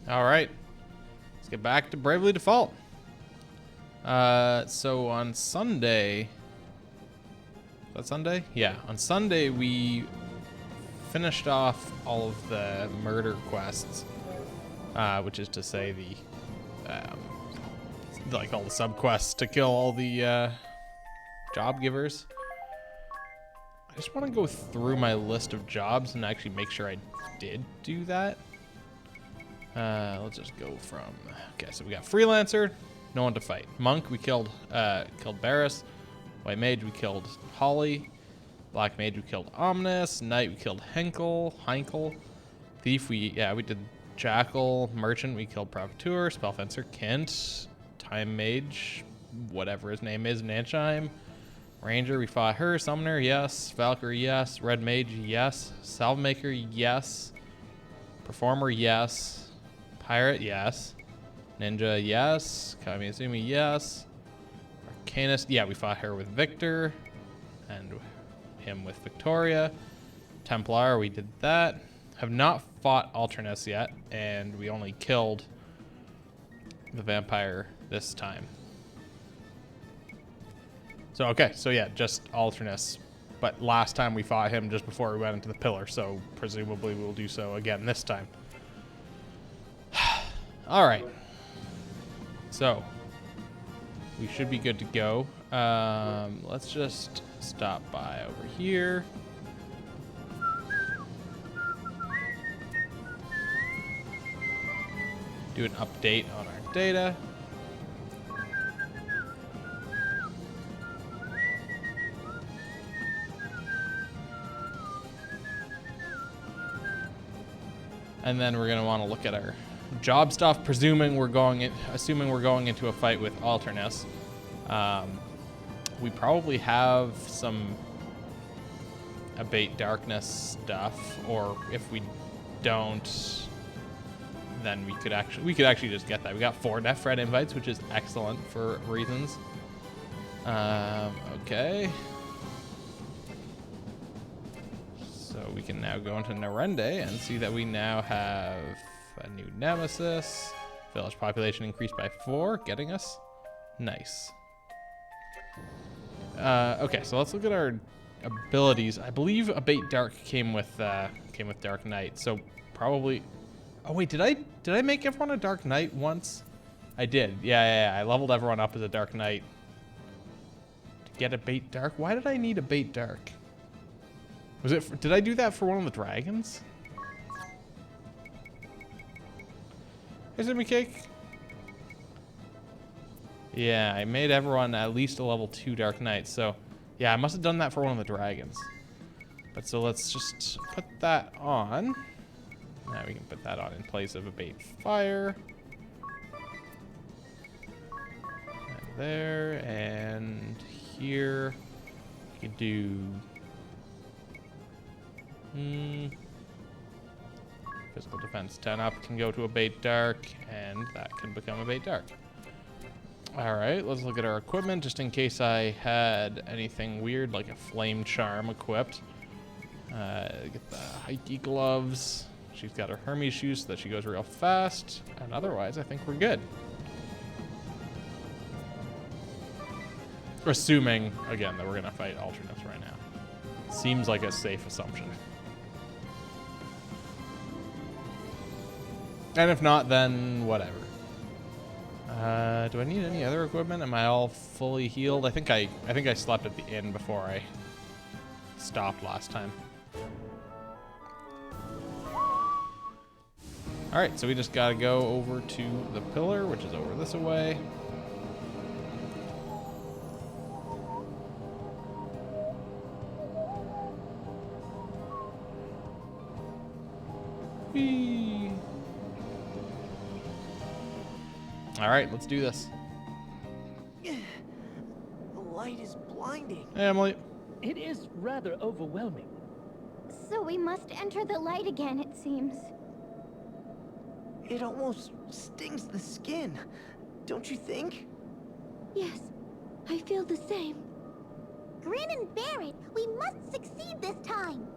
All right, let's get back to Bravely Default. So on Sunday, is that Sunday? Yeah, on Sunday we finished off all of the murder quests, which is to say like all the sub quests to kill all the job givers. I just want to go through my list of jobs and actually make sure I did do that. Let's just go from, okay, so we got Freelancer, no one to fight. Monk, we killed Barris. White Mage, we killed Holly. Black Mage, we killed Omnis. Knight, we killed Heinkel. Thief, we did Jackal. Merchant, we killed Provocateur. Spellfencer, Kent. Time Mage, whatever his name is, Nansheim. Ranger, we fought her. Summoner, yes. Valkyrie, yes. Red Mage, yes. Salvemaker, yes. Performer, yes. Pirate, yes. Ninja, yes. Kami-Azumi, yes. Arcanist, yeah, we fought her with Victor. And him with Victoria. Templar, we did that. Have not fought Alternus yet, and we only killed the vampire this time. So, okay, so yeah, just Alternus. But last time we fought him just before we went into the pillar, so presumably we'll do so again this time. All right. So, we should be good to go. Let's just stop by over here. Do an update on our data. And then we're going to want to look at our job stuff, assuming we're going into a fight with Alternus. We probably have some Abate Darkness stuff, or if we don't, then we could actually just get that. We got 4 Nephred invites, which is excellent for reasons. Okay. So we can now go into Narende and see that we now have a new nemesis. Village population increased by 4, getting us. Nice. Okay, so let's look at our abilities. I believe Abate Dark came with Dark Knight, so probably. Oh wait, did I make everyone a Dark Knight once? I did. Yeah. I leveled everyone up as a Dark Knight to get Abate Dark. Why did I need Abate Dark? Did I do that for one of the dragons? Is it me cake? Yeah, I made everyone at least a level 2 Dark Knight, so yeah, I must have done that for one of the dragons. But so let's just put that on. Now we can put that on in place of Abate Fire. And there, and here. We could do... Physical defense 10 up can go to Abate Dark, and that can become Abate Dark. Alright, let's look at our equipment, just in case I had anything weird, like a Flame Charm equipped. Get the Heike gloves. She's got her Hermes shoes so that she goes real fast, and otherwise I think we're good. Assuming, again, that we're going to fight Alternus right now. Seems like a safe assumption. And if not, then whatever. Do I need any other equipment? Am I all fully healed? I think I slept at the inn before I stopped last time. All right, so we just gotta go over to the pillar, which is over this way. Whee! All right, let's do this. The light is blinding. Hey, Emily. It is rather overwhelming. So we must enter the light again, it seems. It almost stings the skin, don't you think? Yes, I feel the same. Grin and bear it. We must succeed this time.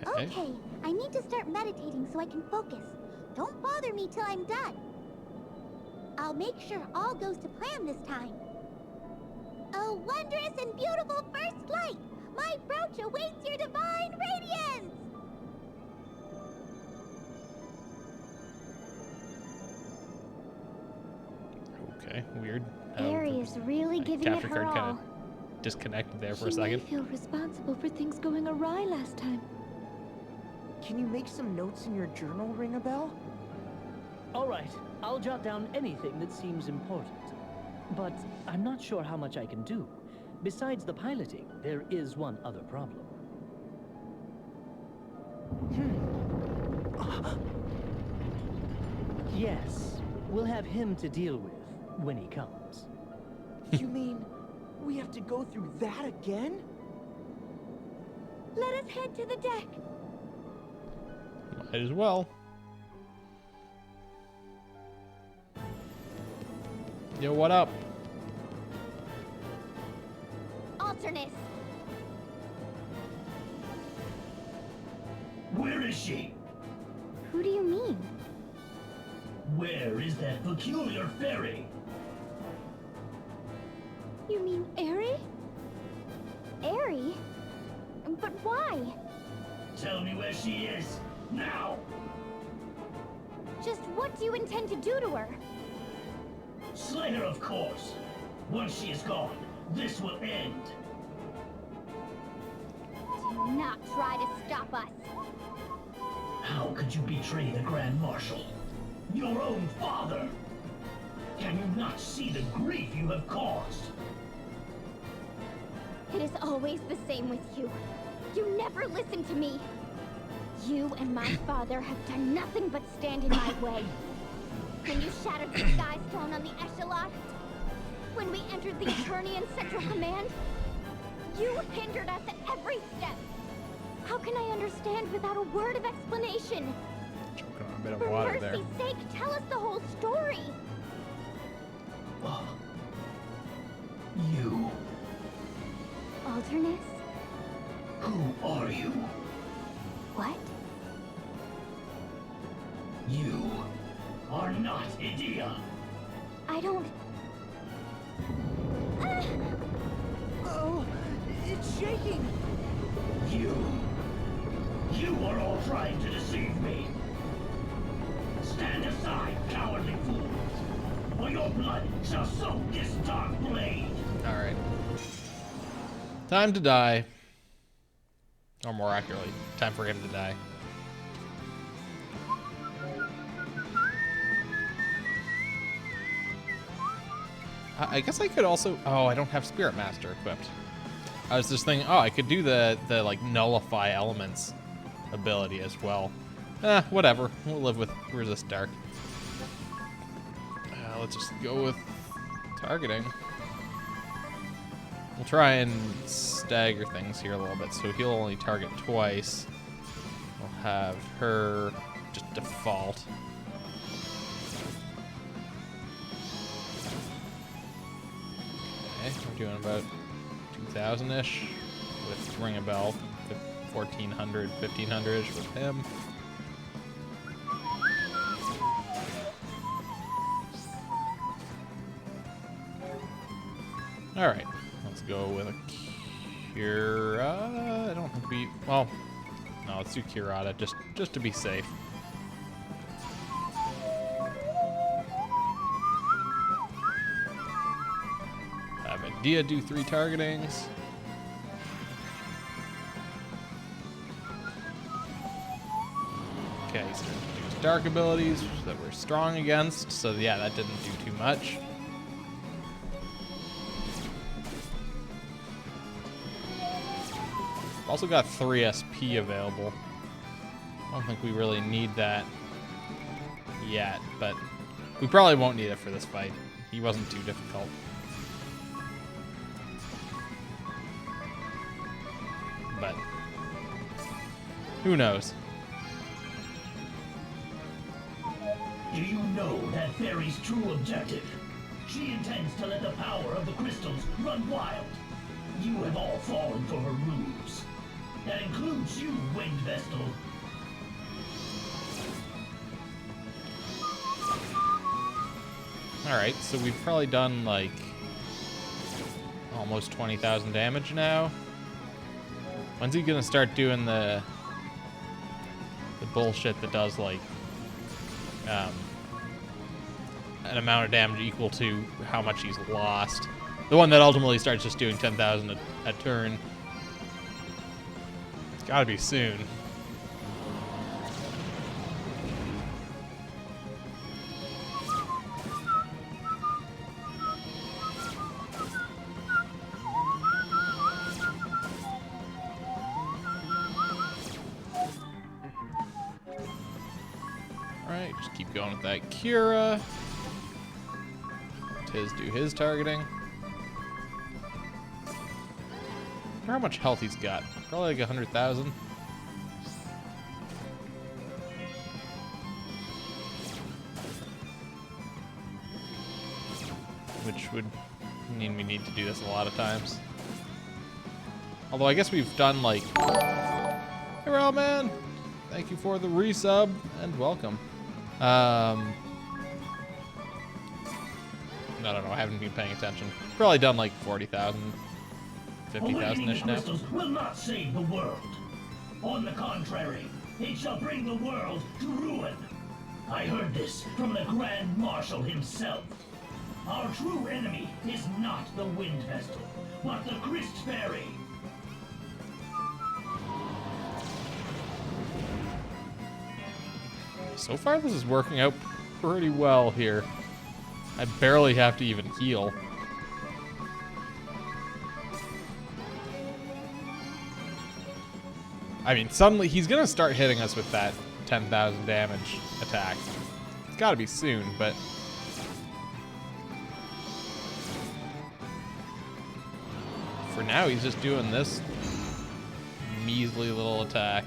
Okay, I need to start meditating so I can focus. Don't bother me till I'm done. I'll make sure all goes to plan this time. A wondrous and beautiful first light! My brooch awaits your divine radiance! Okay, weird. Aerie is really my giving it capture her card all. kinda disconnected there for a She may second. feel responsible for things going awry last time. Can you make some notes in your journal, ring a bell? All right, I'll jot down anything that seems important. But I'm not sure how much I can do. Besides the piloting, there is one other problem. Yes, we'll have him to deal with when he comes. You mean we have to go through that again? Let us head to the deck. Might as well. Yo, what up? Alternus. Where is she? Who do you mean? Where is that peculiar fairy? You mean Aerie? Aerie? But why? Tell me where she is, now! Just what do you intend to do to her? Slay her, of course. Once she is gone, this will end. Do not try to stop us. How could you betray the Grand Marshal? Your own father! Can you not see the grief you have caused? It is always the same with you. You never listen to me. You and my father have done nothing but stand in my way. When you shattered the Sky Stone on the Echelon, when we entered the Eternian Central Command, you hindered us at every step. How can I understand without a word of explanation? Choking on a bit of For water there. mercy's sake, tell us the whole story. You. Alternus? Who are you? What? You are not Idea. I don't... Oh, it's shaking! You are all trying to deceive me. Stand aside, cowardly fools, or your blood shall soak this dark blade. Alright. Time to die. Or more accurately, time for him to die. I guess I could also... Oh, I don't have Spirit Master equipped. I was just thinking, oh, I could do the like, nullify elements ability as well. Whatever. We'll live with Resist Dark. Let's just go with targeting. We'll try and stagger things here a little bit, so he'll only target twice. We'll have her just default. Okay, we're doing about 2,000-ish with Ring a Bell, 1,400, 1,500-ish with him. Alright, let's go with a Kira. I don't think we... Well, no, let's do Kirata, just to be safe. Have Idea do 3 targetings. Okay, so there's dark abilities that we're strong against, so yeah, that didn't do too much. Also got 3 SP available. I don't think we really need that yet, but we probably won't need it for this fight. He wasn't too difficult. But who knows? Do you know that fairy's true objective? She intends to let the power of the crystals run wild. You have all fallen for her ruse. That includes you, Winged Vestal. Alright, so we've probably done like almost 20,000 damage now. When's he gonna start doing the bullshit that does like an amount of damage equal to how much he's lost? The one that ultimately starts just doing 10,000 a turn. It's gotta be soon. Alright, just keep going with that Kira. Tiz do his targeting. I wonder how much health he's got. Probably like 100,000. Which would mean we need to do this a lot of times. Although I guess we've done like... Hey, Railman! Thank you for the resub and welcome. I don't know, I haven't been paying attention. Probably done like 40,000, 50,000-ish now. Crystals will not save the world. On the contrary, it shall bring the world to ruin. I heard this from the Grand Marshal himself. Our true enemy is not the Wind Vestal, but the Crystal Fairy. So far, this is working out pretty well here. I barely have to even heal. I mean, suddenly he's gonna start hitting us with that 10,000 damage attack. It's gotta be soon, but... For now, he's just doing this measly little attack.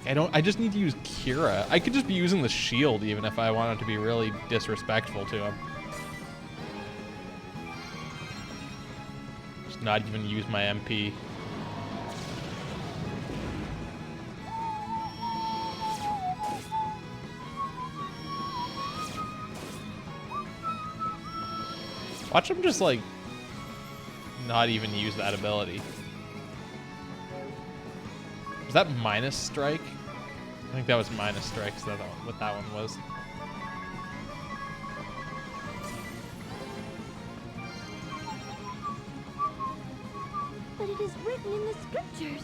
I just need to use Kira. I could just be using the shield even if I wanted to be really disrespectful to him. Just not even use my MP. Watch him just like not even use that ability. Was that minus strike? I think that was minus strike, so that's what that one was. But it is written in the scriptures.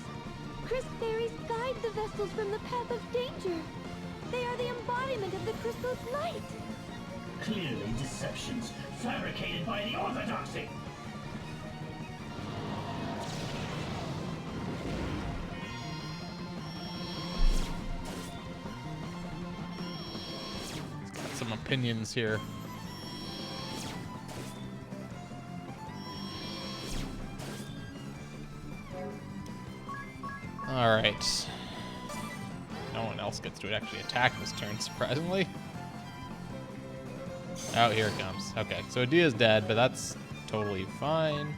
Crystal fairies guide the vessels from the path of danger. They are the embodiment of the crystal's light. Clearly deceptions fabricated by the Orthodoxy. Some opinions here. All right. No one else gets to actually attack this turn, surprisingly. Oh, here it comes. Okay, so Adia's dead, but that's totally fine.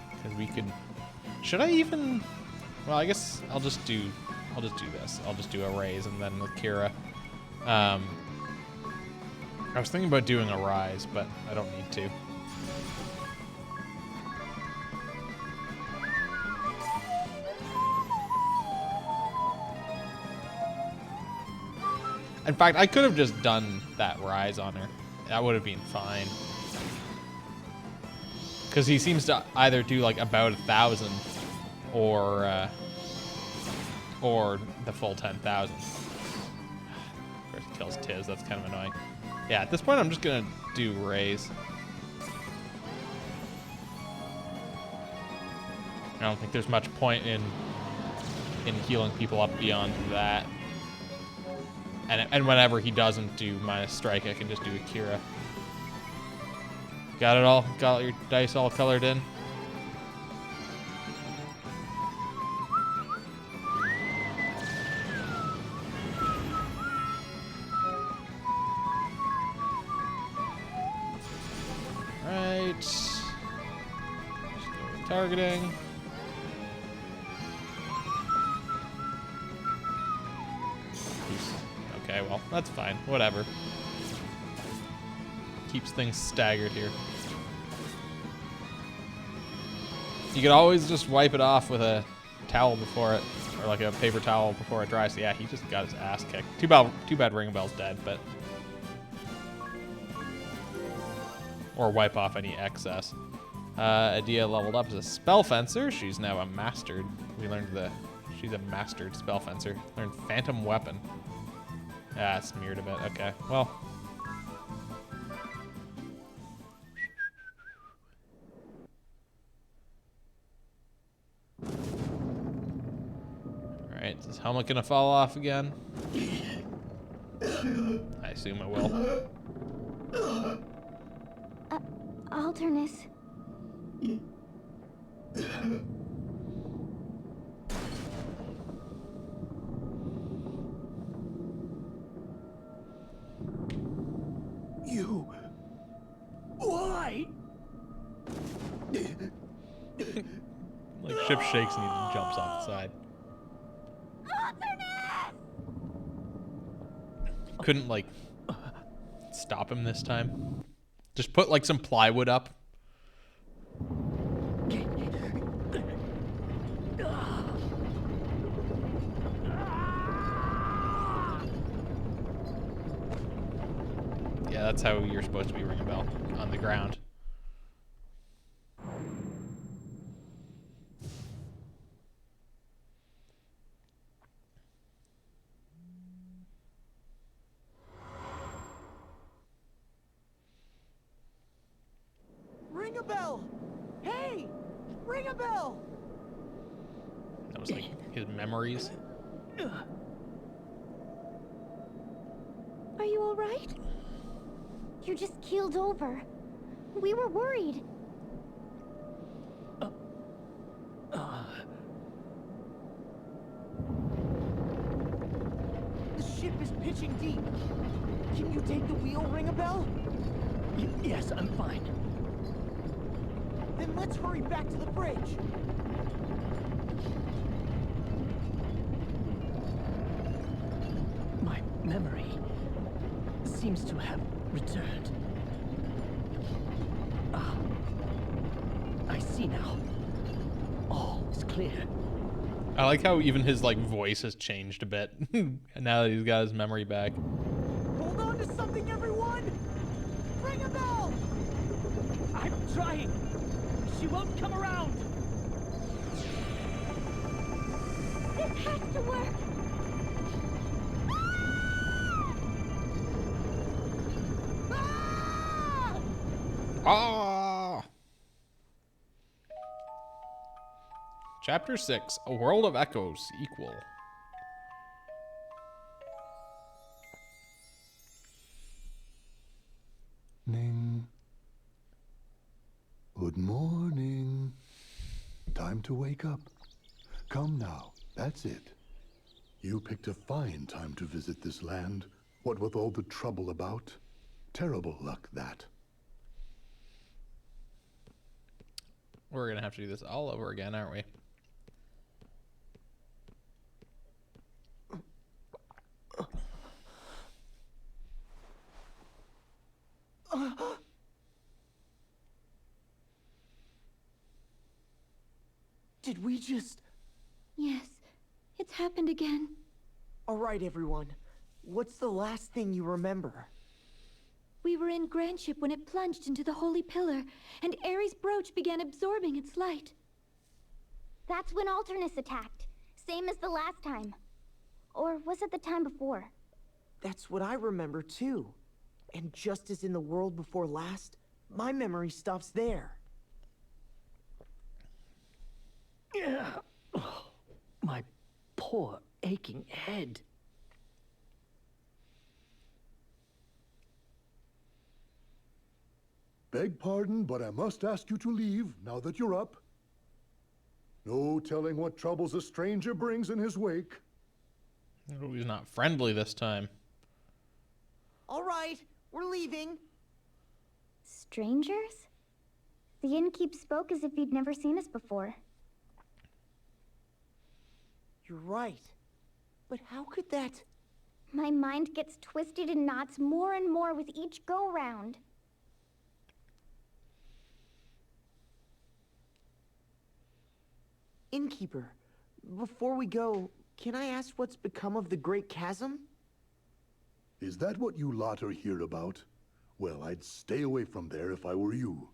Because we could... Should I even... Well, I guess I'll just do this. I'll just do a raise and then with Kira. I was thinking about doing a rise, but I don't need to. In fact, I could have just done that rise on her. That would have been fine. Because he seems to either do like about 1,000 or the full 10,000. Of course, he kills Tiz. That's kind of annoying. Yeah, at this point, I'm just gonna do raise. I don't think there's much point in healing people up beyond that. And whenever he doesn't do minus strike, I can just do Akira. Got it all? Got your dice all colored in? Right. Just go with targeting. Okay, well, that's fine. Whatever. Keeps things staggered here. You could always just wipe it off with a towel before it, or like a paper towel before it dries. So yeah, he just got his ass kicked. Too bad Ringabell's dead, but... Or wipe off any excess. Adia leveled up as a spell fencer. She's now a mastered. We learned she's a mastered spell fencer. Learned phantom weapon. Ah, it's smeared a bit. Okay, well. Alright, is his helmet gonna fall off again? I assume it will. Alternus. You... Why? Like, ship shakes and he jumps off the side. Couldn't, like, stop him this time. Just put, like, some plywood up. Yeah, that's how you're supposed to be ringing a bell. On the ground. Ring a bell! Hey! Ring a bell! That was like his memories. Are you all right? You just keeled over. We were worried. The ship is pitching deep. Can you take the wheel, Ring a bell? Yes, I'm fine. Then let's hurry back to the bridge. My memory seems to have returned. Ah, I see now. All is clear. I like how even his like voice has changed a bit now that he's got his memory back. Hold on to something, everyone! Ring a bell! I'm trying. She won't come around. This has to work. Ah! Chapter 6, A World of Echoes Equal. Ning. Good morning. Time to wake up. Come now, that's it. You picked a fine time to visit this land. What with all the trouble about? Terrible luck, that. We're gonna have to do this all over again, aren't we? Did we just... Yes, it's happened again. All right, everyone. What's the last thing you remember? We were in Grandship when it plunged into the Holy Pillar, and Ares' brooch began absorbing its light. That's when Alternus attacked, same as the last time. Or was it the time before? That's what I remember, too. And just as in the world before last, my memory stops there. My poor aching head. Beg pardon, but I must ask you to leave now that you're up. No telling what troubles a stranger brings in his wake. Oh, he's not friendly this time. All right, we're leaving. Strangers? The innkeep spoke as if he'd never seen us before. You're right. But how could that... My mind gets twisted in knots more and more with each go-round. Innkeeper, before we go, can I ask what's become of the Great Chasm? Is that what you lot are here about? Well, I'd stay away from there if I were you.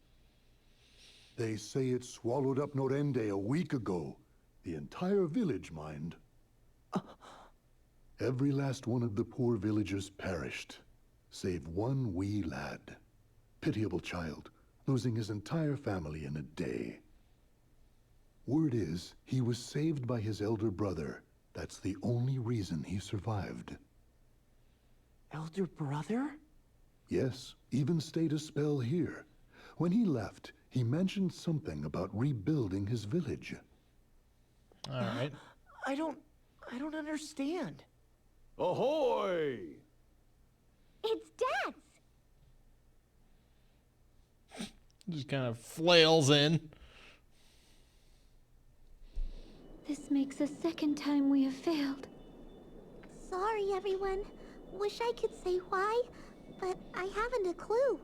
They say it swallowed up Norende a week ago. The entire village, mind. Every last one of the poor villagers perished, save one wee lad. Pitiable child, losing his entire family in a day. Word is, he was saved by his elder brother. That's the only reason he survived. Elder brother? Yes, even stayed a spell here. When he left, he mentioned something about rebuilding his village. All right. I don't understand. Ahoy! It's Dad's! Just kind of flails in. This makes the second time we have failed. Sorry, everyone. Wish I could say why, but I haven't a clue.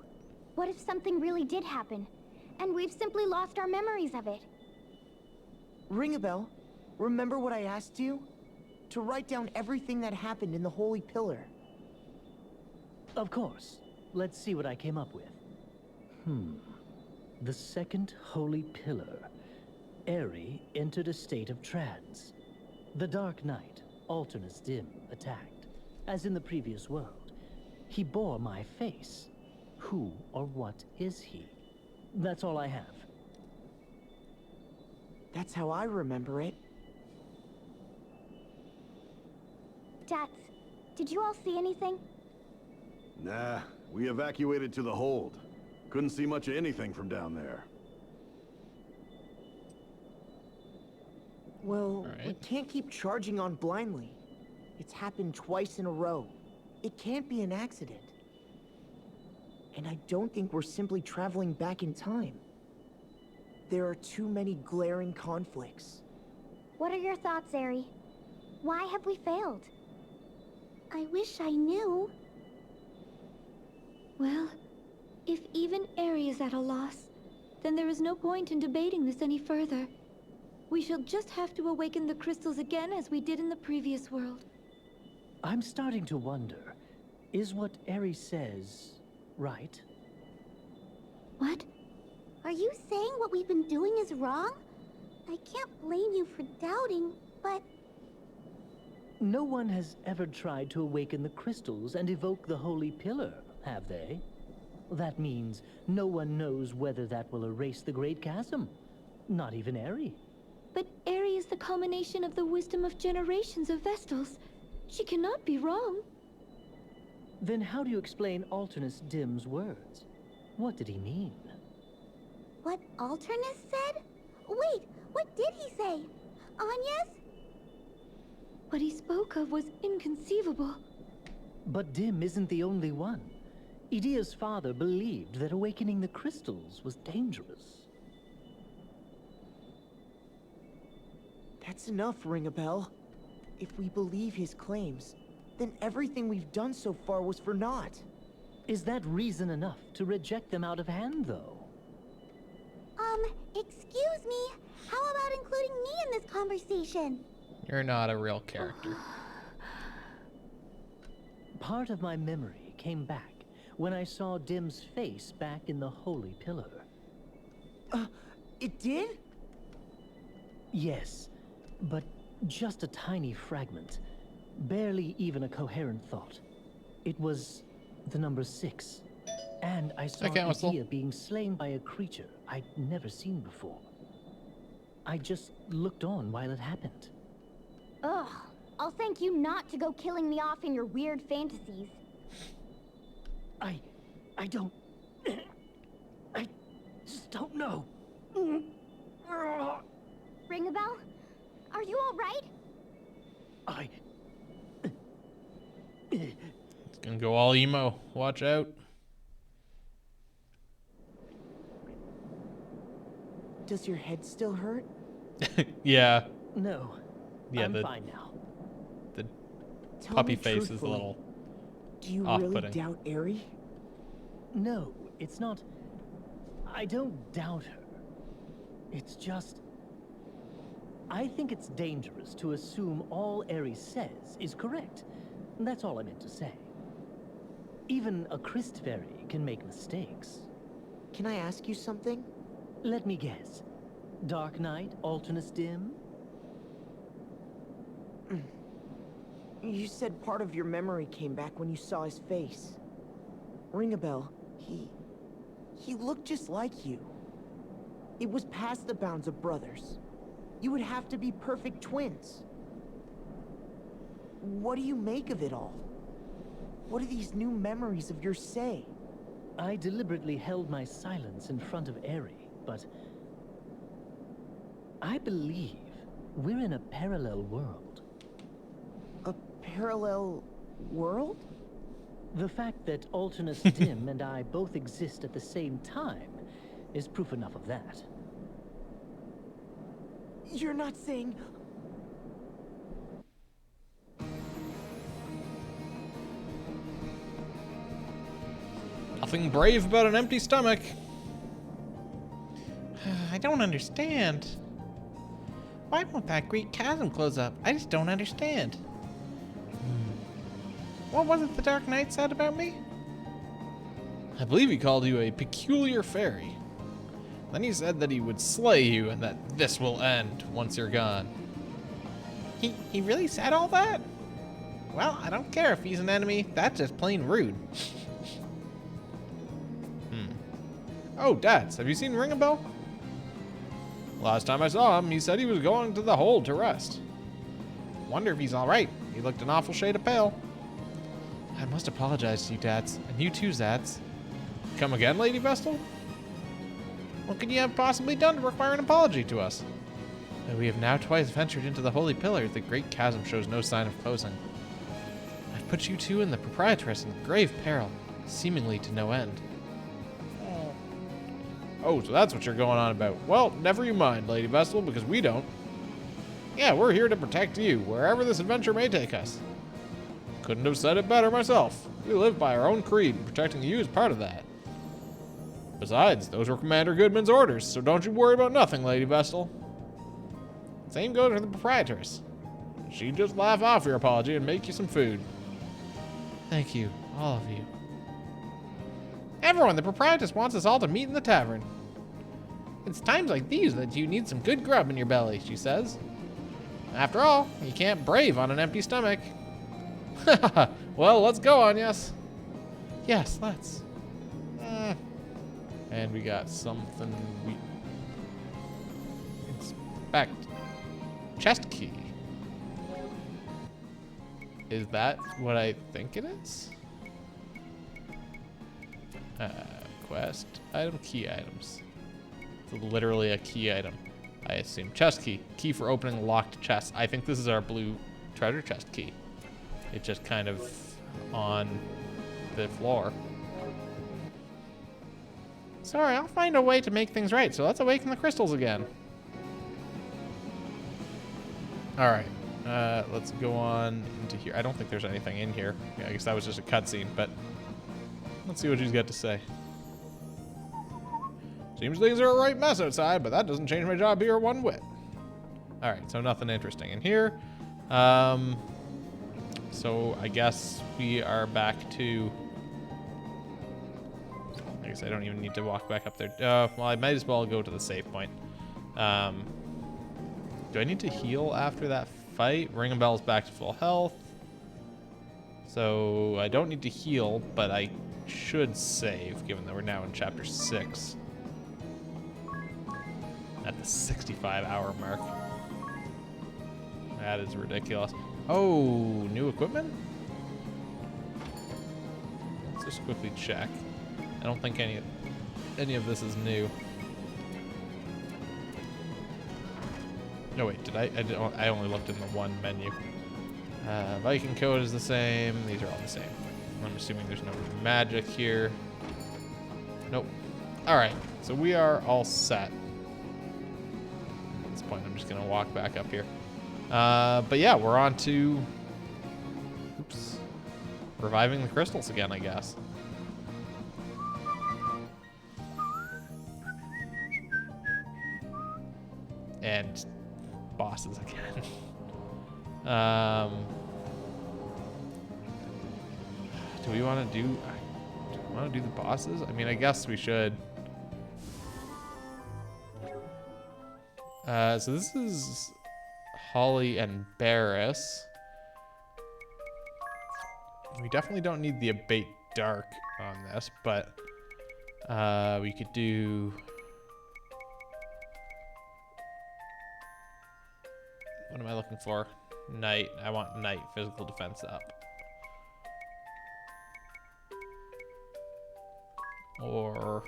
What if something really did happen, and we've simply lost our memories of it? Ring a bell. Remember what I asked you? To write down everything that happened in the Holy Pillar. Of course. Let's see what I came up with. The second holy pillar. Eri entered a state of trance. The Dark Knight, Alternus Dim, attacked. As in the previous world, he bore my face. Who or what is he? That's all I have. That's how I remember it. Dats, did you all see anything? Nah, we evacuated to the hold. Couldn't see much of anything from down there. Well, we Alright. can't keep charging on blindly. It's happened twice in a row. It can't be an accident. And I don't think we're simply traveling back in time. There are too many glaring conflicts. What are your thoughts, Eri? Why have we failed? I wish I knew. Well, if even Eri is at a loss, then there is no point in debating this any further. We shall just have to awaken the crystals again as we did in the previous world. I'm starting to wonder, is what Eri says right? What? Are you saying what we've been doing is wrong? I can't blame you for doubting, but... No one has ever tried to awaken the crystals and evoke the Holy Pillar, have they? That means no one knows whether that will erase the Great Chasm. Not even Eri. But Eri is the culmination of the wisdom of generations of Vestals. She cannot be wrong. Then how do you explain Alternus Dim's words? What did he mean? What Alternus said? Wait, what did he say? Anya's? What he spoke of was inconceivable. But Dim isn't the only one. Idia's father believed that awakening the crystals was dangerous. That's enough, Ring a Bell. If we believe his claims, then everything we've done so far was for naught. Is that reason enough to reject them out of hand, though? Excuse me? How about including me in this conversation? You're not a real character. Part of my memory came back when I saw Dim's face back in the Holy Pillar. It did? Yes, but just a tiny fragment. Barely even a coherent thought. It was the number 6. And I saw Okay, Whistle. Idia being slain by a creature I'd never seen before. I just looked on while it happened. Ugh, I'll thank you not to go killing me off in your weird fantasies. I don't... I just don't know. Ring a bell? Are you all right? It's gonna go all emo. Watch out. Does your head still hurt? Yeah. No, Yeah, I'm the fine now. Tell puppy me face is a truthfully, little do you off-putting. really doubt Eri? No, it's not. I don't doubt her. It's just. I think it's dangerous to assume all Eri says is correct. That's all I meant to say. Even a Christfairy can make mistakes. Can I ask you something? Let me guess. Dark Knight, Alternus Dim? You said part of your memory came back when you saw his face. Ring a bell. He looked just like you. It was past the bounds of brothers. You would have to be perfect twins. What do you make of it all? What do these new memories of yours say? I deliberately held my silence in front of Eri, but I believe we're in a parallel world. A parallel world? The fact that Alternus Dim and I both exist at the same time is proof enough of that. You're not saying... Nothing brave about an empty stomach. I don't understand. Why won't that great chasm close up? I just don't understand. What was it the Dark Knight said about me? I believe he called you a peculiar fairy. Then he said that he would slay you and that this will end once you're gone. He really said all that? Well, I don't care if he's an enemy. That's just plain rude. Oh, Dads, have you seen Ring a Bell? Last time I saw him, he said he was going to the hold to rest. Wonder if he's all right. He looked an awful shade of pale. I must apologize to you, Dads, and you too, Zads. Come again, Lady Vestal? What could you have possibly done to require an apology to us? Though we have now twice ventured into the Holy Pillar, the great chasm shows no sign of closing. I've put you two and the proprietress in grave peril, seemingly to no end. Oh, so that's what you're going on about. Well, never you mind, Lady Vestal, because we don't. Yeah, we're here to protect you, wherever this adventure may take us. Couldn't have said it better myself. We live by our own creed, and protecting you is part of that. Besides, those were Commander Goodman's orders, so don't you worry about nothing, Lady Vestal. Same goes for the proprietress. She'd just laugh off your apology and make you some food. Thank you, all of you. Everyone, the proprietress wants us all to meet in the tavern. It's times like these that you need some good grub in your belly, she says. After all, you can't brave on an empty stomach. Well, let's go, Anyas. Yes, let's. And we got something we inspect. Chest key. Is that what I think it is? Quest item, key items. It's literally a key item, I assume. Chest key. Key for opening locked chests. I think this is our blue treasure chest key. It's just kind of on the floor. Sorry, I'll find a way to make things right, so let's awaken the crystals again. Alright, let's go on into here. I don't think there's anything in here. Yeah, I guess that was just a cutscene, but let's see what she's got to say. Seems things are a right mess outside, but that doesn't change my job here one whit. Alright, so nothing interesting in here. So I guess we are back to... I guess I don't even need to walk back up there. Well, I might as well go to the save point. Do I need to heal after that fight? Ring a Bell's back to full health. So I don't need to heal, but I should save, given that we're now in chapter 6. At the 65-hour mark. That is ridiculous. Oh, new equipment? Let's just quickly check. I don't think any of this is new. No, wait, did I only looked in the one menu. Viking code is the same. These are all the same. I'm assuming there's no magic here. Nope. All right, so we are all set. At this point, I'm just gonna walk back up here. But yeah, we're on to reviving the crystals again, I guess. And bosses again. Do we want to do the bosses? I mean, I guess we should. So this is Holly and Barris. We definitely don't need the Abate Dark on this, but we could do... What am I looking for? Knight. I want Knight physical defense up. Or...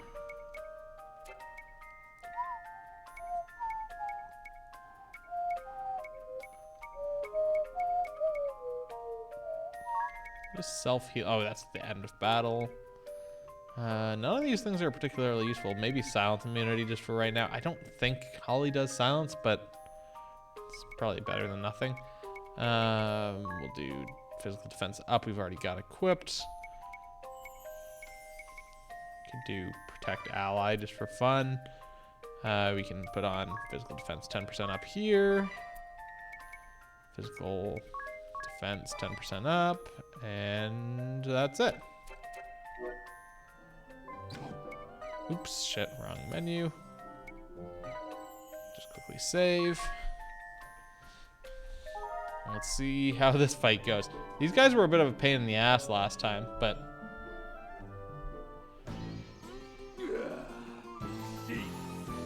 just self-heal. Oh, that's the end of battle. None of these things are particularly useful. Maybe silence immunity just for right now. I don't think Holly does silence, but it's probably better than nothing. We'll do physical defense up. We've already got equipped. Could do protect ally just for fun. We can put on physical defense 10% up here. Physical defense 10% up, and that's it. Oops, shit, wrong menu. Just quickly save. Let's see how this fight goes. These guys were a bit of a pain in the ass last time, but...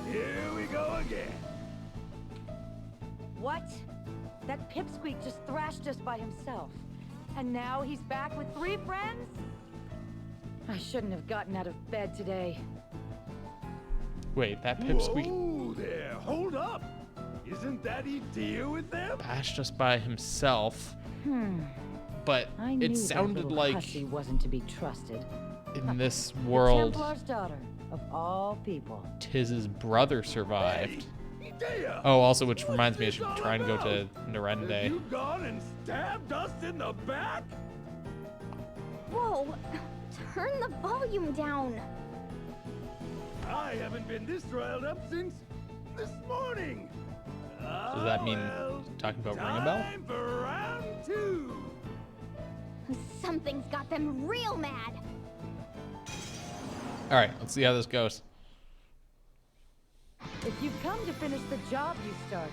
Here we go again. What? That pipsqueak just thrashed us by himself. And now he's back with 3 friends? I shouldn't have gotten out of bed today. Wait, that pipsqueak Whoa there, hold up! Isn't that he deal with them? bashed us by himself, but I knew it sounded that little like hussy wasn't to be trusted. in this The world, Templar's daughter, of all people. Tiz's brother survived. There. Oh, also, which reminds me, I should try and go to Narende. You gone and stabbed us in the back? Whoa! Turn the volume down. I haven't been this riled up since this morning. Does that mean talking about Ring a Bell? Time for round 2. Something's got them real mad. All right, let's see how this goes. If you've come to finish the job you started,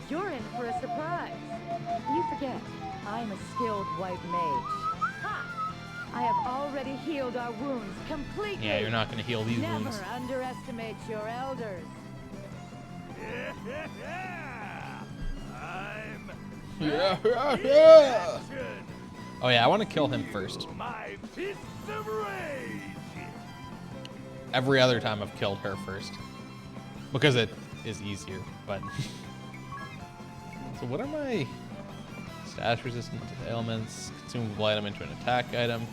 you're in for a surprise. You forget, I'm a skilled white mage. Ha! I have already healed our wounds completely. Yeah, you're not going to heal these Never wounds. underestimate your elders. I'm Yeah. Oh yeah, I want to kill him first. my fist of rage. Every other time I've killed her first. Because it is easier, but... So what are my... Stash resistant to ailments, consumable item into an attack item.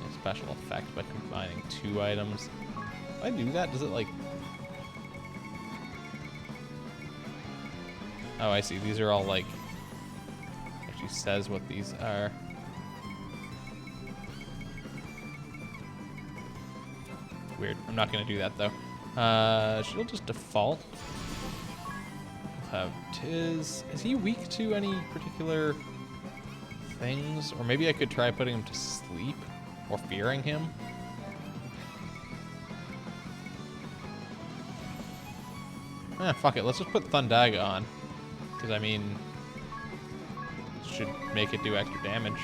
A special effect by combining 2 items. If I do that, does it like... Oh, I see. These are all like... Actually says what these are. Weird. I'm not going to do that, though. She'll just default. We'll have Tiz. Is he weak to any particular things? Or maybe I could try putting him to sleep? Or fearing him? Fuck it. Let's just put Thundaga on. Because, I mean... should make it do extra damage.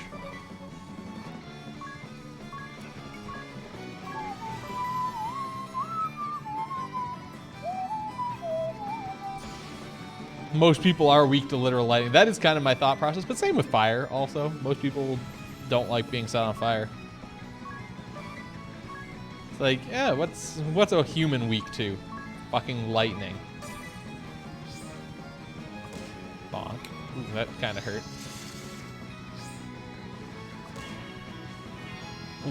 Most people are weak to literal lightning. That is kind of my thought process, but same with fire also. Most people don't like being set on fire. It's like, yeah, what's a human weak to? Fucking lightning. Bonk. Ooh, that kind of hurt.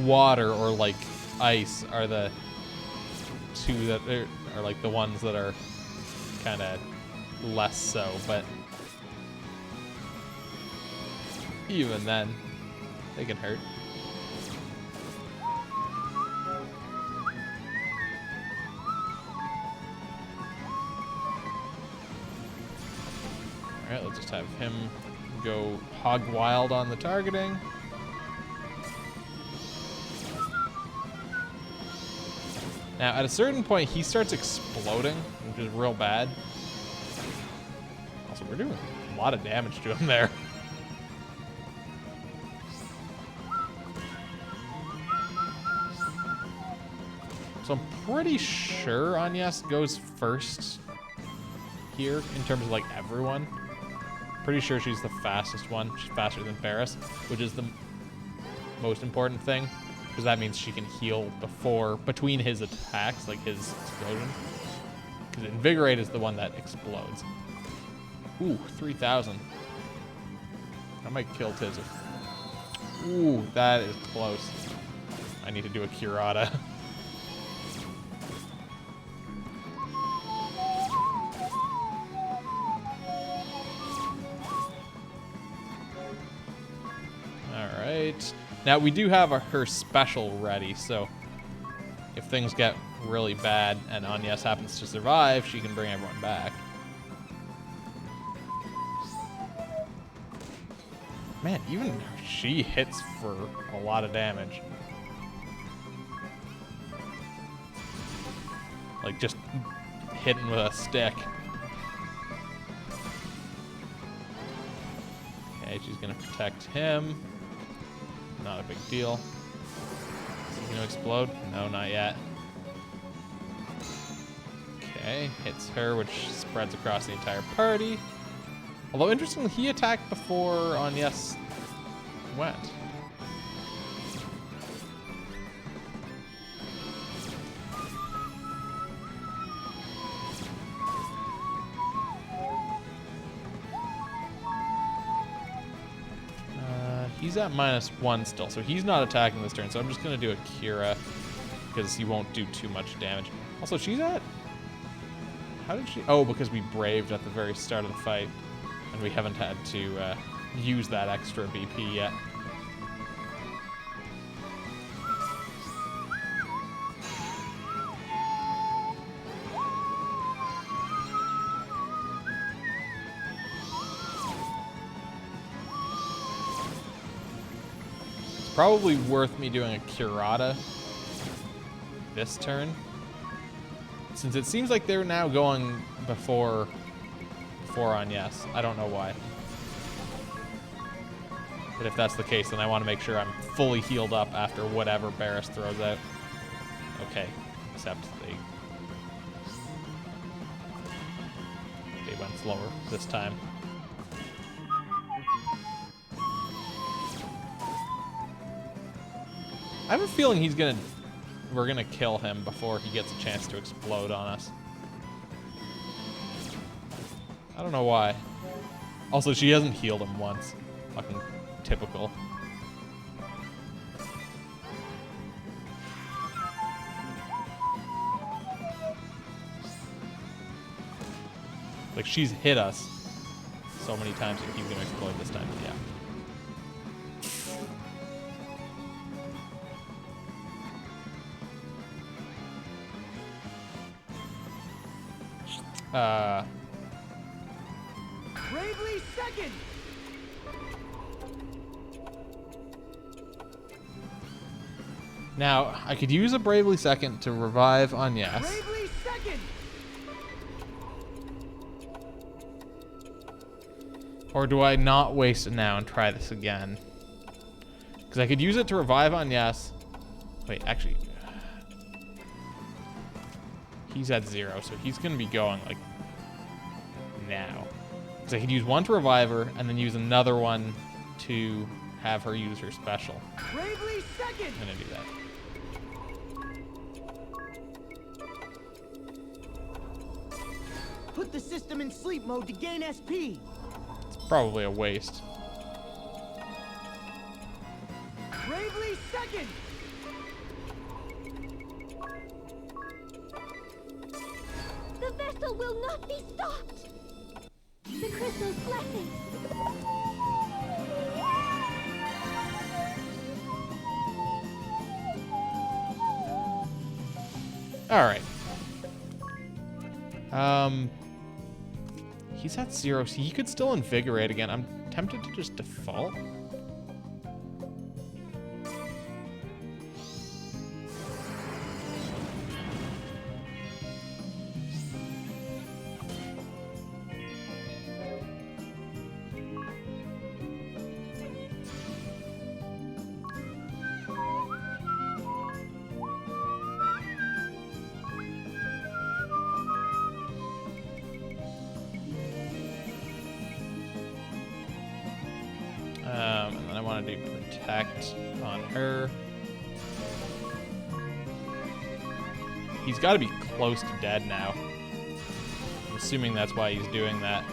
Water or like ice are the 2 that are like the ones that are kind of less so, but Even then, they can hurt. Alright, let's just have him go hog wild on the targeting. Now, at a certain point, he starts exploding, which is real bad. Also, we're doing a lot of damage to him there. So I'm pretty sure Agnes goes first here in terms of like everyone. Pretty sure she's the fastest one. She's faster than Barris, which is the most important thing, because that means she can heal between his attacks, like his explosion. Because Invigorate is the one that explodes. Ooh, 3,000. I might kill Tiz. Ooh, that is close. I need to do a Curata. Alright. Now, we do have her special ready, so if things get really bad and Agnes happens to survive, she can bring everyone back. Man, even she hits for a lot of damage. Like, just hitting with a stick. Okay, she's gonna protect him. Not a big deal. Is he gonna explode? No, not yet. Okay, hits her, which spreads across the entire party. Although, interestingly, he attacked before Agnes went. He's at -1 still, so he's not attacking this turn, so I'm just going to do a Kira, because he won't do too much damage. Also, she's at... How did she... Oh, because we braved at the very start of the fight, and we haven't had to use that extra BP yet. Probably worth me doing a Curata this turn, since it seems like they're now going before Agnes. I don't know why. But if that's the case, then I want to make sure I'm fully healed up after whatever Barris throws out. Okay, except they went slower this time. I have a feeling we're gonna kill him before he gets a chance to explode on us. I don't know why. Also, she hasn't healed him once. Fucking typical. Like, she's hit us so many times that he's gonna explode this time. Yeah. Bravely second! Now, I could use a Bravely Second to revive Agnes. Bravely second! Or do I not waste it now and try this again? Because I could use it to revive Agnes. Wait, actually... He's at 0, so he's going to be going, like, now. Because I could use one to revive her, and then use another one to have her use her special. Bravely second! I'm going to do that. Put the system in sleep mode to gain SP. It's probably a waste. Bravely second! The vessel will not be stopped! The crystal's blessing! All right. He's at 0, so he could still invigorate again. I'm tempted to just default. And then I want to do protect on her. He's got to be close to dead now. I'm assuming that's why he's doing that.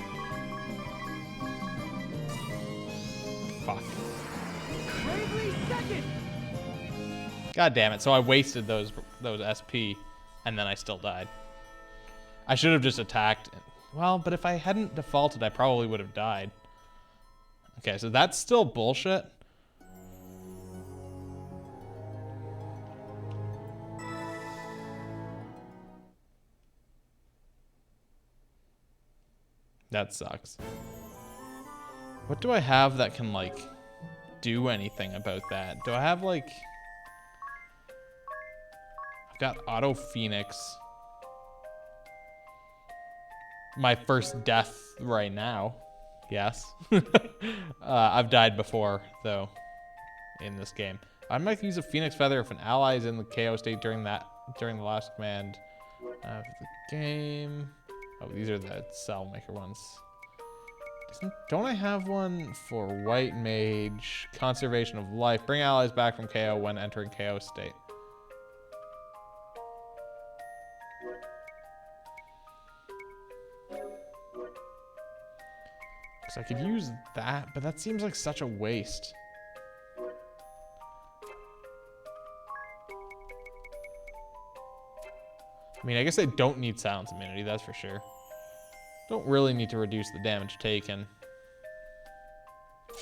Fuck. God damn it. So I wasted those SP and then I still died. I should have just attacked. Well, but if I hadn't defaulted, I probably would have died. Okay, so that's still bullshit. That sucks. What do I have that can, like, do anything about that? Do I have, like... I've got Auto Phoenix. My first death right now. Yes. I've died before, though, in this game. I might use a Phoenix Feather if an ally is in the KO state during the last command of the game. Oh, these are the Cell Maker ones. Don't I have one for White Mage? Conservation of Life. Bring allies back from KO when entering KO state. I could use that, but that seems like such a waste. I mean, I guess I don't need silence immunity, that's for sure. Don't really need to reduce the damage taken.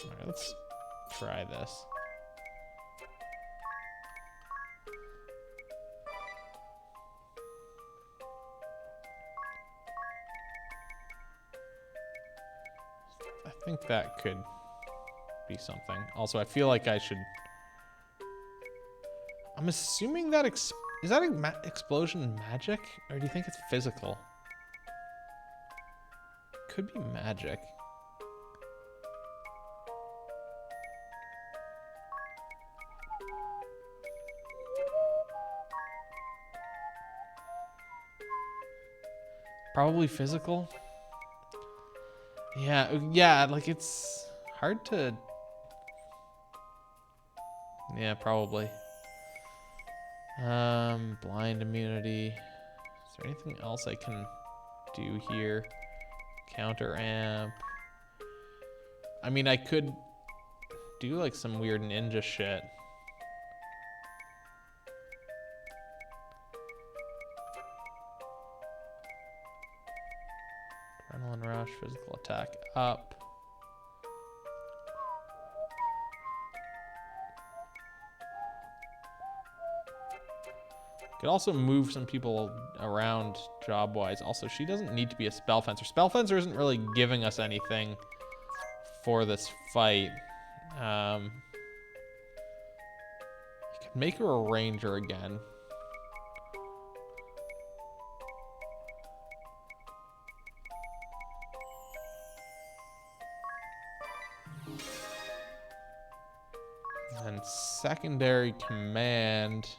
Alright, let's try this. I think that could be something. Also, I feel like I should... I'm assuming that... Is that explosion magic? Or do you think it's physical? Could be magic. Probably physical. Yeah, like it's hard to... Yeah, probably. Blind immunity. Is there anything else I can do here? Counter amp. I mean, I could do like some weird ninja shit. Adrenaline rush, physical attack up. Could also move some people around job-wise. Also, she doesn't need to be a spell fencer. Spell fencer isn't really giving us anything for this fight. I could make her a ranger again. And secondary command...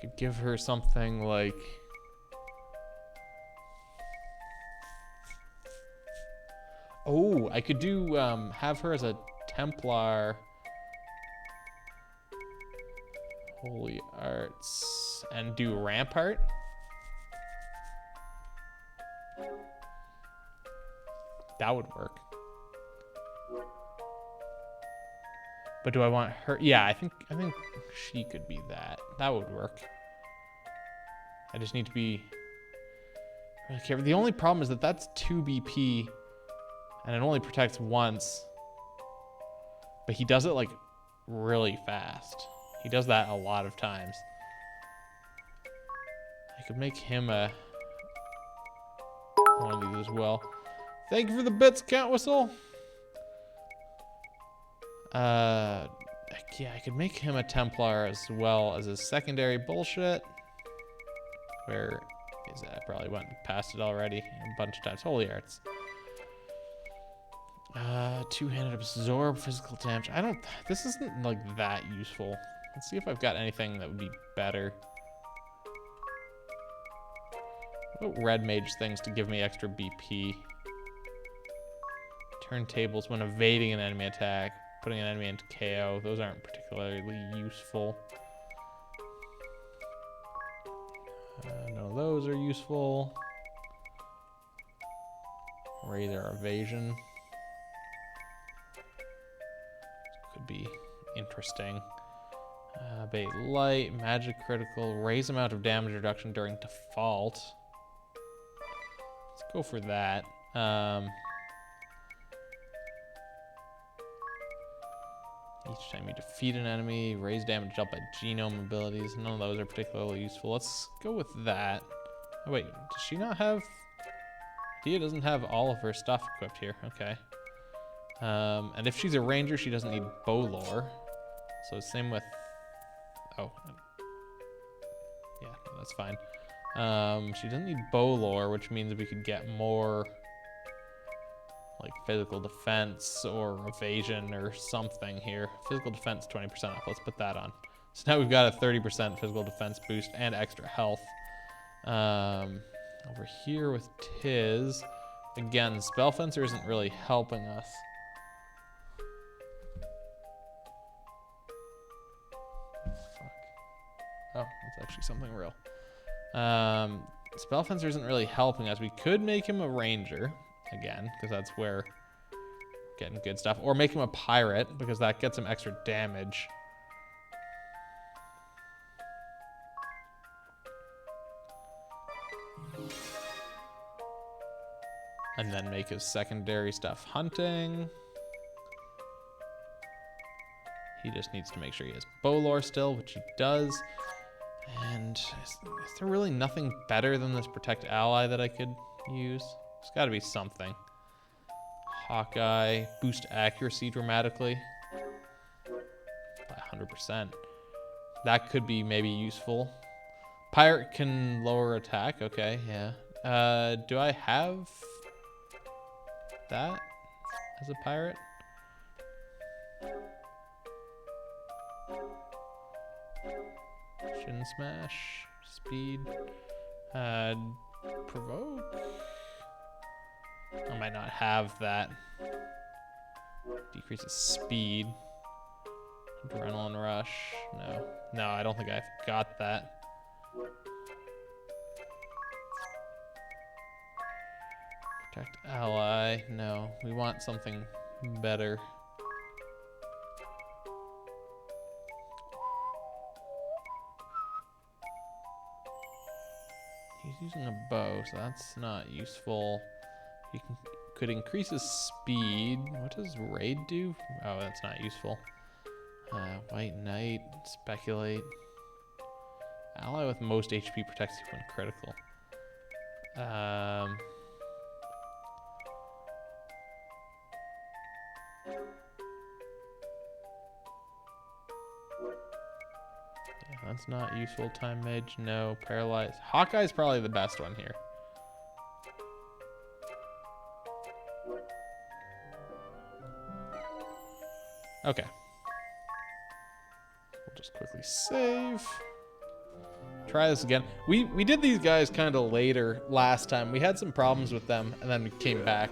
Could give her something like... Oh, I could do, have her as a Templar. Holy Arts. And do Rampart. That would work. But do I want her? Yeah, I think she could be that. That would work. I just need to be really careful. The only problem is that that's 2 BP and it only protects once. But he does it like really fast. He does that a lot of times. I could make him a one of these as well. Thank you for the bits, Cat Whistle. Yeah, I could make him a Templar as well as his secondary bullshit. Where is that? I probably went past it already a bunch of times. Holy Arts. Two-handed absorb physical damage. This isn't like that useful. Let's see if I've got anything that would be better. What about red mage things to give me extra BP? Turntables when evading an enemy attack. Putting an enemy into KO. Those aren't particularly useful. None of those are useful. Raise their evasion. Could be interesting. Bait light, magic critical, raise amount of damage reduction during default. Let's go for that. Each time you defeat an enemy, raise damage up by genome abilities. None of those are particularly useful. Let's go with that. Oh wait, does she not have... Dia doesn't have all of her stuff equipped here. Okay. And if she's a ranger, she doesn't need bow lore. So same with... Oh. Yeah, no, that's fine. She doesn't need bow lore, which means we could get more... like physical defense or evasion or something here. Physical defense 20% off. Let's put that on. So now we've got a 30% physical defense boost and extra health. Over here with Tiz, again, Spell Fencer isn't really helping us. Fuck. Oh, that's actually something real. Spell Fencer isn't really helping us. We could make him a ranger. Again, because that's where we're getting good stuff. Or make him a pirate, because that gets him extra damage. And then make his secondary stuff hunting. He just needs to make sure he has bow lore still, which he does. And is there really nothing better than this Protect Ally that I could use? There's got to be something. Hawkeye, boost accuracy dramatically by 100%. That could be maybe useful. Pirate can lower attack. Okay, yeah. Do I have that as a pirate? Shin smash, speed, provoke. I might not have that. Decreases speed. Adrenaline rush. No, I don't think I've got that. Protect ally. No, we want something better. He's using a bow, so that's not useful. He could increase his speed. What does raid do? Oh, that's not useful. White Knight, speculate. Ally with most HP protects you when critical. Yeah, that's not useful. Time Mage, no. Paralyze. Hawkeye's probably the best one here. Okay. We'll just quickly save. Try this again. We did these guys kind of later last time. We had some problems with them, and then we came back.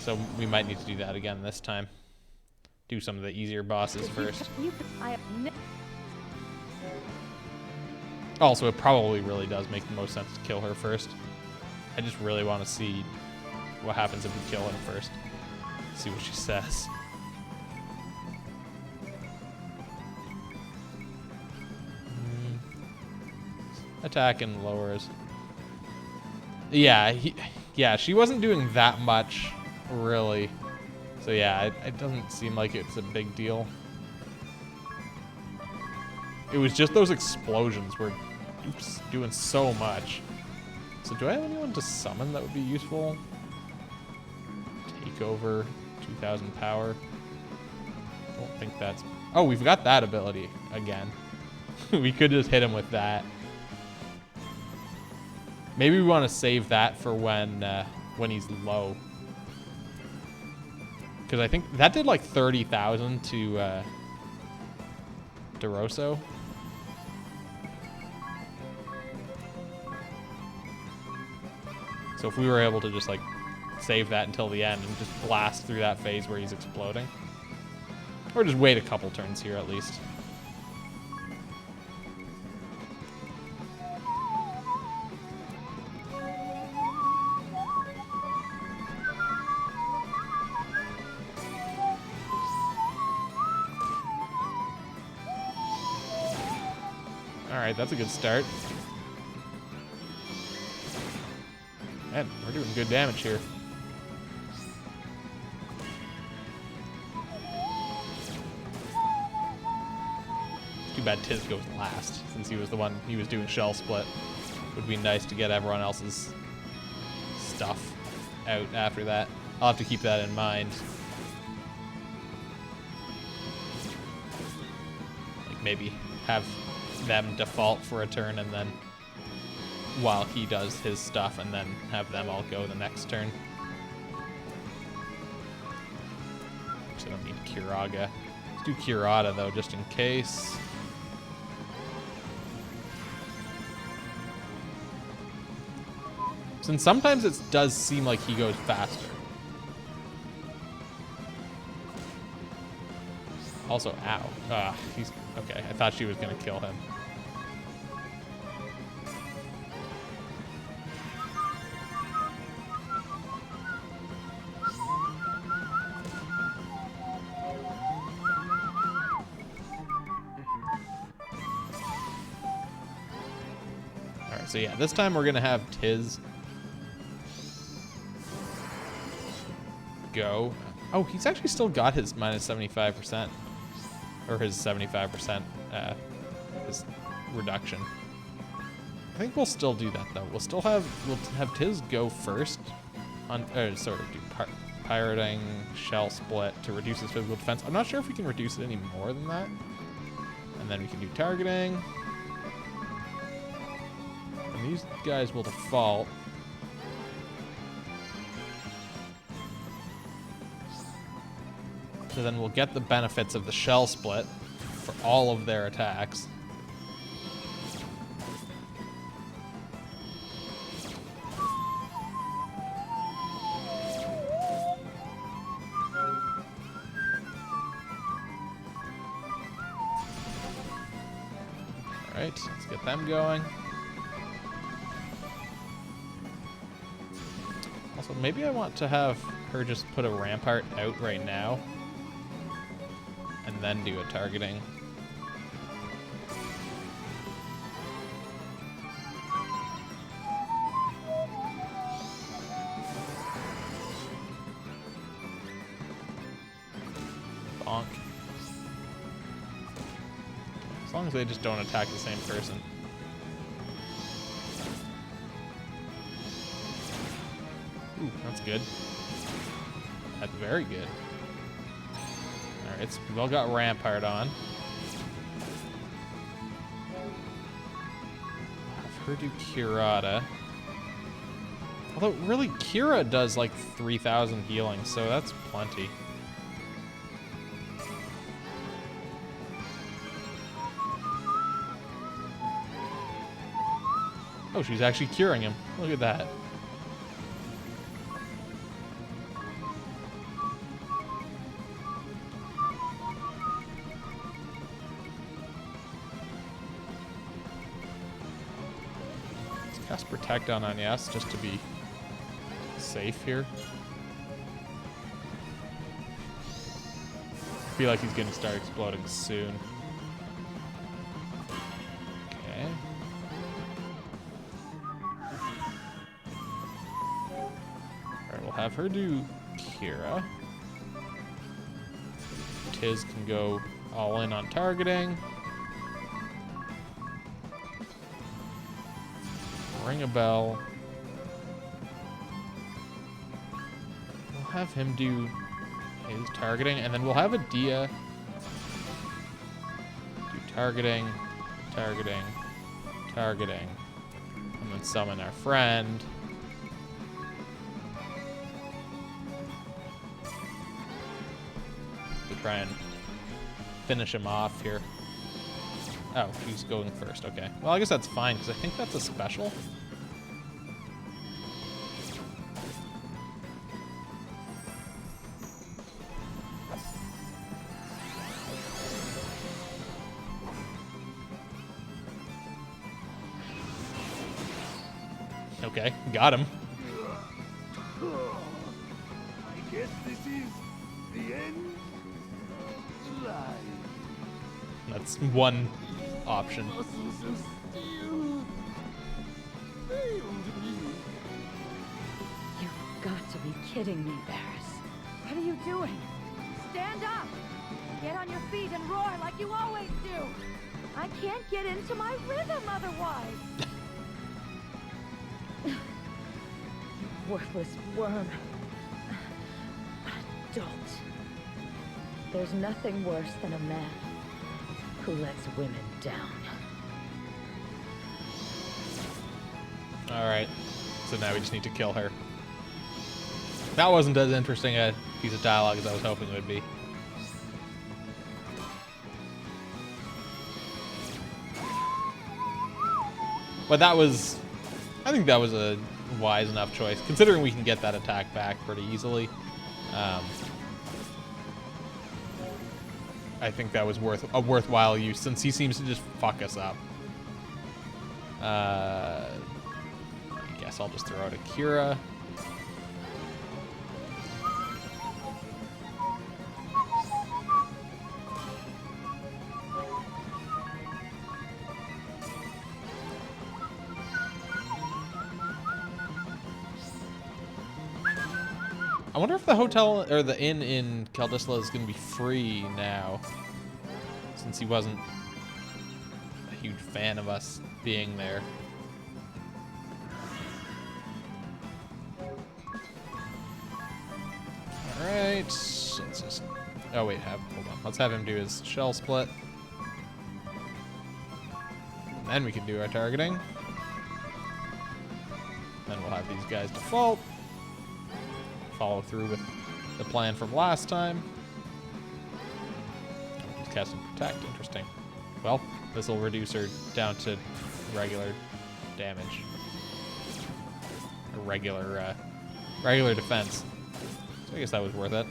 So we might need to do that again this time. Do some of the easier bosses first. Also, it probably really does make the most sense to kill her first. I just really want to see what happens if we kill her first. See what she says. Attack and lowers. Yeah, she wasn't doing that much, really. So yeah, it doesn't seem like it's a big deal. It was just those explosions were doing so much. So do I have anyone to summon that would be useful? Take over, 2,000 power. Don't think that's... Oh, we've got that ability again. We could just hit him with that. Maybe we want to save that for when he's low. Because I think that did like 30,000 to DeRosso. So if we were able to just like save that until the end and just blast through that phase where he's exploding. Or just wait a couple turns here at least. Alright, that's a good start. Man, we're doing good damage here. Too bad Tiz goes last, since he was the one he was doing shell split. Would be nice to get everyone else's stuff out after that. I'll have to keep that in mind. Like maybe have them default for a turn and then while he does his stuff and then have them all go the next turn. So I don't need Kiraga. Let's do Kirata though, just in case. Since sometimes it does seem like he goes faster. Also, ow. He's okay. I thought she was gonna kill him. Alright, so yeah, this time we're gonna have Tiz go. Oh, he's actually still got his minus 75%. Or his 75% his reduction. I think we'll still do that though. We'll have Tiz go first on sort of do pirating shell split to reduce his physical defense. I'm not sure if we can reduce it any more than that. And then we can do targeting. And these guys will default. So then we'll get the benefits of the shell split for all of their attacks. Alright, let's get them going. Also, maybe I want to have her just put a rampart out right now. And then do a targeting. Bonk. As long as they just don't attack the same person. Ooh, that's good. That's very good. Alright, so we've all got Rampart on. Have her do Kirata. Although, really, Kira does like 3,000 healing, so that's plenty. Oh, she's actually curing him. Look at that. Cast Protect on Agnes just to be safe here. I feel like he's gonna start exploding soon. Okay. Alright, we'll have her do Kira. Tiz can go all in on targeting. Ring a bell. We'll have him do his targeting, and then we'll have Adia do targeting, targeting, targeting, and then summon our friend. To try and finish him off here. Oh, he's going first. Okay. Well, I guess that's fine, because I think that's a special. Okay, got him. I guess this is the end of the line. That's one option. Muscles of steel failed me. You've got to be kidding me, Varys. What are you doing? Stand up! Get on your feet and roar like you always do! I can't get into my rhythm otherwise! You worthless worm. A dolt. There's nothing worse than a man who lets women down. Alright, so now we just need to kill her. That wasn't as interesting a piece of dialogue as I was hoping it would be. But that was... I think that was a wise enough choice, considering we can get that attack back pretty easily. I think that was a worthwhile use, since he seems to just fuck us up. I guess I'll just throw out Akira. I wonder if the hotel or the inn in Kaldisla is going to be free now, since he wasn't a huge fan of us being there. All right, let's just. Oh wait, hold on. Let's have him do his shell split, and then we can do our targeting. Then we'll have these guys default. Follow through with the plan from last time. He's casting Protect. Interesting. Well, this will reduce her down to regular damage. A regular defense. So I guess that was worth it.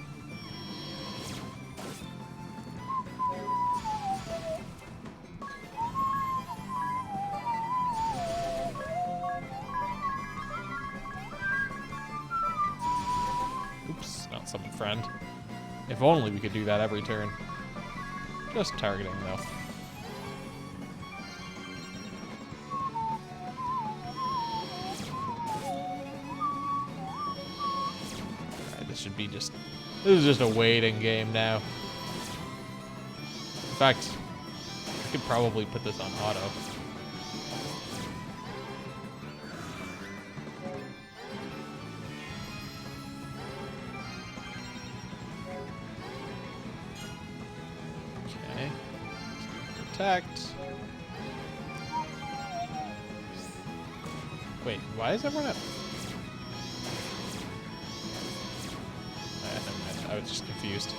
Summon friend. If only we could do that every turn. Just targeting though. Alright, this is just a waiting game now. In fact, I could probably put this on auto. Protect. Wait, why is everyone at... Never mind. I was just confused.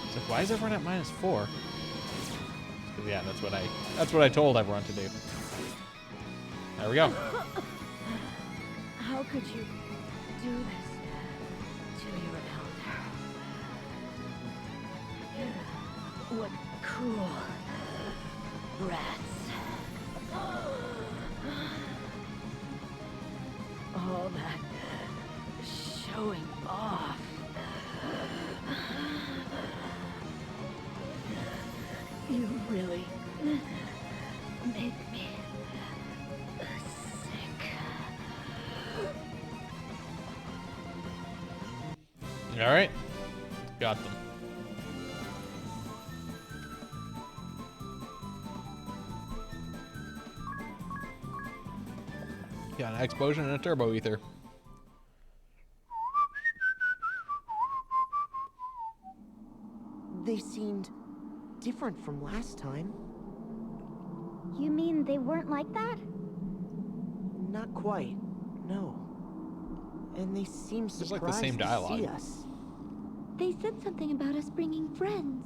It's like, why is everyone at -4? Because yeah, that's what I told everyone to do. There we go. How could you do this to your elder? What cruel rats. All that showing off. You really make me sick. All right, got them. Got an explosion and a turbo ether. They seemed different from last time. You mean they weren't like that? Not quite, no. And they seemed It's like surprised the same to dialogue. see us. They said something about us bringing friends.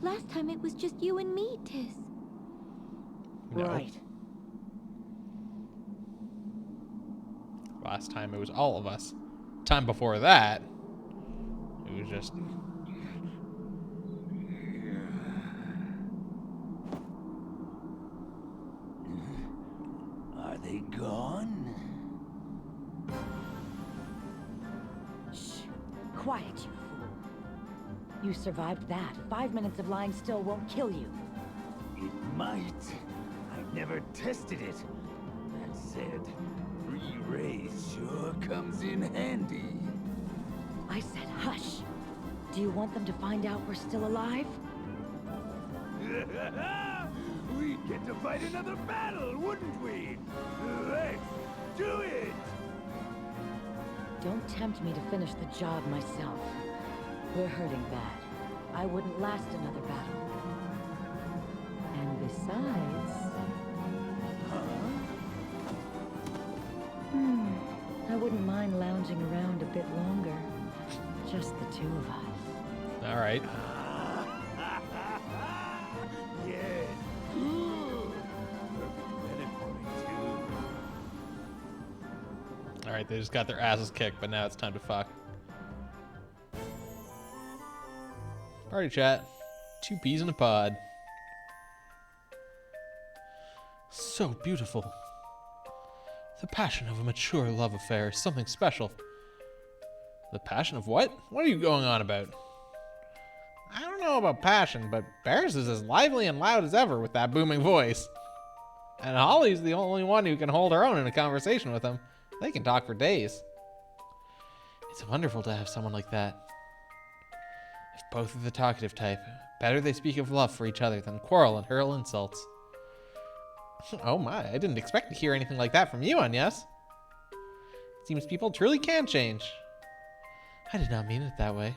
Last time it was just you and me, Tiz. No. Right. Last time it was all of us. Time before that, it was just... Are they gone? Shh. Quiet, you fool. You survived that. 5 minutes of lying still won't kill you. It might. I never tested it. That said, 3 rays sure comes in handy. I said hush. Do you want them to find out we're still alive? We'd get to fight another battle, wouldn't we? Let's do it! Don't tempt me to finish the job myself. We're hurting bad. I wouldn't last another battle. And besides... I wouldn't mind lounging around a bit longer. Just the two of us. All right. Yes. Good. Better for me too. All right, they just got their asses kicked, but now it's time to fuck. Party chat. 2 peas in a pod. So beautiful. The passion of a mature love affair is something special. The passion of what? What are you going on about? I don't know about passion, but Bears is as lively and loud as ever with that booming voice. And Holly's the only one who can hold her own in a conversation with him. They can talk for days. It's wonderful to have someone like that. If both are the talkative type, better they speak of love for each other than quarrel and hurl insults. Oh my, I didn't expect to hear anything like that from you, Agnes. It seems people truly can change. I did not mean it that way.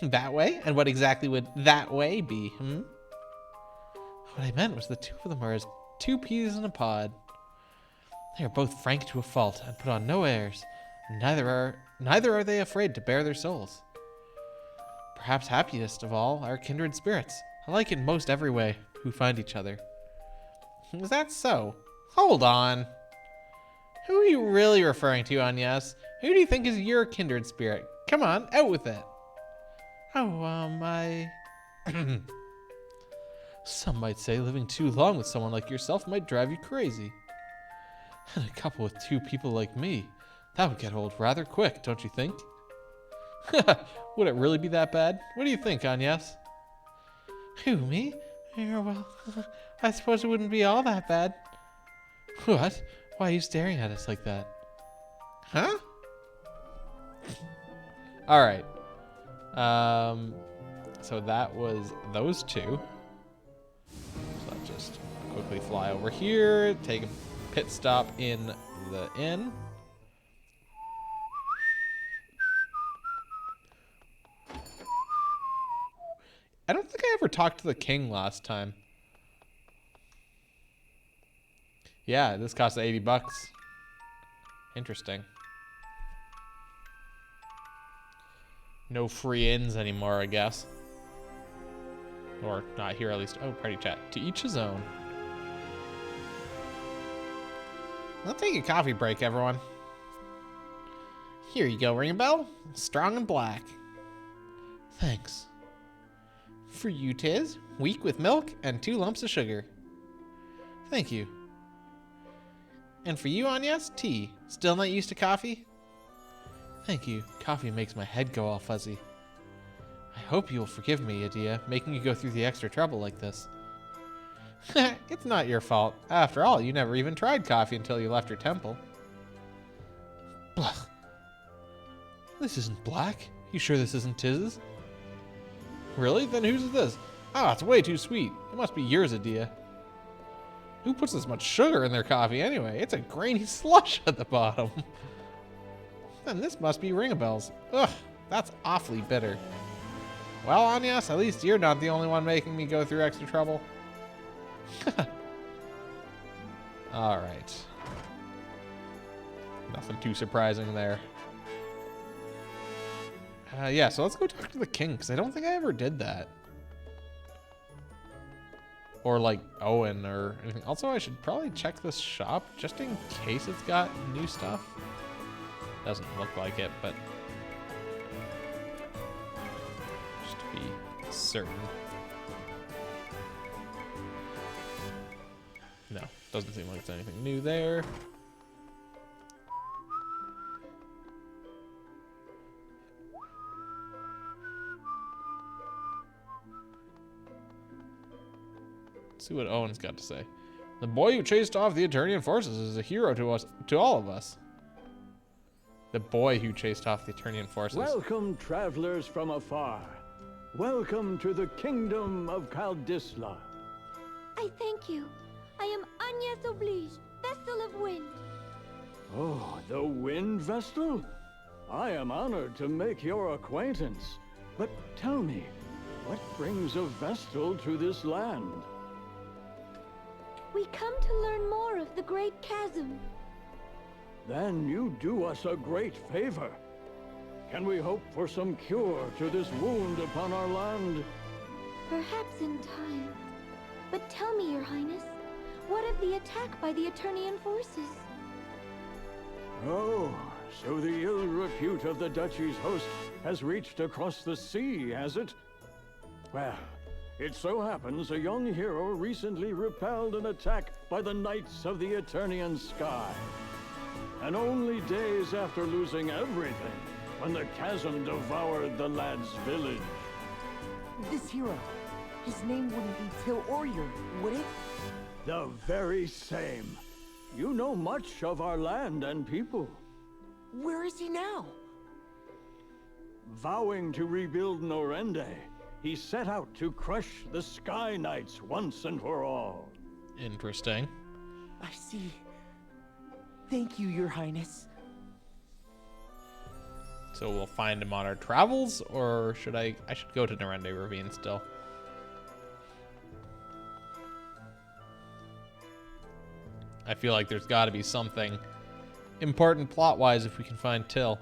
That way? And what exactly would that way be, What I meant was the two of them are as 2 peas in a pod. They are both frank to a fault and put on no airs, and neither are they afraid to bare their souls. Perhaps happiest of all are kindred spirits, alike in most every way, who find each other. Is that so? Hold on. Who are you really referring to, Agnes? Who do you think is your kindred spirit? Come on, out with it. Oh, Some might say living too long with someone like yourself might drive you crazy. And a couple with 2 people like me, that would get old rather quick, don't you think? Would it really be that bad? What do you think, Agnes? Who, me? Yeah, well, I suppose it wouldn't be all that bad. What? Why are you staring at us like that? Huh? All right. So that was those 2. So I'll just quickly fly over here, take a pit stop in the inn. I don't think I ever talked to the king last time. Yeah, this costs 80 bucks. Interesting. No free inns anymore, I guess. Or not here, at least. Oh, party chat. To each his own. I'll take a coffee break, everyone. Here you go, ring a bell. Strong and black. Thanks. For you, Tiz, weak with milk and 2 lumps of sugar. Thank you. And for you, Agnes, tea. Still not used to coffee? Thank you. Coffee makes my head go all fuzzy. I hope you'll forgive me, Adia, making you go through the extra trouble like this. It's not your fault. After all, you never even tried coffee until you left your temple. Blah. This isn't black. You sure this isn't Tiz's? Really? Then whose is this? Ah, it's way too sweet. It must be yours, Adia. Who puts this much sugar in their coffee anyway? It's a grainy slush at the bottom. Then this must be Ringabel's. Ugh, that's awfully bitter. Well, Anyas, at least you're not the only one making me go through extra trouble. Alright. Nothing too surprising there. Yeah, so let's go talk to the king, because I don't think I ever did that. Or like Owen or anything. Also, I should probably check this shop just in case it's got new stuff. Doesn't look like it, but just to be certain. No, doesn't seem like there's anything new there. Let's see what Owen's got to say. The boy who chased off the Eternian forces is a hero to us, to all of us. The boy who chased off the Eternian forces. Welcome, travelers from afar. Welcome to the kingdom of Kaldisla. I thank you. I am Agnes Oblige, Vestal of Wind. Oh, the Wind Vestal? I am honored to make your acquaintance. But tell me, what brings a Vestal to this land? We come to learn more of the Great Chasm. Then you do us a great favor. Can we hope for some cure to this wound upon our land? Perhaps in time. But tell me, Your Highness, what of the attack by the Eternian forces? Oh, so the ill repute of the Duchy's host has reached across the sea, has it? Well, it so happens a young hero recently repelled an attack by the Knights of the Eternian Sky. And only days after losing everything, when the chasm devoured the lad's village. This hero, his name wouldn't be Till Orior, would it? The very same. You know much of our land and people. Where is he now? Vowing to rebuild Norende, he set out to crush the Sky Knights once and for all. Interesting. I see. Thank you, Your Highness. So we'll find him on our travels, or should I should go to Norende Ravine still. I feel like there's got to be something important plot-wise if we can find Till.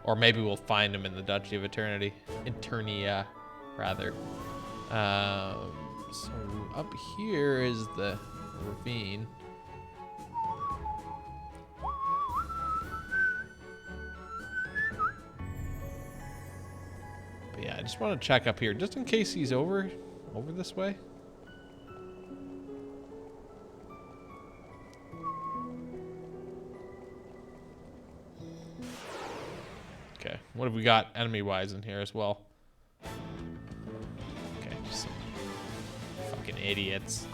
Or maybe we'll find him in the Duchy of Eternity. Eternia, rather. So up here is the ravine. But yeah, I just want to check up here, just in case he's over this way. Okay, what have we got enemy-wise in here as well? Okay, just some fucking idiots.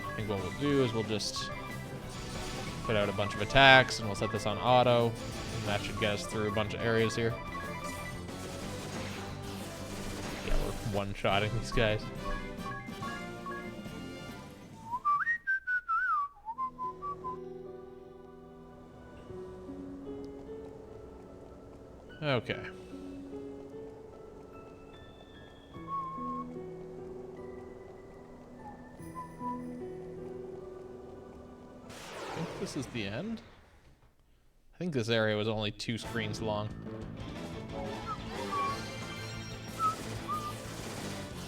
I think what we'll do is we'll just put out a bunch of attacks and we'll set this on auto. And that should get us through a bunch of areas here. Yeah, we're one-shotting these guys. Okay. I think this is the end. I think this area was only 2 screens long.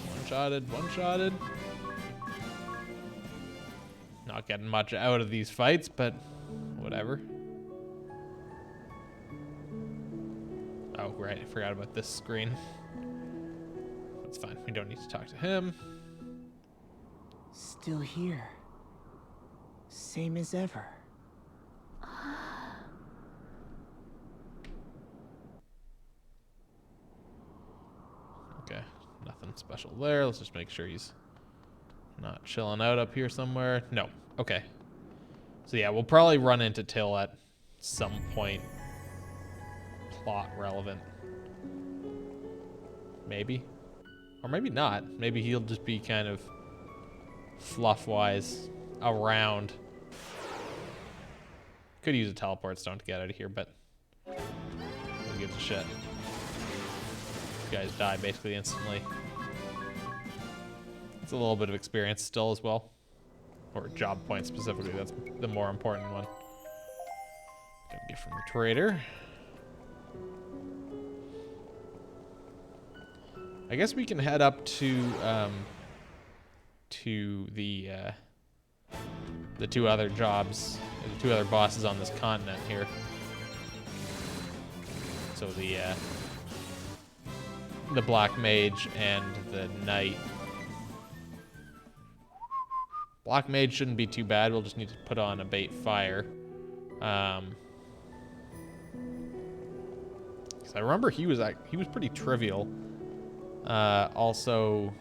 One-shotted, one-shotted. Not getting much out of these fights, but whatever. Oh, right, I forgot about this screen. That's fine, we don't need to talk to him. Still here. Same as ever. Okay, nothing special there. Let's just make sure he's not chilling out up here somewhere. No, okay. So yeah, we'll probably run into Till at some point. Plot relevant. Maybe. Or maybe not. Maybe he'll just be kind of fluff-wise around. Could use a teleport stone to get out of here, but who gives a shit? These guys die basically instantly. It's a little bit of experience still as well. Or job points specifically, that's the more important one. Gonna get from the trader. I guess we can head up to the two other jobs, the two other bosses on this continent here. So the Black Mage and the Knight. Black Mage shouldn't be too bad. We'll just need to put on Abate Fire. 'Cause I remember he was pretty trivial. Also,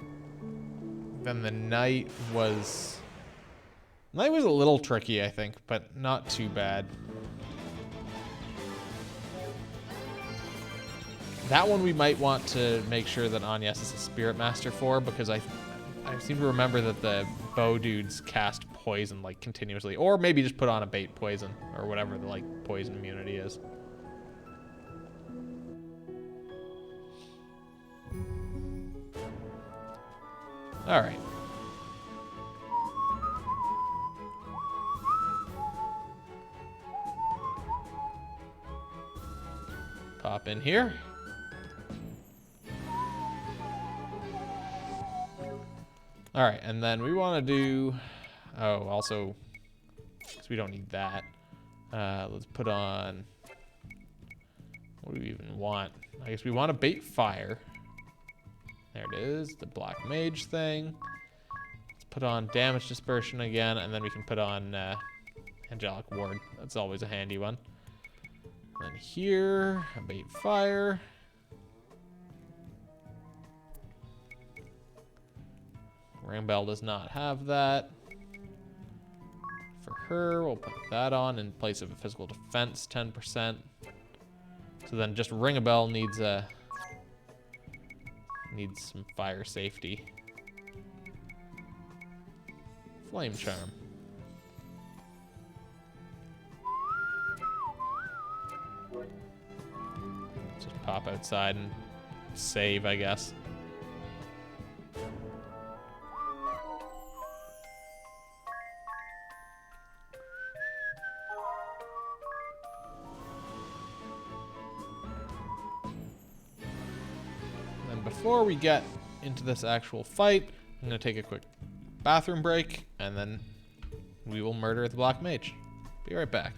then the Knight was a little tricky, I think, but not too bad. That one we might want to make sure that Agnes is a Spirit Master for, because I seem to remember that the bow dudes cast poison like continuously, or maybe just put on Abate Poison or whatever the like poison immunity is. All right. Pop in here. All right, and then we want to do, oh, also, because we don't need that. Let's put on, what do we even want? I guess we want to Abate Fire. There it is, the Black Mage thing. Let's put on Damage Dispersion again, and then we can put on Angelic Ward. That's always a handy one. And then here, Abate Fire. Ringbell does not have that. For her, we'll put that on in place of a physical defense, 10%. So then just Ring a Bell needs some fire safety. Flame Charm. Just pop outside and save, I guess. Before we get into this actual fight, I'm going to take a quick bathroom break, and then we will murder the Black Mage. Be right back.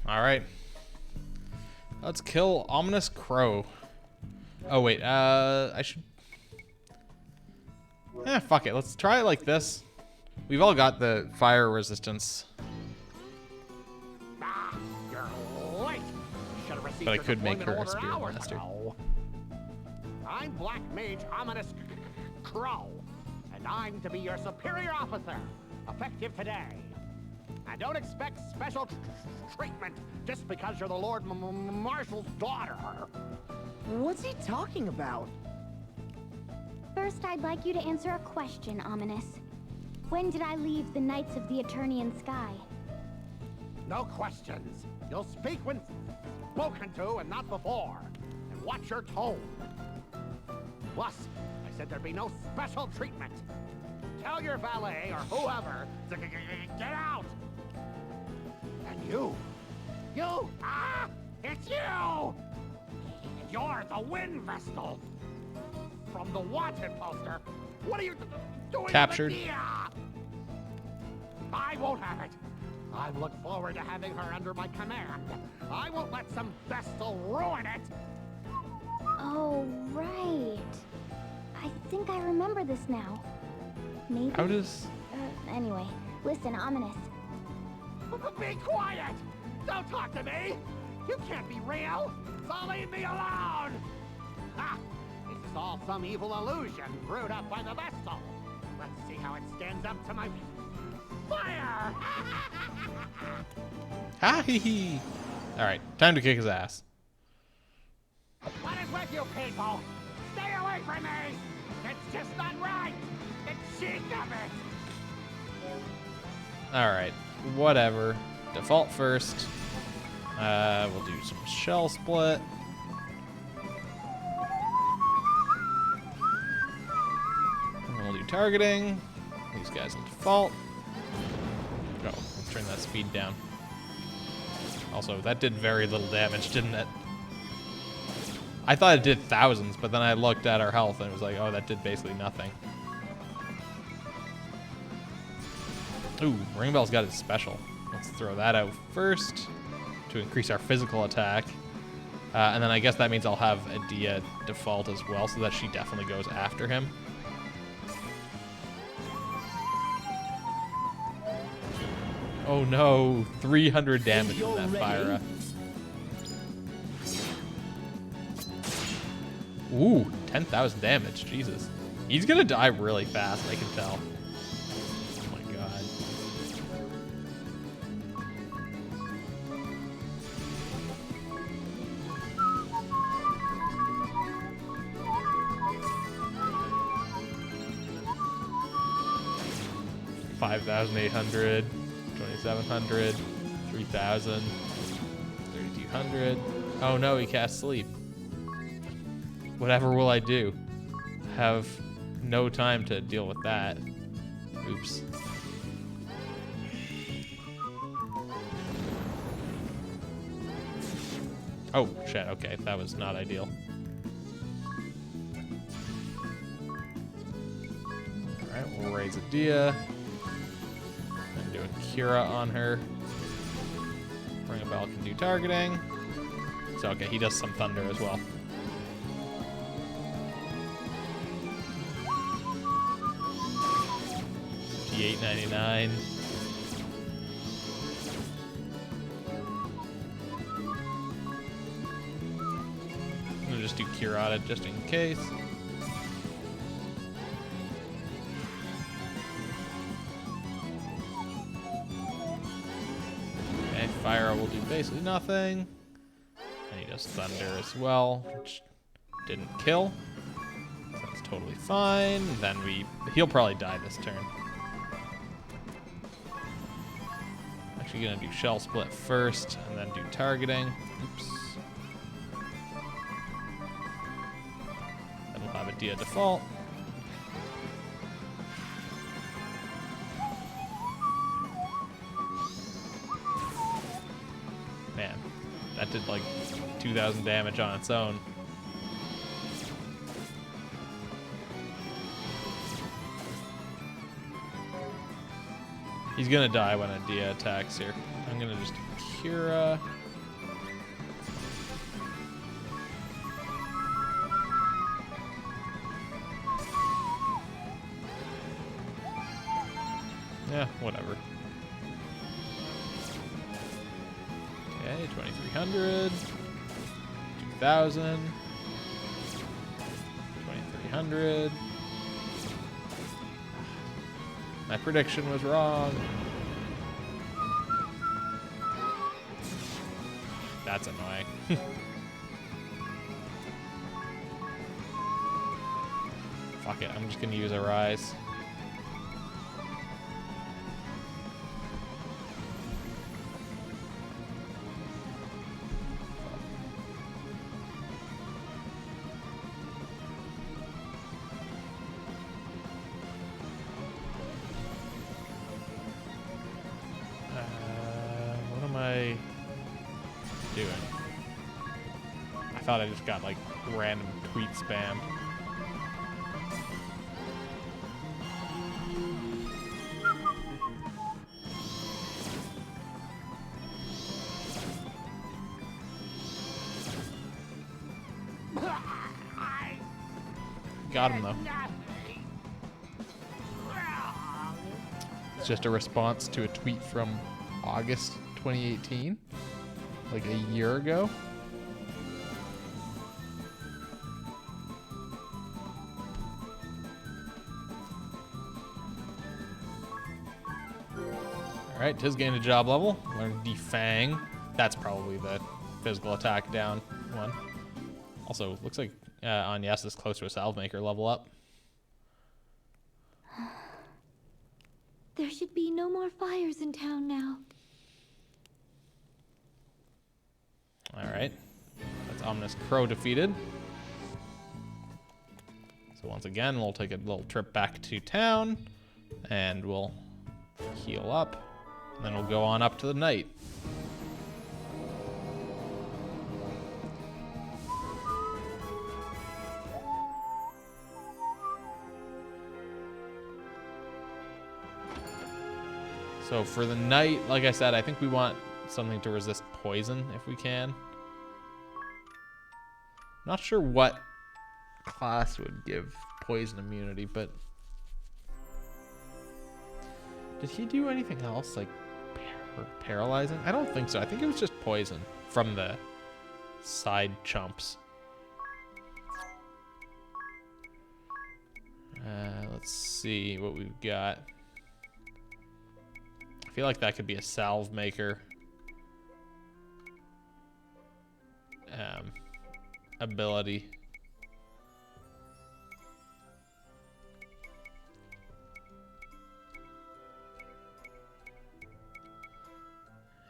All right. Let's kill Ominous Crow. Oh, wait. I should... fuck it. Let's try it like this. We've all got the fire resistance. But I could make her a Spirit Master. I'm Black Mage Ominous Crow, and I'm to be your superior officer, effective today. And don't expect special treatment just because you're the Lord Marshal's daughter. What's he talking about? First, I'd like you to answer a question, Ominous. When did I leave the Knights of the Eternian Sky? No questions. You'll speak when spoken to and not before. And watch your tone. Plus, I said there'd be no special treatment. Tell your valet or whoever to get out. And you, it's you! You're the Wind Vestal from the wanted poster. What are you doing? Captured. With Adia? I won't have it. I look forward to having her under my command. I won't let some Vestal ruin it. Oh, right. I think I remember this now. Maybe. How does... Anyway, listen, Ominous. Be quiet! Don't talk to me! You can't be real! So leave me alone! Ha! It's all some evil illusion brewed up by the Vestal. Let's see how it stands up to my fire! Ha hee hee! Alright, time to kick his ass. What is with you people? Stay away from me! It's just not right! The cheek of it! Alright, whatever. Default first. We'll do some shell split. And then we'll do targeting. These guys in default. Oh, let's turn that speed down. Also, that did very little damage, didn't it? I thought it did thousands, but then I looked at our health and it was like, oh, that did basically nothing. Ooh, Ringbell's got his special. Let's throw that out first to increase our physical attack. And then I guess that means I'll have Adia default as well, so that she definitely goes after him. Oh no, 300 damage from that Fyra. Ooh, 10,000 damage, Jesus. He's gonna die really fast, I can tell. Oh my god. $5,800, 2,700, 3,000, 3,200. Oh no, he cast sleep. Whatever will I do? Have no time to deal with that. Oops. Oh, shit, okay, that was not ideal. Alright, we'll raise Adia. And do a Kira on her. Ringabell can do targeting. So, okay, he does some thunder as well. $8.99. I'm gonna just do Kirata just in case. Okay, Fyra will do basically nothing. And he does Thunder as well, which didn't kill. That's totally fine. Then he'll probably die this turn. Actually gonna do shell split first and then do targeting. Oops. Then we'll have Adia default. Man, that did like 2,000 damage on its own. He's gonna die when Adia attacks here. I'm gonna just do Kira. Yeah, whatever. Okay, 2,300, 2,000. 300. My prediction was wrong. That's annoying. Fuck it, I'm just gonna use a rise. What am I doing? I thought I just got like random tweet spam. Got him though. It's just a response to a tweet from August 2018, like a year ago. All right, Tiz gained a job level. Learned Defang. That's probably the physical attack down one. Also, looks like Agnes is close to a salve maker level up. There should be no more fires in town now. All right, that's Ominous Crow defeated. So once again, we'll take a little trip back to town, and we'll heal up, and then we'll go on up to the night. So for the night, like I said, I think we want something to resist poison if we can. Not sure what class would give poison immunity, but did he do anything else like paralyzing? I don't think so. I think it was just poison from the side chumps. Let's see what we've got. I feel like that could be a salve maker ability.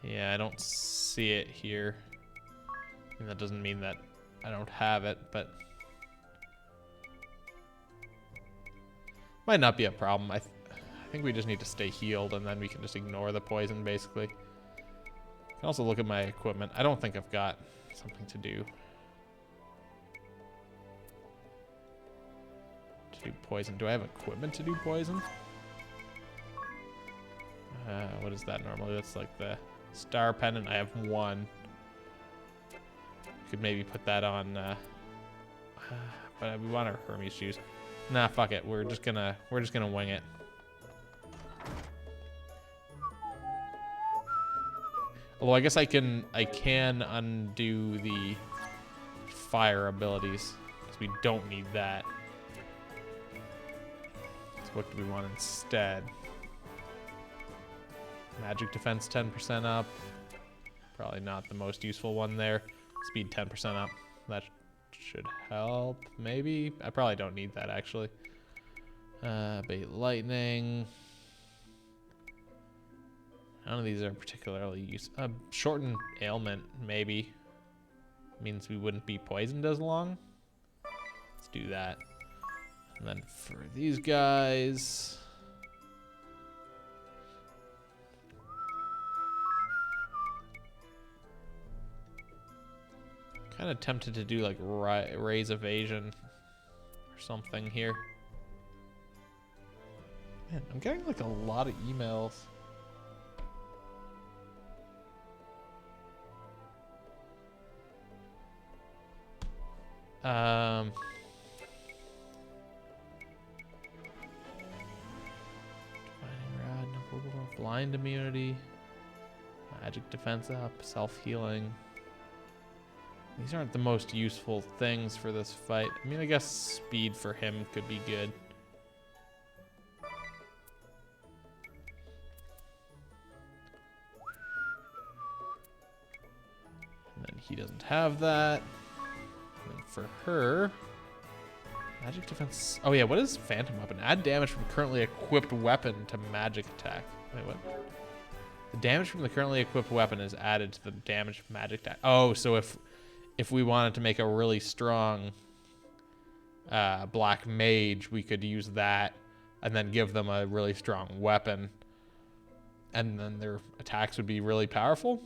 Yeah, I don't see it here. And that doesn't mean that I don't have it, but might not be a problem. I think we just need to stay healed, and then we can just ignore the poison, basically. I can also look at my equipment. I don't think I've got something to do. To do poison. Do I have equipment to do poison? What is that normally? That's like the star pendant. I have one. Could maybe put that on, but we want our Hermes shoes. Nah, fuck it. We're just gonna wing it. Although I guess I can undo the fire abilities because we don't need that. So what do we want instead? Magic defense 10% up. Probably not the most useful one there. Speed 10% up. That should help, maybe. I probably don't need that actually. Bait lightning. None of these are particularly useful. Shorten ailment, maybe. Means we wouldn't be poisoned as long. Let's do that. And then for these guys... kind of tempted to do like raise evasion or something here. Man, I'm getting like a lot of emails. Blind immunity, magic defense up, self-healing. These aren't the most useful things for this fight. I mean, I guess speed for him could be good. And then he doesn't have that. And then for her, magic defense. Oh yeah, what is phantom weapon? Add damage from currently equipped weapon to magic attack. Wait, what? The damage from the currently equipped weapon is added to the damage magic attack. Oh, so if we wanted to make a really strong black mage, we could use that and then give them a really strong weapon. And then their attacks would be really powerful.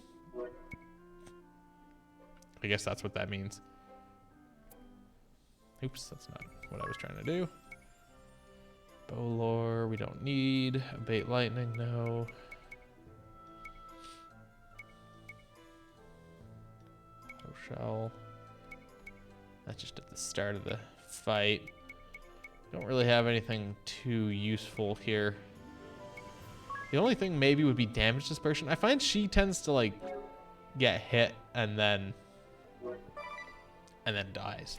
I guess that's what that means. Oops, that's not what I was trying to do. Bolor, we don't need. Abate lightning, no. Shell. That's just at the start of the fight. Don't really have anything too useful here. The only thing maybe would be damage dispersion. I find she tends to like get hit and then dies.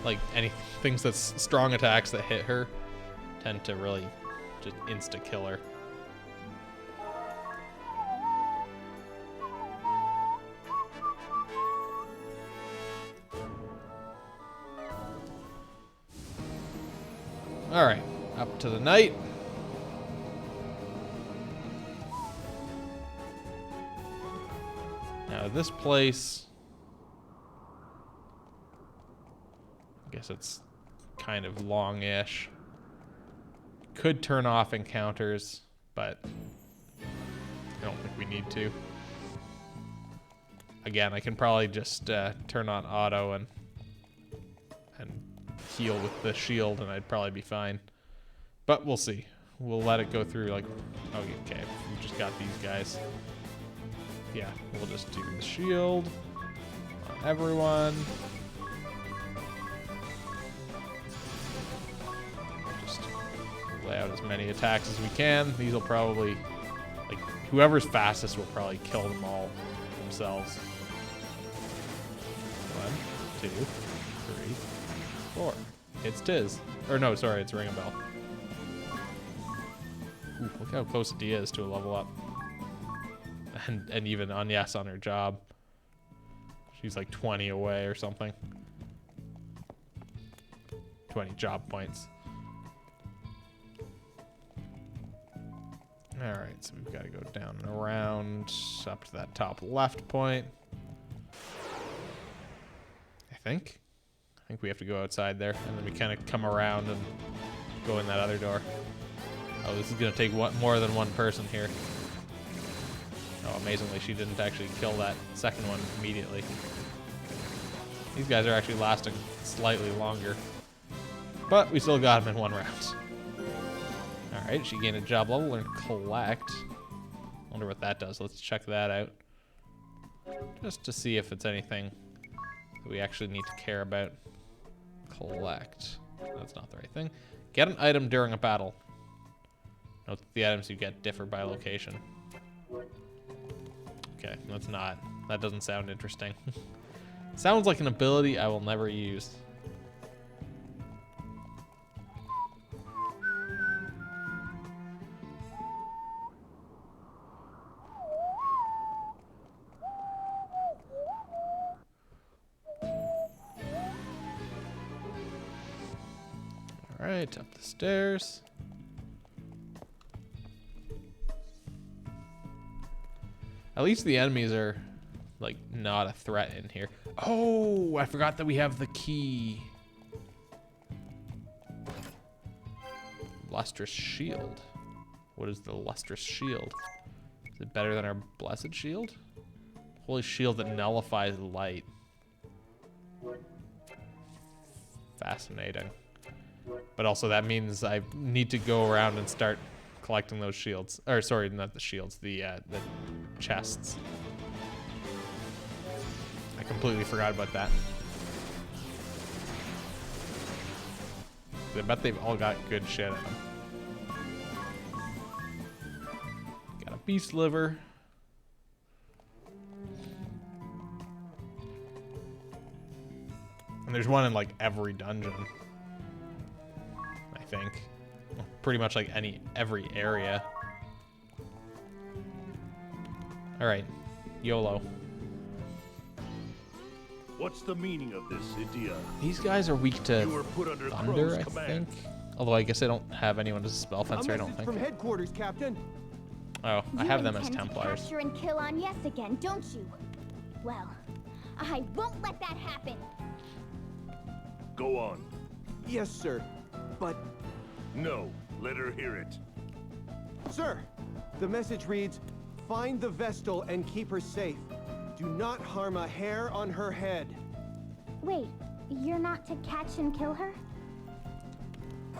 Like any things that's strong attacks that hit her tend to really just insta kill her. All right, up to the knight. Now this place, I guess it's kind of long-ish. Could turn off encounters, but I don't think we need to. Again, I can probably just turn on auto and heal with the shield and I'd probably be fine. But we'll see. We'll let it go through like, okay, we just got these guys. Yeah, we'll just do the shield on everyone. Just lay out as many attacks as we can. These will probably, like, whoever's fastest will probably kill them all themselves. 1, 2, 3, 4. It's Tiz. Or no, sorry, it's Ring a Bell. Ooh, look how close Dia is to a level up. And even Agnes on her job. She's like 20 away or something. 20 job points. Alright, so we've got to go down and around up to that top left point. I think we have to go outside there, and then we kind of come around and go in that other door. Oh, this is going to take more than one person here. Oh, amazingly, she didn't actually kill that second one immediately. These guys are actually lasting slightly longer. But we still got them in one round. Alright, she gained a job level and collect. Wonder what that does. Let's check that out. Just to see if it's anything that we actually need to care about. Collect. That's not the right thing. Get an item during a battle. Note that the items you get differ by location. Okay, that's not. That doesn't sound interesting. Sounds like an ability I will never use. Alright, up the stairs. At least the enemies are, like, not a threat in here. Oh, I forgot that we have the key. Lustrous shield. What is the lustrous shield? Is it better than our blessed shield? Holy shield that nullifies light. Fascinating. But also that means I need to go around and start collecting those shields. Or sorry, not the shields, the chests. I completely forgot about that. I bet they've all got good shit in them. Got a beast liver. And there's one in like every dungeon, I think. Well, pretty much like every area. All right, YOLO. What's the meaning of this, Idia? These guys are weak to You were put under thunder, Crow's I command. think. Although I guess I don't have anyone as a spell fencer, I don't think. From headquarters, Captain. Oh, I have them as You intend to Templars. capture and kill Agnes again, don't you? Well, I won't let that happen. Go on. Yes, sir. But, No, let her hear it. sir, the message reads, find the Vestal and keep her safe. Do not harm a hair on her head. Wait, you're not to catch and kill her?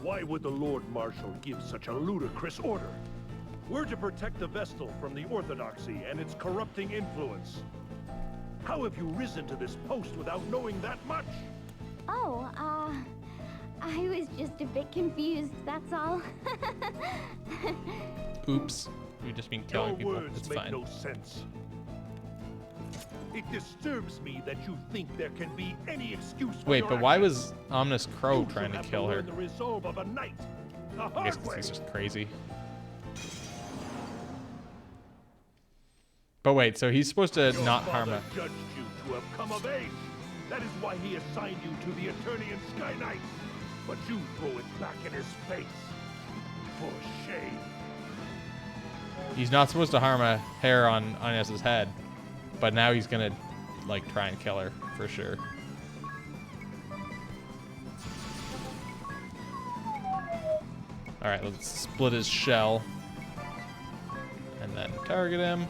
Why would the Lord Marshal give such a ludicrous order? We're to protect the Vestal from the Orthodoxy and its corrupting influence. How have you risen to this post without knowing that much? Oh, I was just a bit confused, that's all. Oops. We just mean killing Your people. words It's make fine. no sense. It disturbs me that you think there can be any excuse for Wait, your but why actions. was Omnis Crow You trying should to have kill her? learn the resolve of a knight. The I guess hard 'cause way. he's just crazy. But wait, so he's supposed to Your not harm father her. judged you to have come of age. That is why he assigned you to the Eternian Sky Knight. But you throw it back in his face. For shame. He's not supposed to harm a hair on Agnes's head, but now he's gonna like try and kill her for sure. All right, let's split his shell and then target him.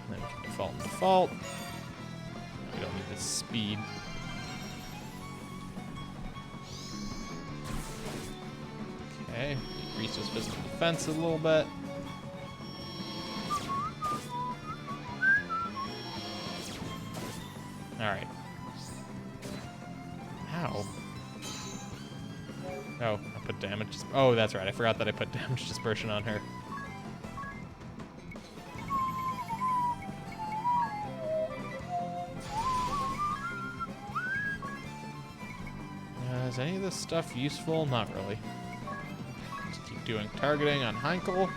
And then we can default and default. We don't need this speed. Okay, decrease his physical defense a little bit. Alright. Ow. Oh, I put damage. Oh, that's right. I forgot that I put damage dispersion on her. Is any of this stuff useful? Not really. Just keep doing targeting on Heinkel.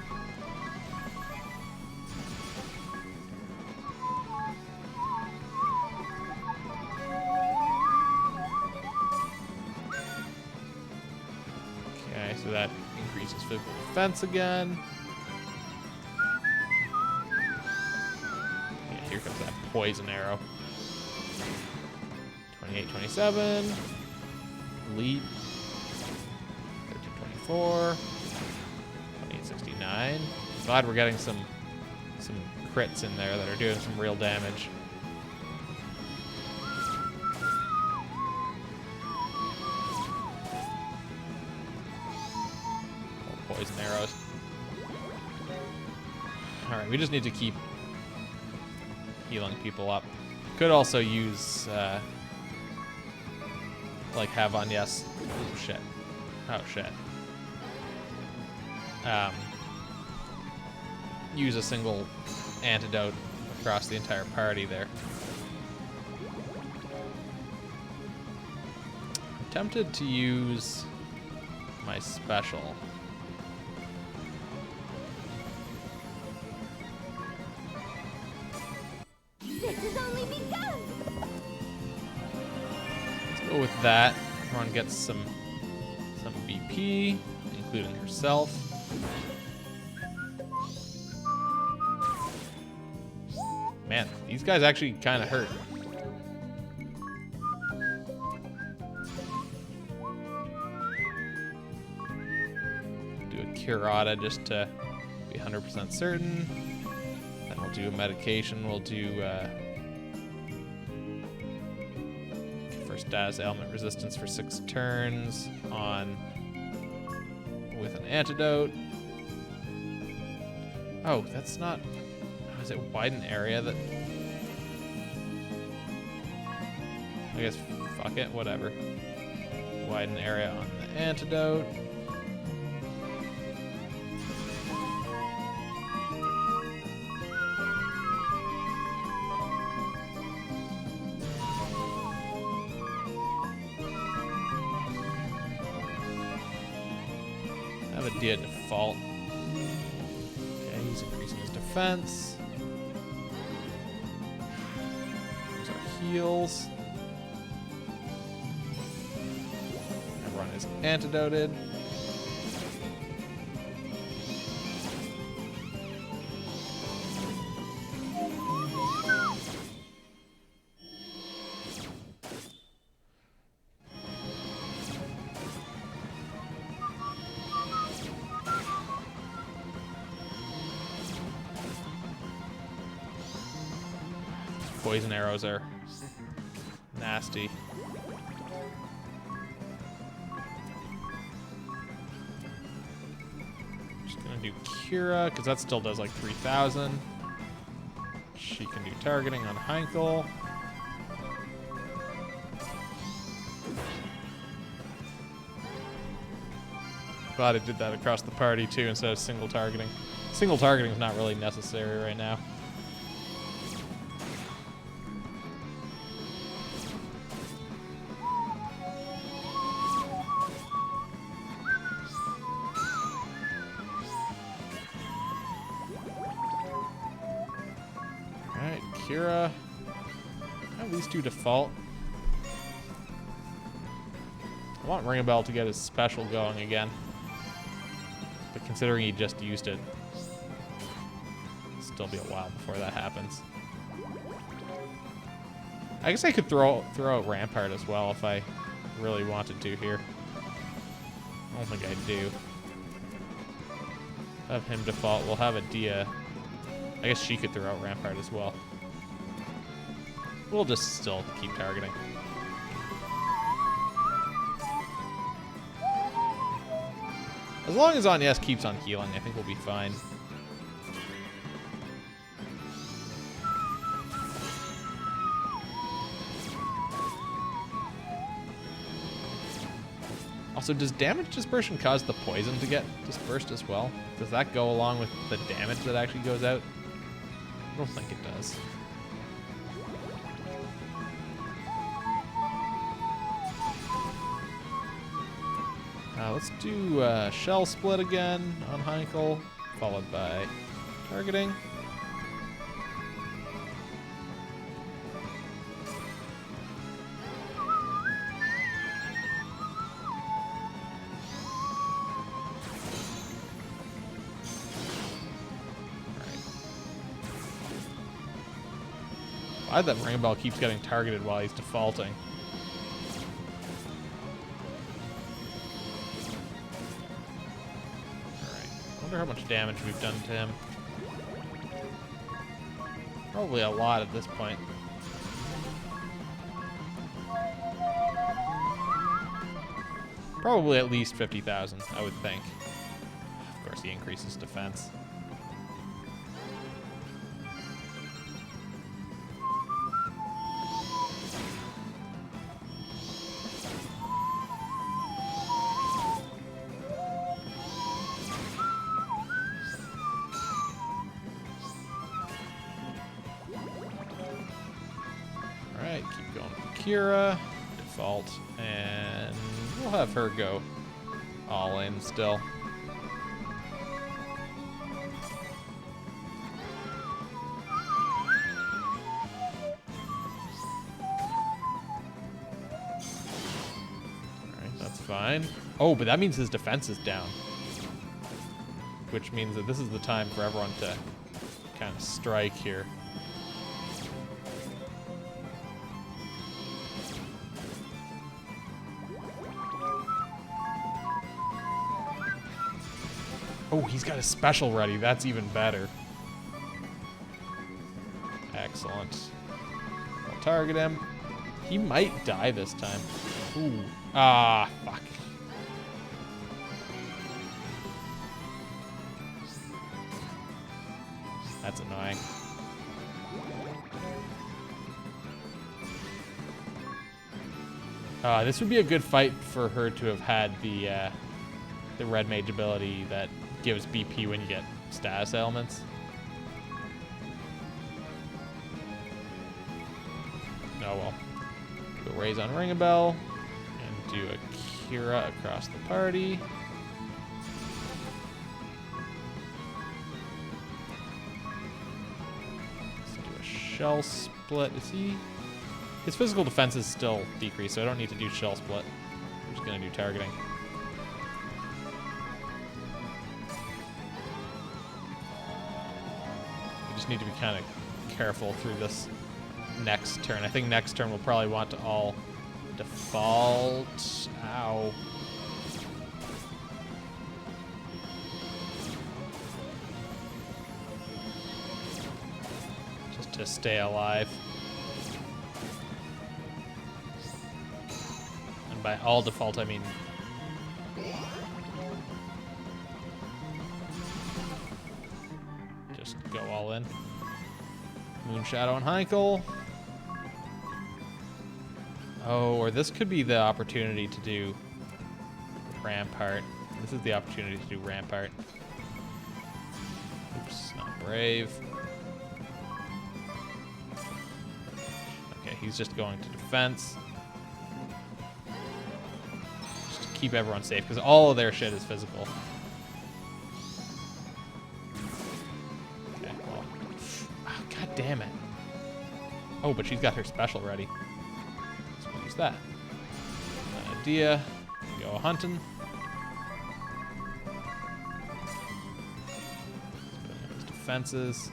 Okay, so that increases physical defense again. Yeah, here comes that poison arrow. 28, 27. Elite. 1324. 2869. Glad we're getting some crits in there that are doing some real damage. More poison arrows. Alright, we just need to keep healing people up. Could also use like have on yes. Oh shit. Oh shit. Use a single antidote across the entire party there. I'm tempted to use my special. This has only begun! Let's go with that. Everyone gets some BP, including herself. Man, these guys actually kind of hurt. Do a Curata just to be 100% certain. Then we'll do a medication. We'll do first status ailment resistance for 6 turns on with an antidote. Oh, that's not. Oh, is it widen area that? I guess fuck it, whatever. Widen area on the antidote. Dia default. Okay, he's increasing his defense. There's our heals. Everyone is antidoted. Poison arrows are nasty. Just gonna do Kira, because that still does like 3,000. She can do targeting on Heinkel. Glad I did that across the party too instead of single targeting. Single targeting is not really necessary right now. Alright, Kira. At least do default. I want Ring a Bell to get his special going again. But considering he just used it, it'll still be a while before that happens. I guess I could throw out Rampart as well if I really wanted to here. I don't think I do. Have him default. We'll have a Dia. I guess she could throw out Rampart as well. We'll just still keep targeting. As long as Agnes keeps on healing, I think we'll be fine. Also, does damage dispersion cause the poison to get dispersed as well? Does that go along with the damage that actually goes out? I don't think it does. Let's do Shell Split again on Heinkel, followed by targeting. Glad that Ring a Bell keeps getting targeted while he's defaulting. I wonder how much damage we've done to him. Probably a lot at this point. Probably at least 50,000, I would think. Of course, he increases defense. Keep going with Kira, default, and we'll have her go all in still. Alright, that's fine. Oh, but that means his defense is down. Which means that this is the time for everyone to kind of strike here. Oh, he's got a special ready. That's even better. Excellent. I'll target him. He might die this time. Ooh. Ah, fuck. That's annoying. This would be a good fight for her to have had the red mage ability that gives BP when you get status elements. Oh well. Go raise on Ring a Bell and do a Kira across the party. Shell split. Is he? His physical defense is still decreased, so I don't need to do shell split. I'm just gonna do targeting. We just need to be kind of careful through this next turn. I think next turn we'll probably want to all default. Ow. Just to stay alive. And by all default, I mean just go all in. Moonshadow and Heinkel. Oh, or this could be the opportunity to do Rampart. This is the opportunity to do Rampart. Oops, not brave. Okay, he's just going to defense. Just to keep everyone safe, because all of their shit is physical. Okay, well. Oh, God damn it. Oh, but she's got her special ready. So we'll use that. Dia, go hunting. His defenses.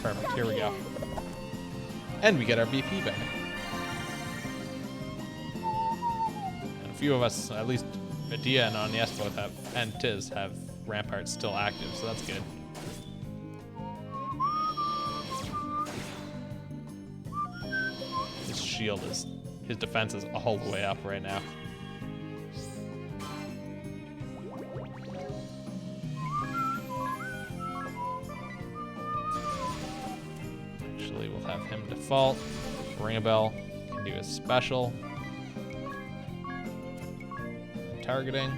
Perfect, here we go. And we get our BP back. And a few of us, at least Dia and Anies both have, and Tiz have Rampart still active, so that's good. His shield is, his defense is all the way up right now. Actually, we'll have him default. Ring a bell, can do his special. Targeting.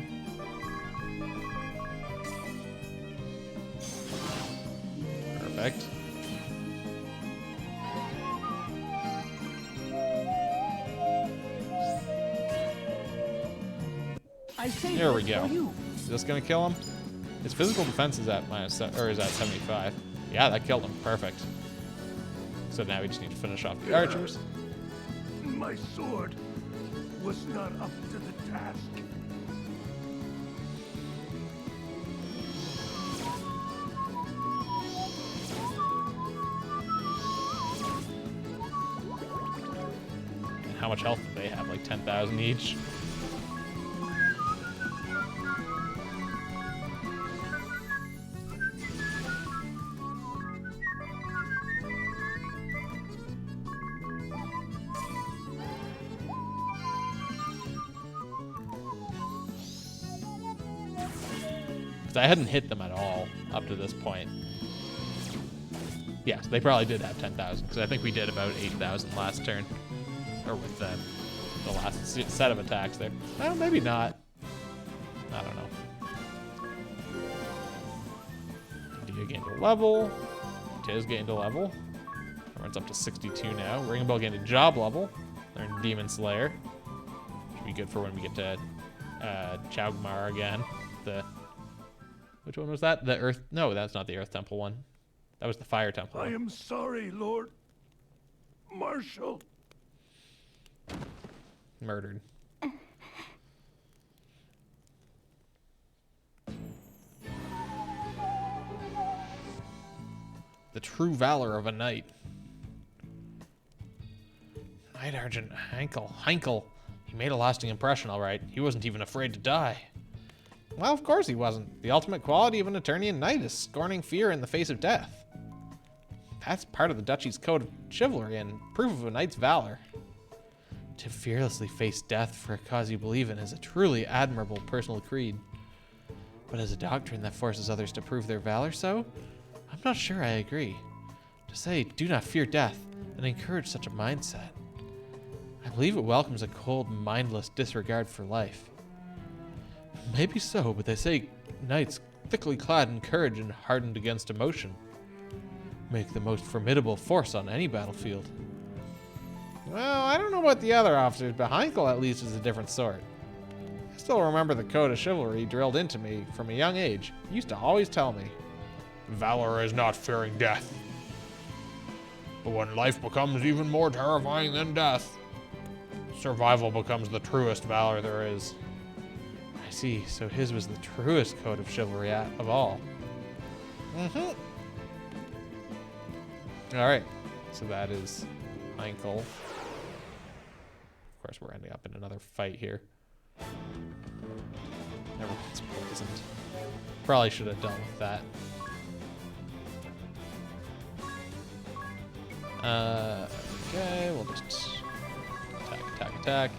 Perfect. There we go. Is this gonna kill him? His physical defense is at is at 75. Yeah, that killed him. Perfect. So now we just need to finish off the archers. My sword was not up to the task. And how much health do they have? Like 10,000 each? I hadn't hit them at all up to this point. Yes, they probably did have 10,000, because I think we did about 8,000 last turn. Or with the last set of attacks there. Well, maybe not. I don't know. Dia gained a level. Tiz gained a level. Everyone's up to 62 now. Ring Bell gained a job level. They're in Demon Slayer. Should be good for when we get to Chaugmar again. Which one was that? The Earth... No, that's not the Earth Temple one. That was the Fire Temple one. I am sorry, Lord Marshal. Murdered. The true valor of a knight. Knight Argent Heinkel. He made a lasting impression, all right. He wasn't even afraid to die. Well, of course he wasn't. The ultimate quality of an Eternian knight is scorning fear in the face of death. That's part of the Duchy's code of chivalry and proof of a knight's valor. To fearlessly face death for a cause you believe in is a truly admirable personal creed. But as a doctrine that forces others to prove their valor so, I'm not sure I agree. To say, do not fear death, and encourage such a mindset. I believe it welcomes a cold, mindless disregard for life. Maybe so, but they say knights thickly clad in courage and hardened against emotion make the most formidable force on any battlefield. Well, I don't know about the other officers, but Heinkel at least is a different sort. I still remember the code of chivalry drilled into me from a young age. He used to always tell me, valor is not fearing death. But when life becomes even more terrifying than death, survival becomes the truest valor there is. I see, so his was the truest code of chivalry of all. Mm-hmm. Alright, so that is Heinkel. Of course, we're ending up in another fight here. Everyone's poisoned. Probably should have dealt with that. Okay, we'll just attack.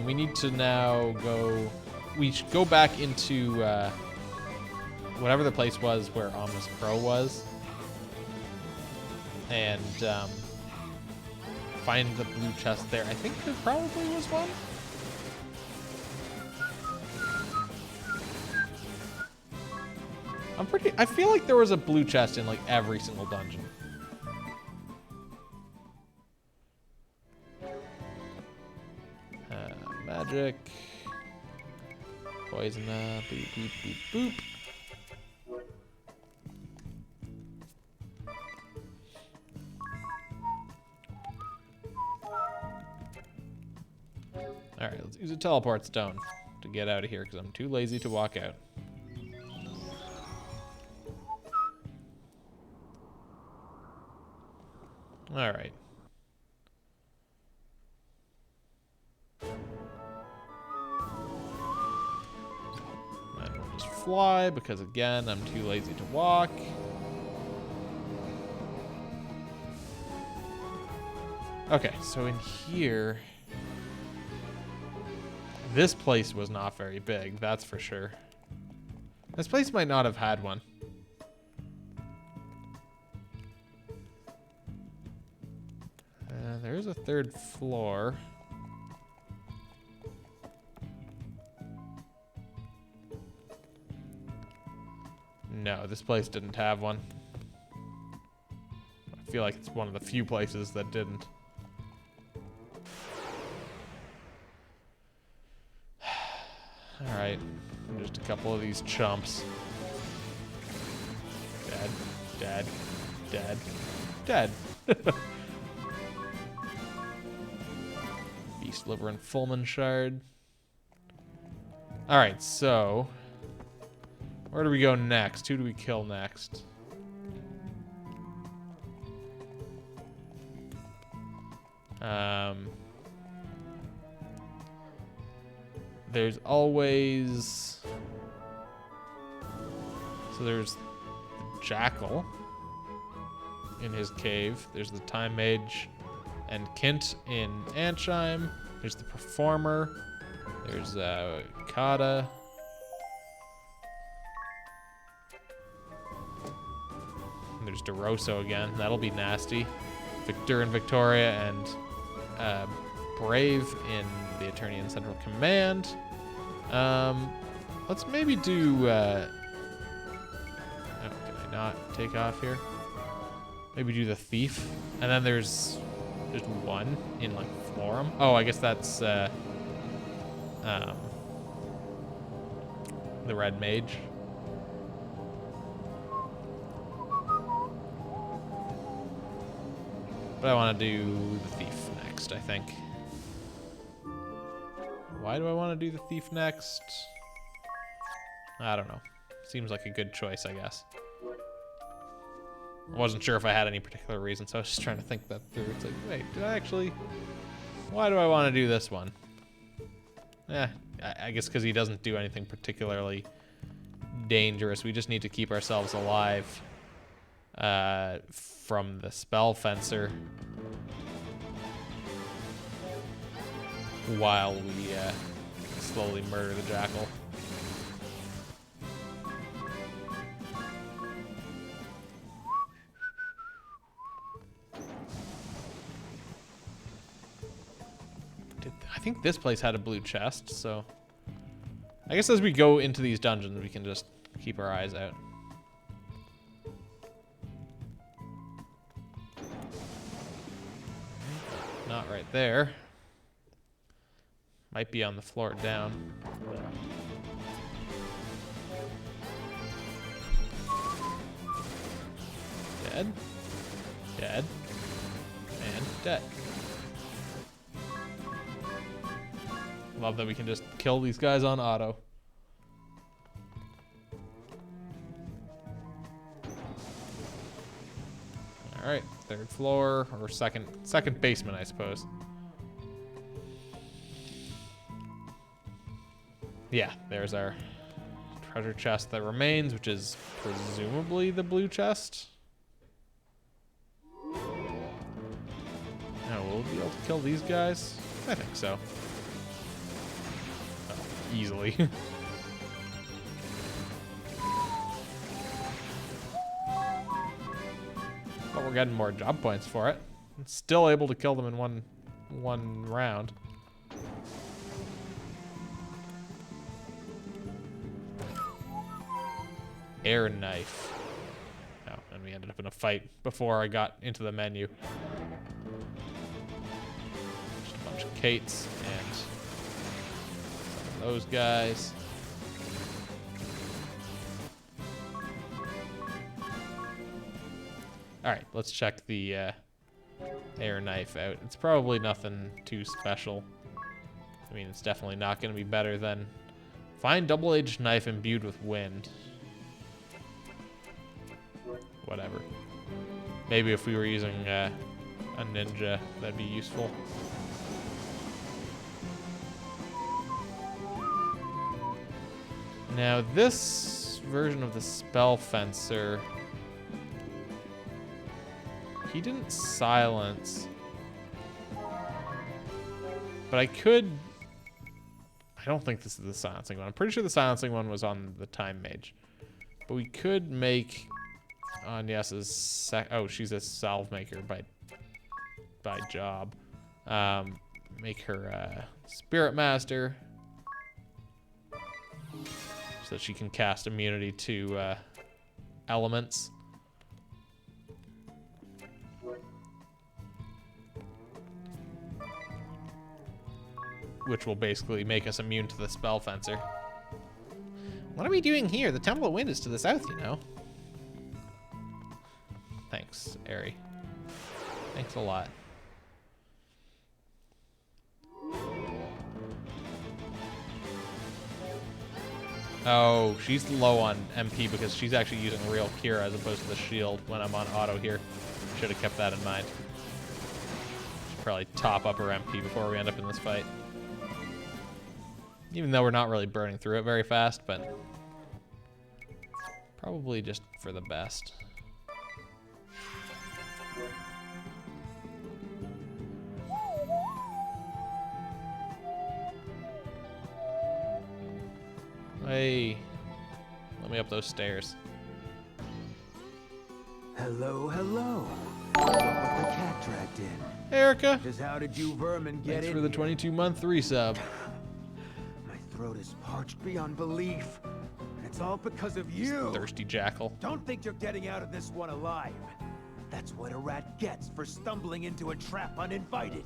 We need to now go... We should go back into whatever the place was where Ominous Crow was. And find the blue chest there. I think there probably was one. I feel like there was a blue chest in like every single dungeon. Magic. Poison up. Boop, boop, boop, boop. Alright, let's use a teleport stone to get out of here because I'm too lazy to walk out. Alright. Might as well just fly because, again, I'm too lazy to walk. Okay, so in here... This place was not very big, that's for sure. This place might not have had one. There is a third floor. No, this place didn't have one. I feel like it's one of the few places that didn't. Alright, just a couple of these chumps. Dead. Beast Liver and Fulman Shard. Alright, so... Where do we go next? Who do we kill next? There's always... So there's the Jackal in his cave. There's the Time Mage and Kint in Antsheim. There's the Performer. There's Kata. And there's DeRosso again. That'll be nasty. Victor and Victoria and Brave in the Eternian Central Command. Let's maybe do... oh, can I not take off here? Maybe do the Thief. And then there's one in, like, Florum. Oh, I guess that's the Red Mage. But I want to do the Thief next, I think. Why do I want to do the Thief next? I don't know. Seems like a good choice, I guess. I wasn't sure if I had any particular reason, so I was just trying to think that through. It's like, wait, did I actually... Why do I want to do this one? I guess because he doesn't do anything particularly dangerous. We just need to keep ourselves alive from the Spell Fencer while we slowly murder the Jackal. I think this place had a blue chest, so I guess as we go into these dungeons, we can just keep our eyes out. Not right there. Might be on the floor down. Dead. Dead. Dead. Love that we can just kill these guys on auto. All right, third floor or second basement, I suppose. Yeah, there's our treasure chest that remains, which is presumably the blue chest. Now, will we be able to kill these guys? I think so. Oh, easily. But we're getting more job points for it. I'm still able to kill them in one round. Air knife. Oh, and we ended up in a fight before I got into the menu. Just a bunch of Kates and some of those guys. All right, let's check the air knife out. It's probably nothing too special. I mean, it's definitely not going to be better than fine double-edged knife imbued with wind. Whatever. Maybe if we were using a ninja, that'd be useful. Now, this version of the Spell Fencer, he didn't silence, but I don't think this is the silencing one. I'm pretty sure the silencing one was on the Time Mage, but we could make Agnes's oh, she's a salve maker by job. Make her a Spirit Master so that she can cast immunity to elements. Which will basically make us immune to the Spell Fencer. What are we doing here? The Temple of Wind is to the south, you know. Thanks, Aerie. Thanks a lot. Oh, she's low on MP because she's actually using real cure as opposed to the shield when I'm on auto here. Should have kept that in mind. Should probably top up her MP before we end up in this fight. Even though we're not really burning through it very fast, but probably just for the best. Hey, let me up those stairs. Hello, hello. What was the cat dragged in? Erica. Just how did you vermin get Thanks in for the here? 22-month resub. My throat is parched beyond belief. And it's all because of you. Thirsty jackal. Don't think you're getting out of this one alive. That's what a rat gets for stumbling into a trap uninvited.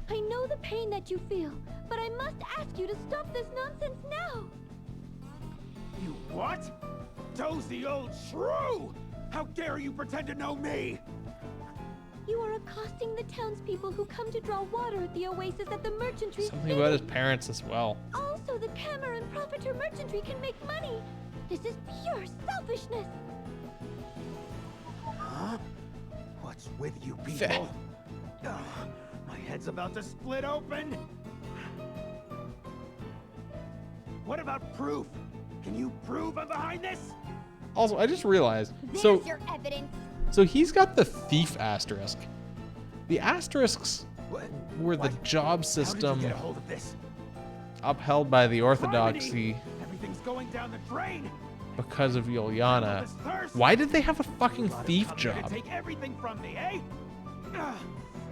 I know the pain that you feel, but I must ask you to stop this nonsense now. You what? Dozy old shrew! How dare you pretend to know me? You are accosting the townspeople who come to draw water at the oasis at the merchantry. Something about his parents as well. Also, the Cameron Profiter merchantry can make money. This is pure selfishness. Huh? What's with you people? Ugh, my head's about to split open. What about proof? Can you prove I'm behind this? Also, I just realized. There's your evidence. So he's got the thief asterisk. The asterisks were the job system How did you get a hold of this? upheld by the Orthodoxy Everything's going down the drain. because of Ilyana. Why did they have a fucking thief job? Take everything from me, eh? Ugh.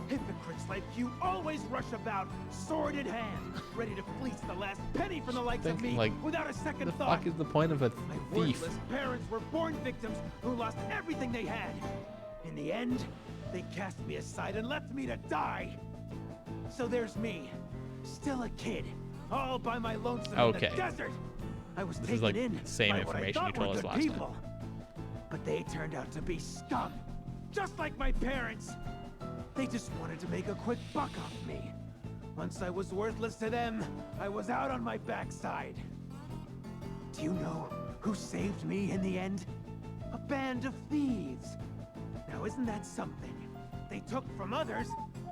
Hypocrites like you always rush about, sword in hand, ready to fleece the last penny from the likes of me Like, without a second the thought. fuck is the point of a My thief? worthless parents were born victims who lost everything they had. In the end, they cast me aside and left me to die. So there's me, still a kid, all by my lonesome in the desert. I was This taken is like in the same by what I information you thought told were us good last time. people. But they turned out to be scum, just like my parents. They just wanted to make a quick buck off me. Once I was worthless to them, I was out on my backside. Do you know who saved me in the end? A band of thieves. Now isn't that something? They took from others,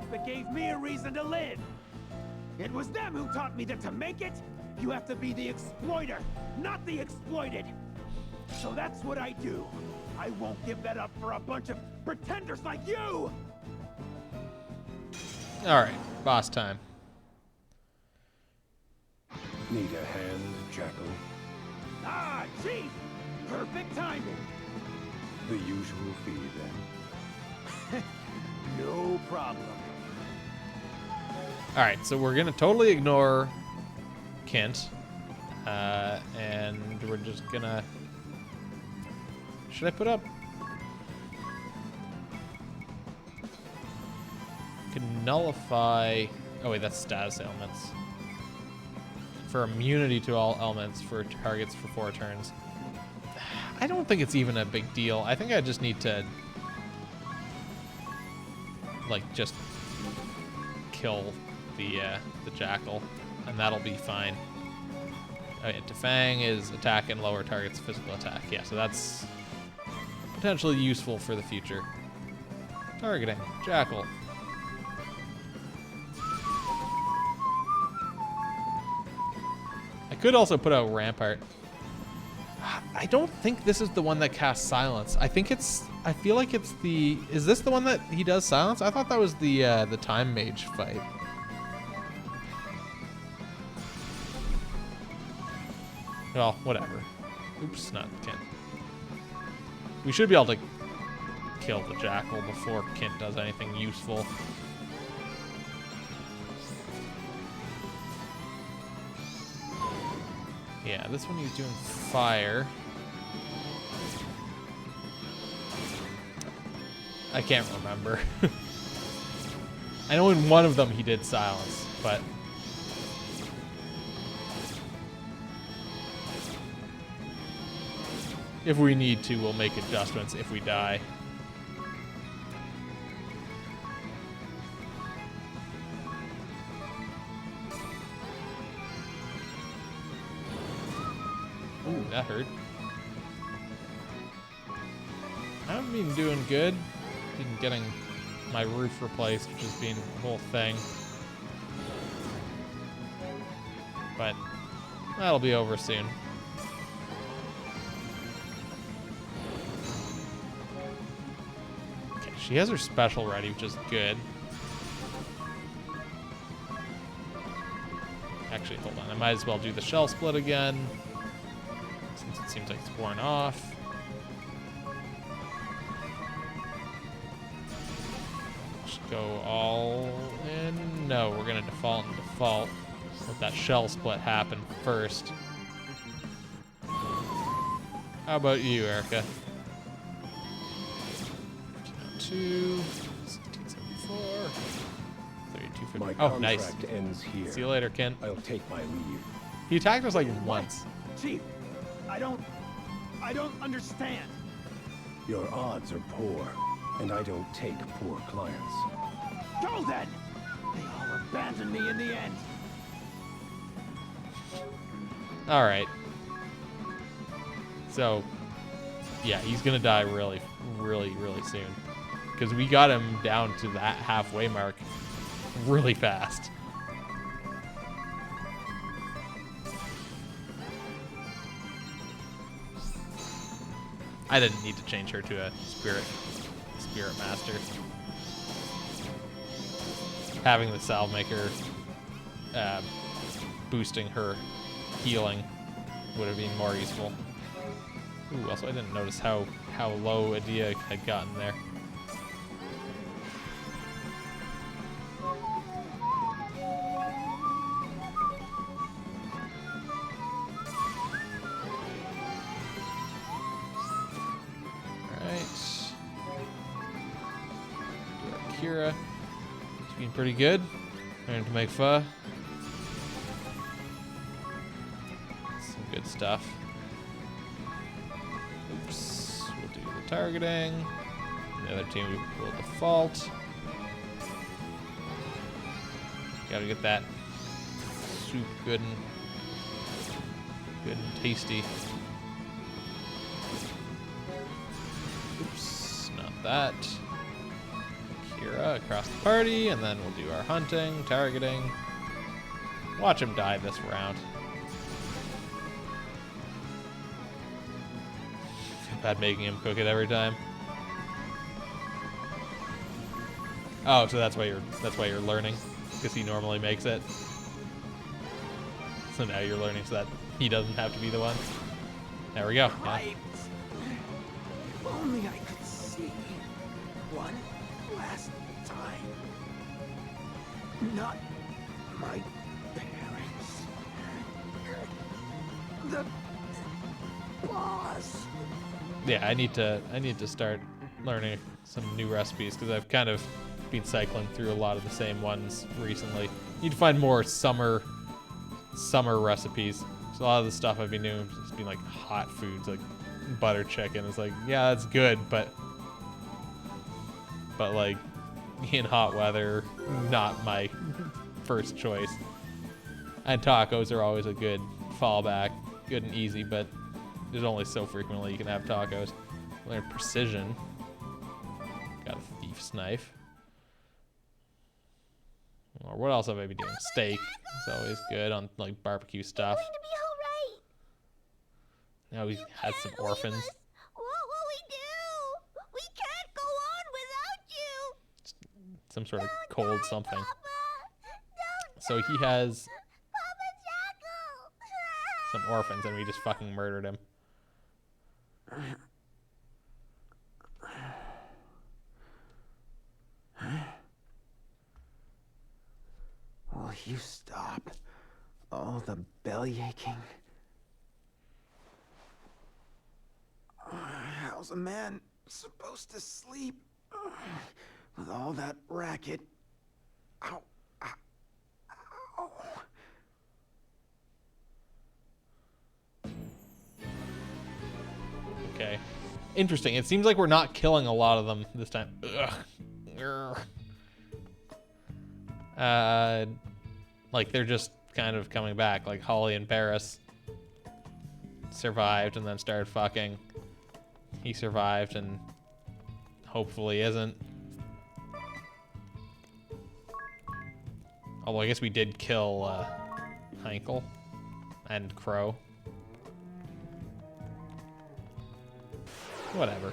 but gave me a reason to live. It was them who taught me that to make it, you have to be the exploiter, not the exploited. So that's what I do. I won't give that up for a bunch of pretenders like you! Alright, boss time. Need a hand, Jackal? Ah, Chief! Perfect timing! The usual fee, then. No problem. Alright, so we're gonna totally ignore Kent. And we're just gonna... Should I put up... Can nullify... Oh wait, that's status elements. For immunity to all elements for targets for 4 turns. I don't think it's even a big deal. I think I just need to... like, just kill the Jackal, and that'll be fine. Okay, Defang is attack and lower target's physical attack. Yeah, so that's potentially useful for the future. Targeting, Jackal. I could also put out Rampart. I don't think this is the one that casts Silence. I think it's... I feel like it's the... Is this the one that he does Silence? I thought that was the Time Mage fight. Well, whatever. Oops, not Kent. We should be able to kill the Jackal before Kent does anything useful. Yeah, this one he's doing fire. I can't remember. I know in one of them he did silence, but... if we need to, we'll make adjustments if we die. Ooh, that hurt. I've been doing good. Been getting my roof replaced, which has been the whole thing. But that'll be over soon. Okay, she has her special ready, which is good. Actually, hold on. I might as well do the shell split again, since it seems like it's worn off. Go all in. No, we're gonna default and default. Let that shell split happen first. How about you, Erica? 2, 1674, 3250. Oh, nice. Ends here. See you later, Ken. I'll take my leave. He attacked us like once. Chief, I don't understand. Your odds are poor, and I don't take poor clients. Go then! They all abandoned me in the end. All right. So, yeah, he's gonna die really, really soon, because we got him down to that halfway mark really fast. I didn't need to change her to a spirit master. Having the Salvemaker boosting her healing would have been more useful. Ooh, also I didn't notice how low Adia had gotten there. Kira. She's been pretty good. Learning to make pho. Some good stuff. Oops. We'll do the targeting. The other team will default. Gotta get that soup good and tasty. Oops, not that. Kira across the party, and then we'll do our hunting, targeting. Watch him die this round. Feel bad making him cook it every time. Oh, so that's why you're learning, because he normally makes it. So now you're learning so that he doesn't have to be the one. There we go. Yeah. If only I could see one last time. Not my parents. The boss. Yeah, I need to start learning some new recipes because I've kind of been cycling through a lot of the same ones recently. Need to find more summer recipes. So a lot of the stuff I've been doing has been like hot foods, like butter chicken. It's like, yeah, that's good, but like in hot weather, not my first choice. And tacos are always a good fallback, good and easy, but there's only so frequently you can have tacos. Learn precision. Got a thief's knife. Or what else have I been doing? Steak is always good on like barbecue stuff. Now we had some orphans. What will we do? We can't go on without you. Some sort of cold something. So he has some orphans, and we just fucking murdered him. Will you stop all the bellyaching? How's a man supposed to sleep with all that racket? Ow, ow, ow. Okay. Interesting. It seems like we're not killing a lot of them this time. Ugh. Like they're just kind of coming back. Like Holly and Barris survived and then started fucking. He survived and hopefully isn't. Although I guess we did kill Heinkel and Crow. Whatever.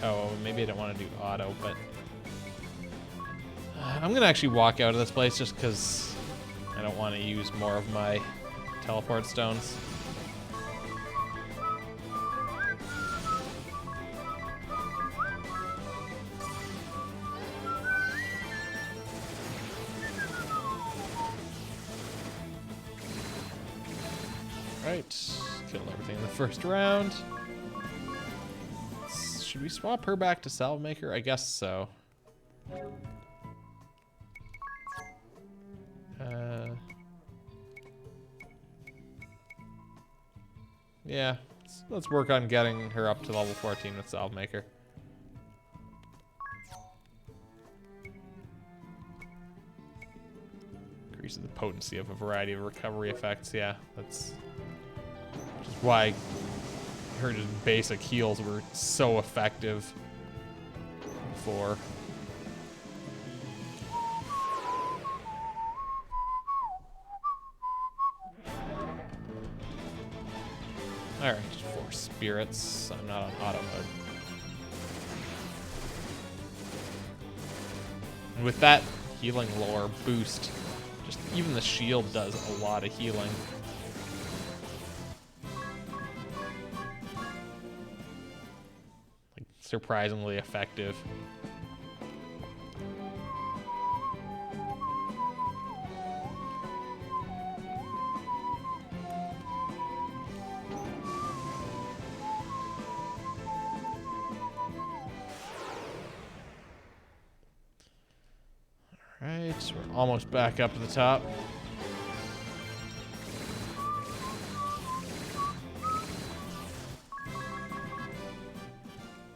Oh, maybe I don't want to do auto, but I'm gonna actually walk out of this place just because I don't want to use more of my teleport stones. Right, killed everything in the first round. Should we swap her back to Salve Maker? I guess so. Yeah, let's work on getting her up to level 14 with Salve Maker. Increases the potency of a variety of recovery effects. Yeah, that's which is why her just basic heals were so effective before. Alright, 4 spirits. I'm not on auto mode. And with that healing lore boost, just even the shield does a lot of healing. Like, surprisingly effective. Alright, we're almost back up to the top.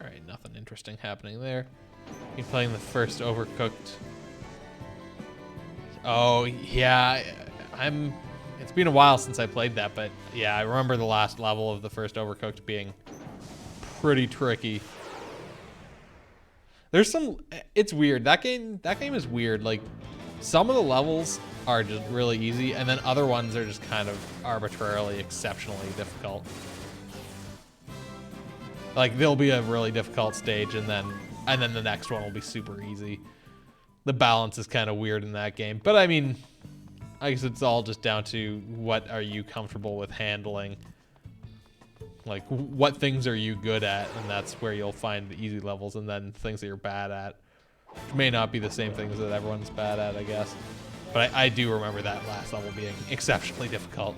Alright, nothing interesting interesting happening there. You're playing the first Overcooked. Oh, yeah. It's been a while since I played that, but yeah, I remember the last level of the first Overcooked being pretty tricky. It's weird. That game is weird. Like, some of the levels are just really easy, and then other ones are just kind of arbitrarily exceptionally difficult. Like, there'll be a really difficult stage, and then the next one will be super easy. The balance is kind of weird in that game, but I mean, I guess it's all just down to what are you comfortable with handling. Like, what things are you good at, and that's where you'll find the easy levels, and then things that you're bad at, which may not be the same things that everyone's bad at, I guess. But I do remember that last level being exceptionally difficult.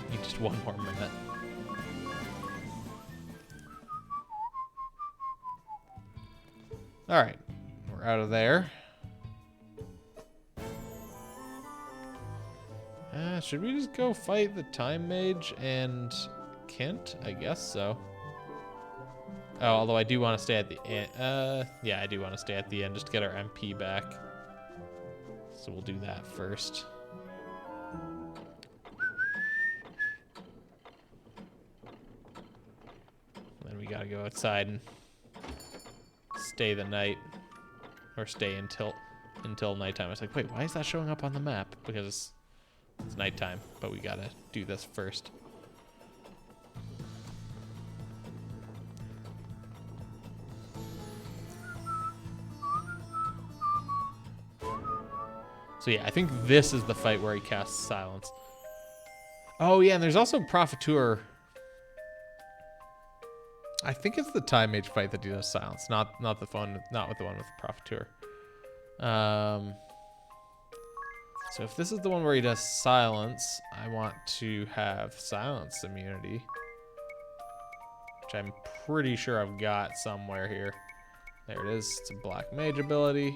Need just one more minute. All right, we're out of there. Should we just go fight the Time Mage and Kent? I guess so. Oh, although I do want to stay at the end. Yeah, I do want to stay at the end just to get our MP back. So we'll do that first. Then we gotta go outside and stay the night, or stay until nighttime. I was like, wait, why is that showing up on the map? Because it's nighttime, but we gotta do this first. So yeah, I think this is the fight where he casts Silence. Oh yeah, and there's also Profiteur. I think it's the Time Mage fight that he does Silence, not with the one with Profiteur. So if this is the one where he does Silence, I want to have Silence immunity, which I'm pretty sure I've got somewhere here. There it is. It's a Black Mage ability.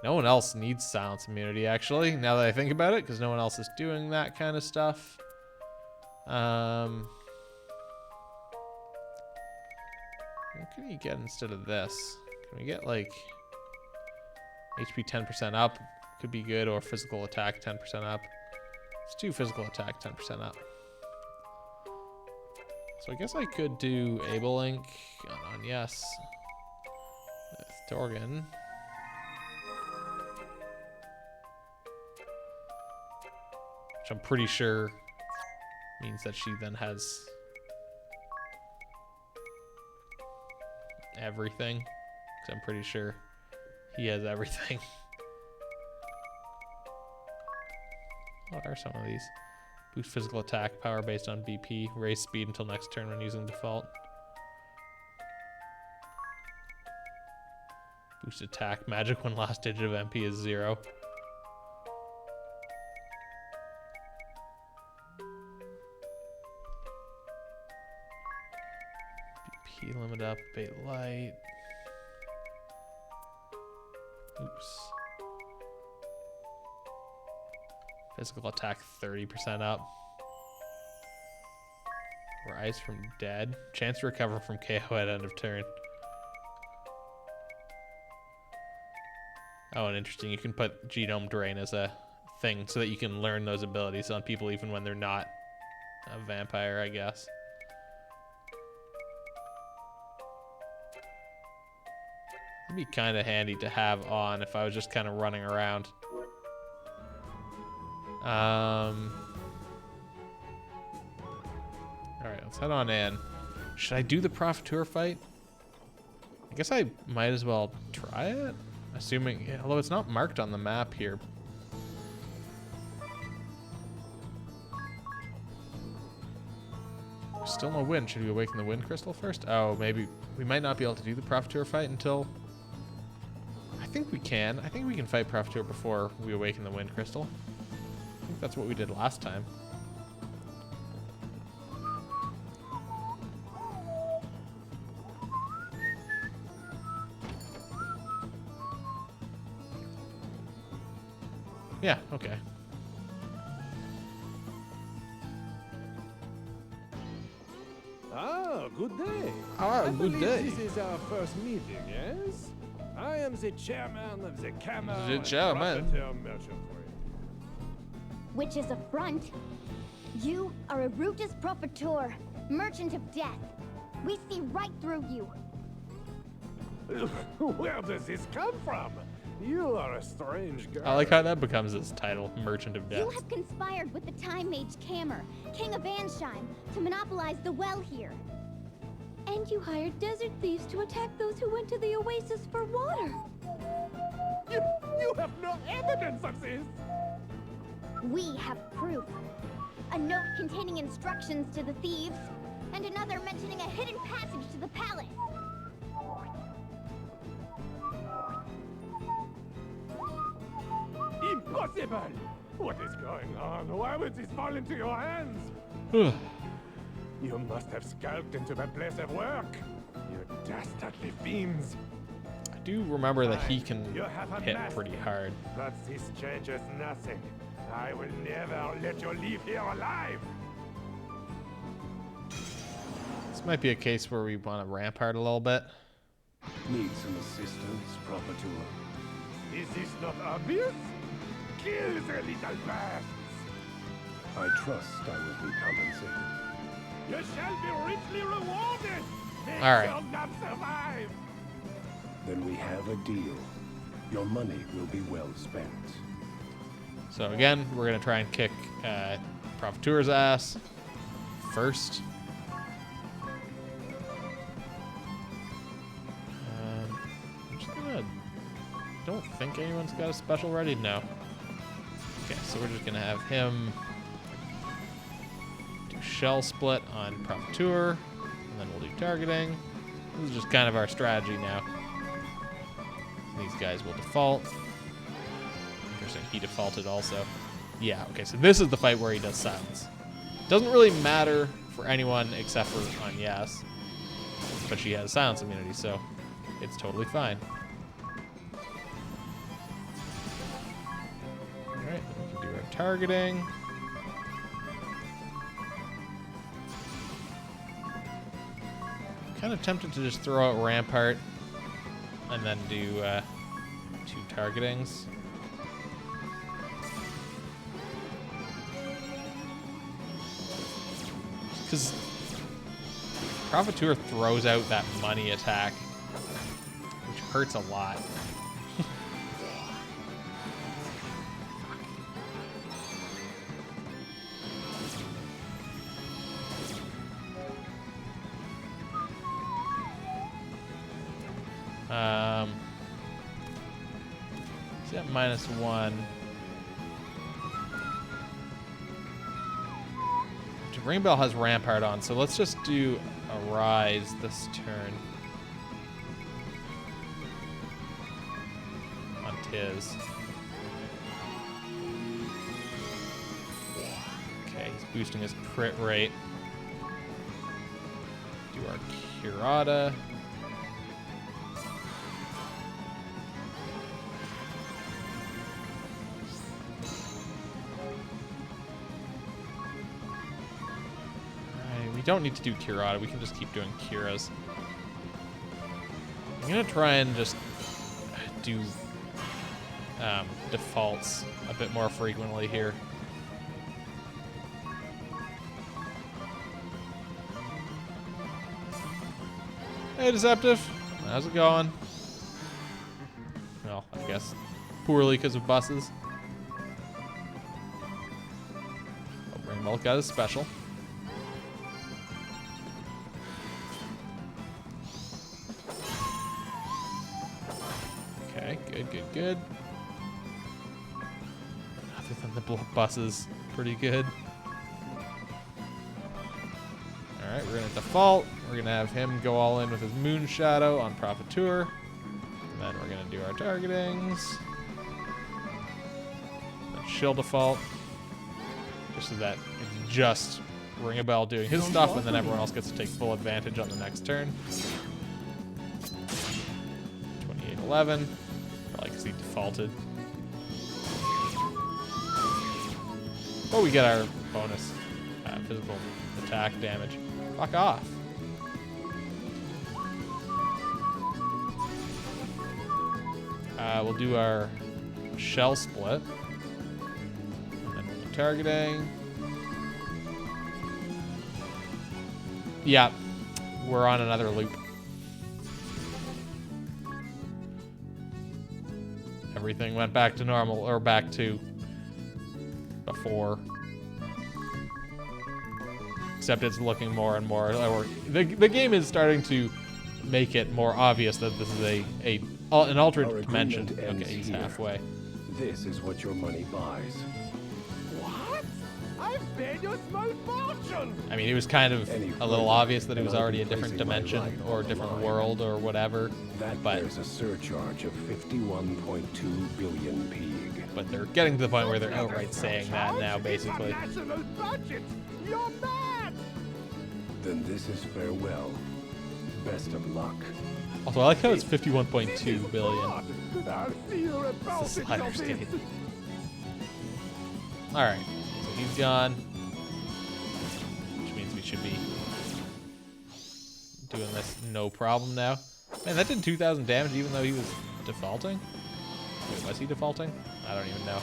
No one else needs Silence immunity, actually, now that I think about it, because no one else is doing that kind of stuff. What can you get instead of this? Can we get, like, HP 10% up? Could be good, or physical attack 10% up. Let's do physical attack 10% up. So I guess I could do Able Link on yes with Torgan. Which I'm pretty sure means that she then has everything. Because I'm pretty sure he has everything. What are some of these? Boost physical attack, power based on BP, raise speed until next turn when using default. Boost attack, magic when last digit of MP is 0. BP limit up, bait light. Oops. Physical attack 30% up. Rise from dead. Chance to recover from KO at end of turn. Oh, and interesting. You can put Genome Drain as a thing so that you can learn those abilities on people even when they're not a vampire, I guess. It'd be kind of handy to have on if I was just kind of running around. Alright, let's head on in. Should I do the Profiteur fight? I guess I might as well try it. Assuming, although it's not marked on the map here. Still no wind. Should we awaken the wind crystal first? Oh, maybe we might not be able to do the Profiteur fight until... I think we can. I think we can fight Profiteur before we awaken the wind crystal. I think that's what we did last time. Yeah, okay. good day. Ah, I good believe day. This is our first meeting, yes? I am the chairman of the Camel The and chairman. Profiteer Merchantry. Which is a front. You are a Rutus Profiteur, merchant of death. We see right through you. Where does this come from? You are a strange girl. I like how that becomes its title, Merchant of Death. You have conspired with the Time Mage Kamer, King of Ansheim, to monopolize the well here. And you hired desert thieves to attack those who went to the oasis for water. You have no evidence of this. We have proof. A note containing instructions to the thieves, and another mentioning a hidden passage to the palace. Impossible! What is going on? Why would this fall into your hands? You must have skulked into my place of work. You dastardly fiends. I do remember that he can You have a hit mask, pretty hard. But this changes nothing. I will never let you leave here alive. This might be a case where we want to rampart a little bit. Need some assistance, Profiteur? Is this not obvious? Kill the little bastards. I trust I will be compensated. You shall be richly rewarded. They All right. shall not survive. Then we have a deal. Your money will be well spent. So again, we're gonna try and kick Profiteur's ass first. I'm just gonna. Don't think anyone's got a special ready. No. Okay, so we're just gonna have him do shell split on Profiteur, and then we'll do targeting. This is just kind of our strategy now. These guys will default. Interesting, he defaulted also. Yeah, okay, so this is the fight where he does silence. Doesn't really matter for anyone except for Agnes, but she has silence immunity, so it's totally fine. Alright, then we can do our targeting. Kind of tempted to just throw out Rampart and then do 2 targetings. Because Profiteur throws out that money attack, which hurts a lot. Is that -1? Ringbell has Rampart on, so let's just do a Rise this turn. On Tiz. Okay, he's boosting his crit rate. Do our Curata. Don't need to do Curata. We can just keep doing Curas. I'm gonna try and just do defaults a bit more frequently here. Hey, Deceptive. How's it going? Well, I guess poorly because of buses. Oh, Rainbow got his special. Good. Other than the buses, pretty good. Alright, we're gonna default. We're gonna have him go all in with his Moon Shadow on Profiteur. And then we're gonna do our targetings. Then she'll default. Just so that it's just Ring a Bell doing his stuff, and then everyone else gets to take full advantage on the next turn. 28-11. Probably because he defaulted. Oh, we get our bonus physical attack damage. Fuck off. We'll do our shell split. And then we'll do targeting. Yeah, we're on another loop. Everything went back to normal, or back to before. Except it's looking more and more, or the game is starting to make it more obvious that this is an alternate dimension. Okay, he's halfway. This is what your money buys. What? I've paid you a small fortune! I mean, it was kind of a little obvious that it was already a different dimension or a different world or whatever. But there's a surcharge of 51.2 billion pig. But they're getting to the point where they're outright saying that now, basically. National budget! You're mad! Then this is farewell. Best of luck. Also, I like how it's 51.2 billion. I'll see you about It's a it, slider's Johnny. game. Alright, so he's gone. Which means we should be doing this no problem now. Man, that did 2,000 damage even though he was defaulting? Wait, was he defaulting? I don't even know.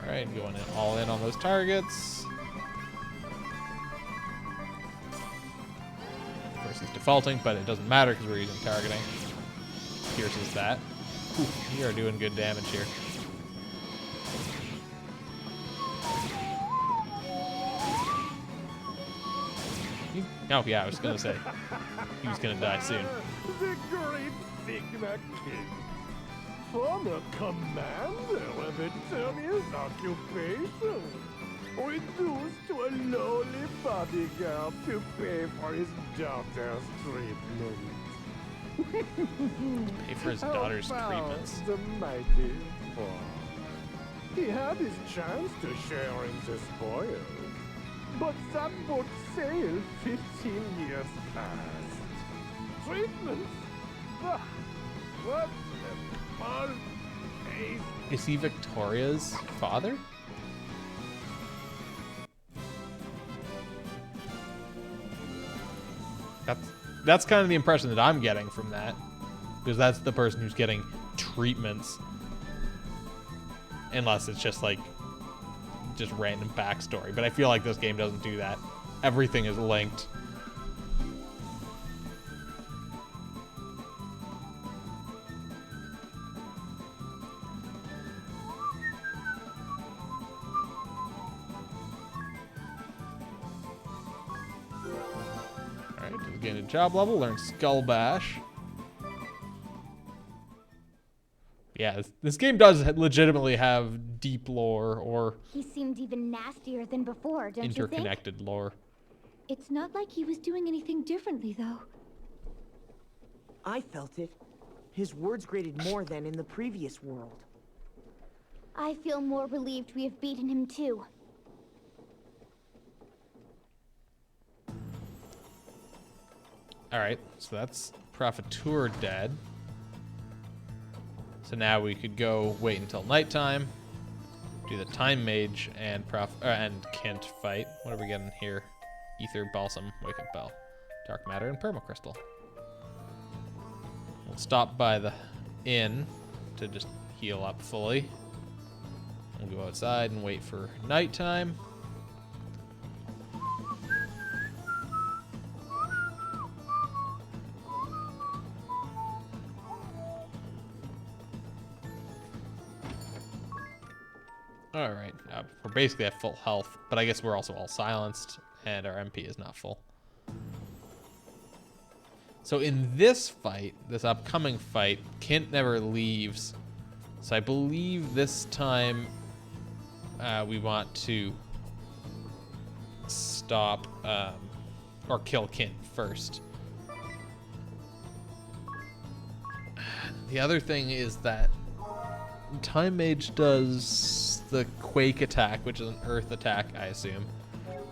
Alright, going all in on those targets. Of course he's defaulting, but it doesn't matter because we're using targeting. Pierces that. Ooh, we are doing good damage here. Oh yeah, I was gonna say he was gonna die soon. The great Sigma King. Former commander of Eternia's occupation. Reduced to a lowly bodyguard to pay for his daughter's treatment. Pay for his daughter's How about treatments. The mighty fall. He had his chance to share in the spoils. But that boat sailed 15 years past. Treatments? Ah, what a ball taste. Is he Victoria's father? That's kind of the impression that I'm getting from that. Because that's the person who's getting treatments. Unless it's just like just random backstory. But I feel like this game doesn't do that. Everything is linked. Alright, just gain a job level, learn Skull Bash. Yeah, this game does legitimately have deep lore or He seemed even nastier than before, don't you think? interconnected lore. It's not like he was doing anything differently, though. I felt it. His words grated more than in the previous world. I feel more relieved we have beaten him too. Alright, so that's Profiteur dead. So now we could go wait until nighttime, do the Time Mage and Kent fight. What are we getting here? Ether, Balsam, Wake Up Bell, Dark Matter, and Permacrystal. We'll stop by the inn to just heal up fully. We'll go outside and wait for nighttime. Alright, we're basically at full health, but I guess we're also all silenced, and our MP is not full. So in this fight, this upcoming fight, Kent never leaves. So I believe this time we want to stop or kill Kent first. The other thing is that Time Mage does the Quake attack, which is an Earth attack, I assume.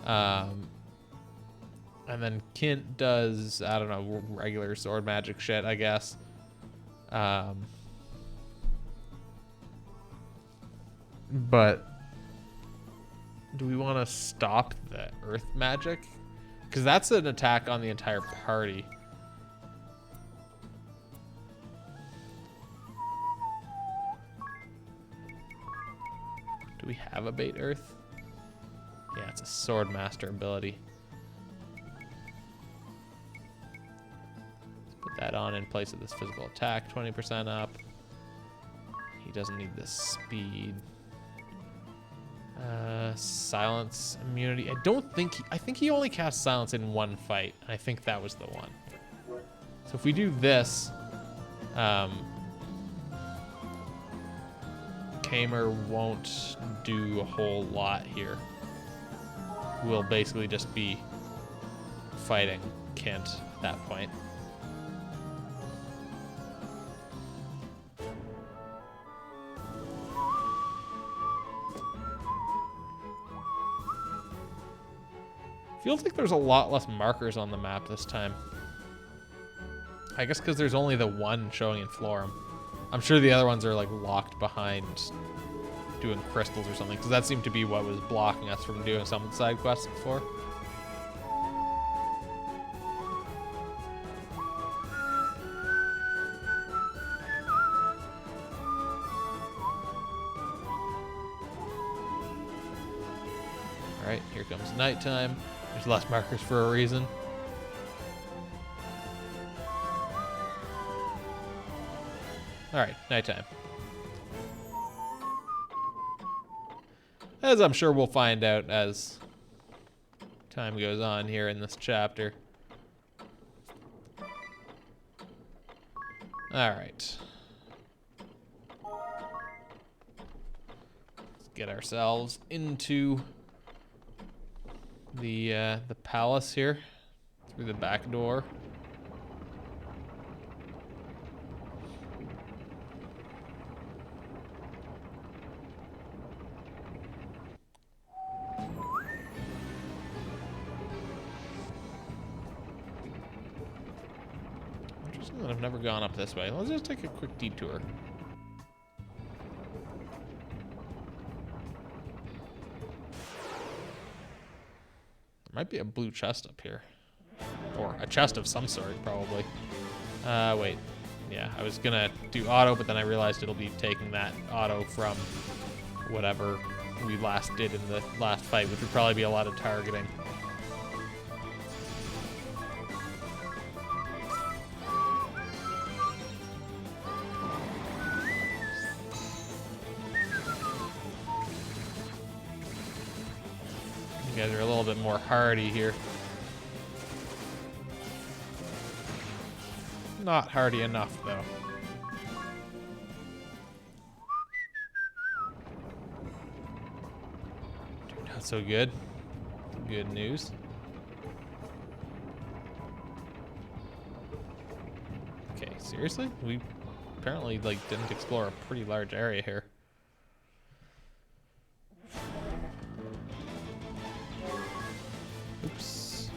And then Kent does, I don't know, regular sword magic shit, I guess. But do we want to stop the earth magic? Because that's an attack on the entire party. Do we have a bait earth? Yeah, it's a sword master ability. Let's put that on in place of this physical attack, 20% up. He doesn't need this speed. Silence immunity. I don't think I think he only casts silence in one fight. I think that was the one. So if we do this, Kamer won't do a whole lot here. We'll basically just be fighting Kent at that point. Feels like there's a lot less markers on the map this time. I guess because there's only the one showing in Florum. I'm sure the other ones are like locked behind doing crystals or something, because that seemed to be what was blocking us from doing some of the side quests before. Alright, here comes nighttime. There's less markers for a reason. Alright, nighttime. As I'm sure we'll find out as time goes on here in this chapter. Alright. Let's get ourselves into the palace here through the back door. Interesting that I've never gone up this way. Let's just take a quick detour. Might be a blue chest up here. Or a chest of some sort, probably. Wait. Yeah, I was gonna do auto, but then I realized it'll be taking that auto from whatever we last did in the last fight, which would probably be a lot of targeting. You guys are a little bit more hardy here. Not hardy enough, though. Not so good. Good news. Okay, seriously? We apparently, like, didn't explore a pretty large area here. Oops.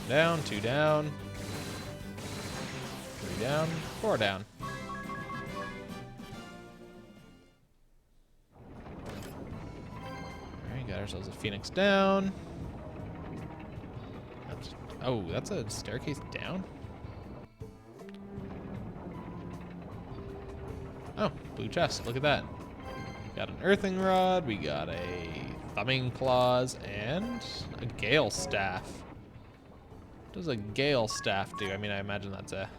Down, 2 down. 3 down, 4 down. Alright, got ourselves a Phoenix down. Oh, that's a staircase down? Oh, blue chest, look at that. Got an earthing rod, we got a thumbing claws, and a gale staff. What does a gale staff do? I mean, I imagine that's a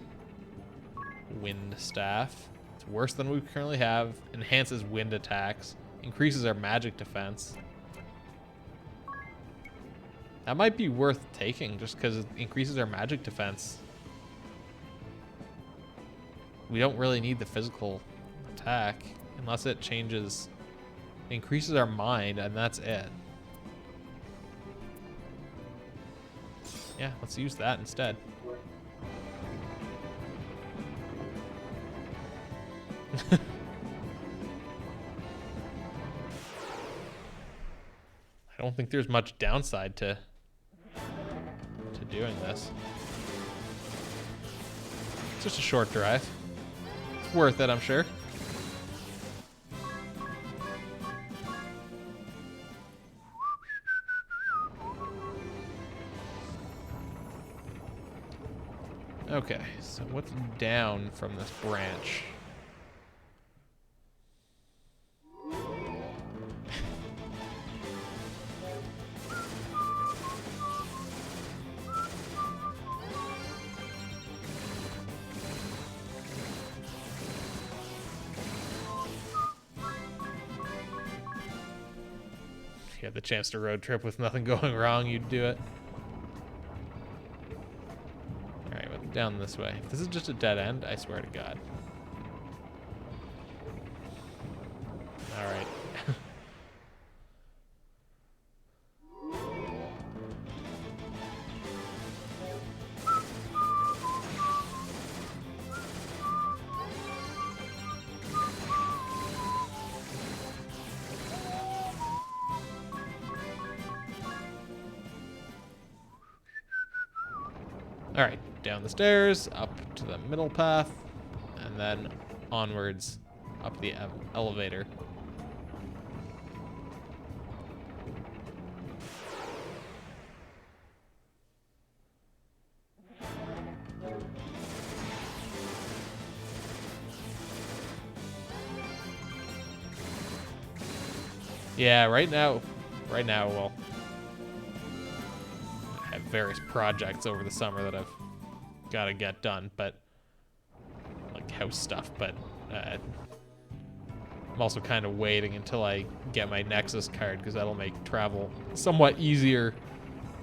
wind staff. It's worse than we currently have. Enhances wind attacks. Increases our magic defense. That might be worth taking just because it increases our magic defense. We don't really need the physical attack unless it changes, increases our mind, and that's it. Yeah, let's use that instead. I don't think there's much downside to doing this. It's just a short drive. It's worth it, I'm sure. Okay, so what's down from this branch? If you had the chance to road trip with nothing going wrong, you'd do it. Alright, but down this way. If this is just a dead end, I swear to God. Alright. Alright, down the stairs, up to the middle path, and then onwards up the elevator. Yeah, right now, well, I have various projects over the summer that I've got to get done, but like house stuff, but I'm also kind of waiting until I get my Nexus card because that'll make travel somewhat easier.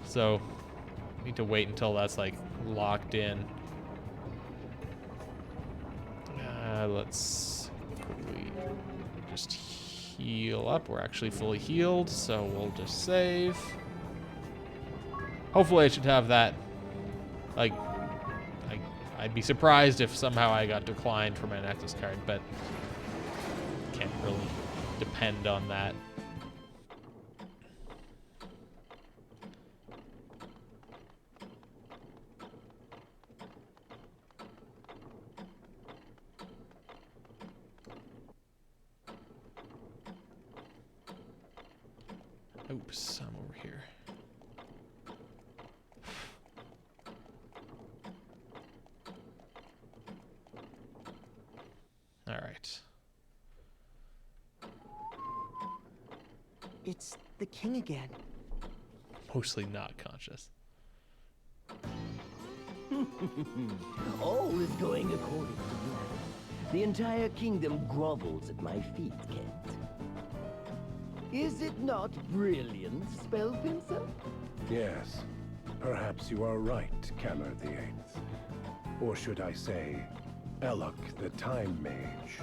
So I need to wait until that's like locked in. Let's quickly just heal up. We're actually fully healed, so we'll just save. Hopefully I should have that. Like, I'd be surprised if somehow I got declined for my Nexus card, but can't really depend on that. Oops, I'm over here. All right. It's the king again. Mostly not conscious. All is going according to plan. The entire kingdom grovels at my feet, Kent. Is it not brilliant, Spellpincer? Yes. Perhaps you are right, Keller the Eighth. Or should I say, Elok the Time Mage.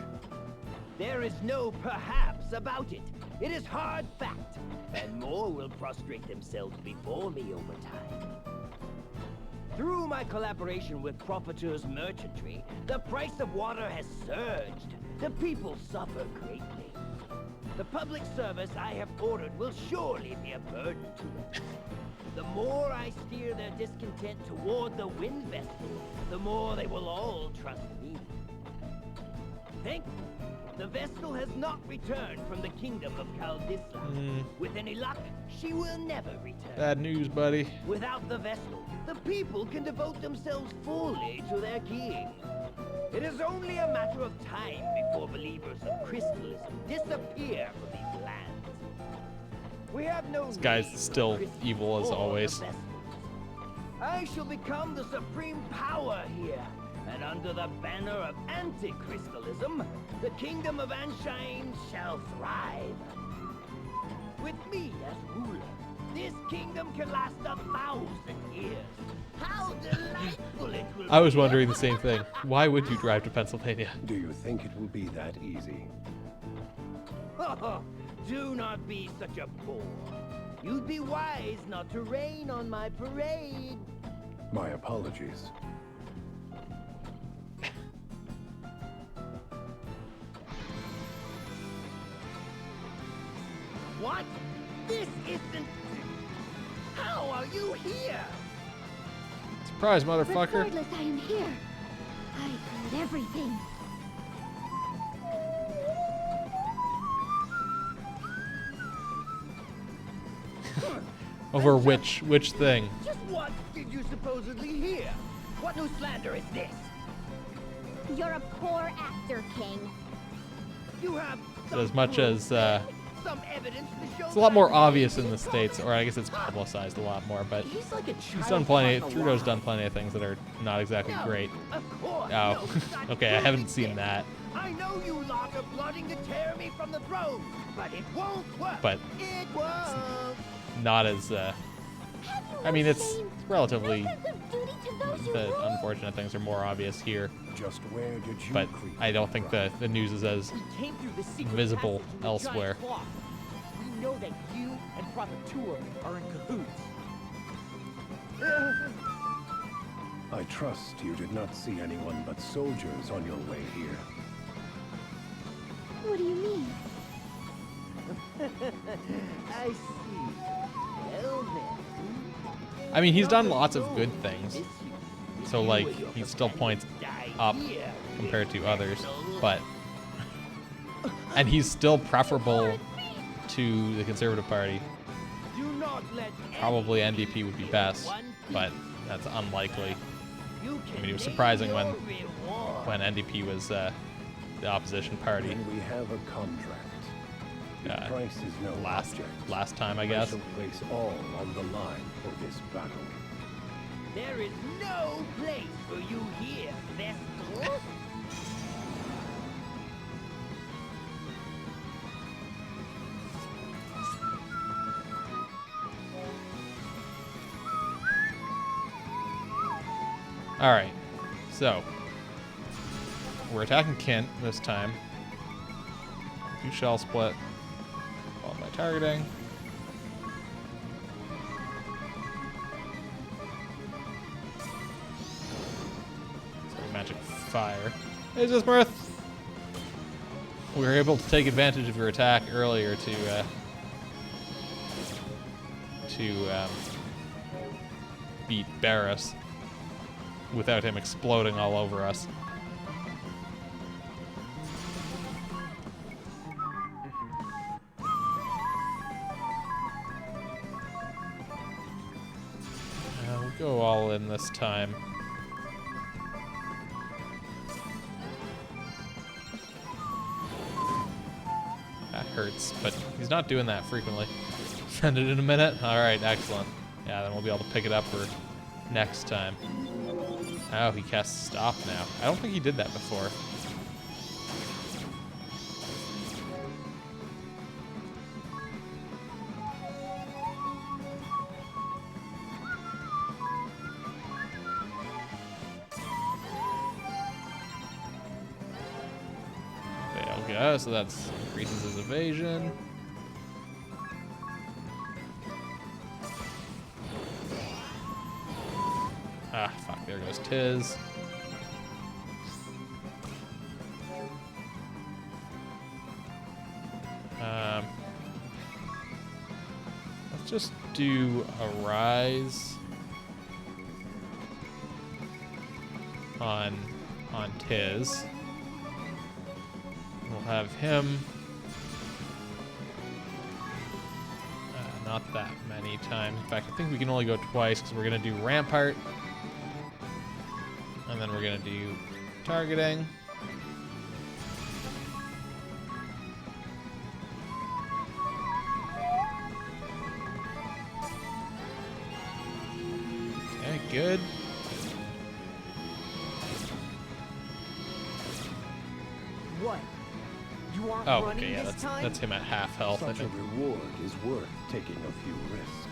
There is no perhaps about it. It is hard fact. And more will prostrate themselves before me over time. Through my collaboration with Properteurs Merchantry, the price of water has surged. The people suffer greatly. The public service I have ordered will surely be a burden to them. The more I steer their discontent toward the Wind Vessel, the more they will all trust me. Thankfully, the Vestal has not returned from the kingdom of Kaldisla. With any luck, she will never return. Bad news, buddy. Without the Vestal, the people can devote themselves fully to their king. It is only a matter of time before believers of crystalism disappear from these lands. We have no This guy's need still for evil as or the always. Vestals. I shall become the supreme power here, and under the banner of anti-crystalism, the kingdom of Anshine shall thrive. With me as ruler, this kingdom can last 1,000 years. How delightful it will I was be. wondering the same thing. Why would you drive to Pennsylvania? Do you think it will be that easy? Do not be such a bore. You'd be wise not to rain on my parade. My apologies. What? This isn't... How are you here? Surprise, motherfucker. Regardless, I am here. I heard everything. Over which thing? Just what did you supposedly hear? What new slander is this? You're a poor actor, King. You have So as much as some evidence to show it's a lot more obvious in the States, or I guess it's publicized a lot more, but He's like a he's done plenty. Trudeau's done plenty of things that are not exactly great. Of course. Oh, okay, I haven't seen that. I know you lot are plotting to tear me from the throne, but it won't work. But it won't. Not as. I mean, it's relatively. The unfortunate things are more obvious here. Just where did you But creep I don't think the news is as Came through the secret visible passage in the elsewhere. giant clock. We know that you and Prophet Tour are in cahoots. I trust you did not see anyone but soldiers on your way here. What do you mean? I see. Well then. I mean, he's done lots of good things. So, like, he still points up compared to others, but... And he's still preferable to the Conservative Party. Probably NDP would be best, but that's unlikely. I mean, it was surprising when NDP was the opposition party. And we have a contract. The price is no last time, I guess. I shall place all on the line for this battle. There is no place for you here, Vestal. Alright, so we're attacking Kent this time. 2 shell split, followed by targeting. So magic fire. Hey, Zismurth! We were able to take advantage of your attack earlier to beat Barris without him exploding all over us. We'll go all in this time. That hurts, but he's not doing that frequently. Send it in a minute? Alright, excellent. Yeah, then we'll be able to pick it up for next time. Oh, he casts stop now. I don't think he did that before. There we go, so that increases his evasion. Ah, fuck, there goes Tiz. Let's just do a rise on Tiz. We'll have him not that many times. In fact, I think we can only go twice because we're gonna do Rampart. And then we're gonna do targeting. Okay, good. What? You aren't Oh, running okay, yeah, this time? that's him at half health, I Such a think. reward is worth taking a few risks.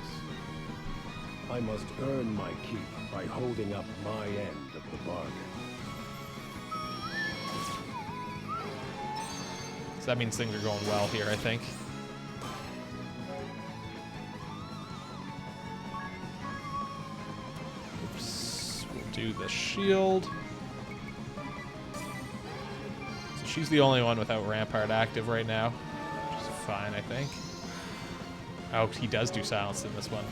I must earn my keep by holding up my end of the bargain. So that means things are going well here, I think. Oops. We'll do the shield. So she's the only one without Rampart active right now, which is fine, I think. Oh, he does do silence in this one.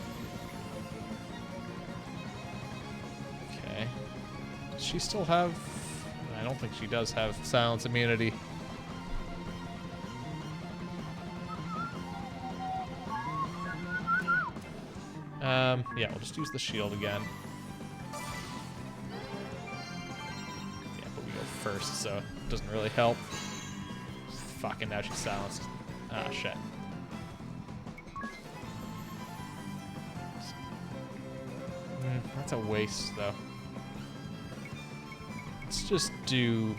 Okay. Does she still have... I don't think she does have silence immunity. Yeah, we'll just use the shield again. burst, so it doesn't really help. Fucking now she's silenced. Ah, shit. That's a waste, though. Let's just do...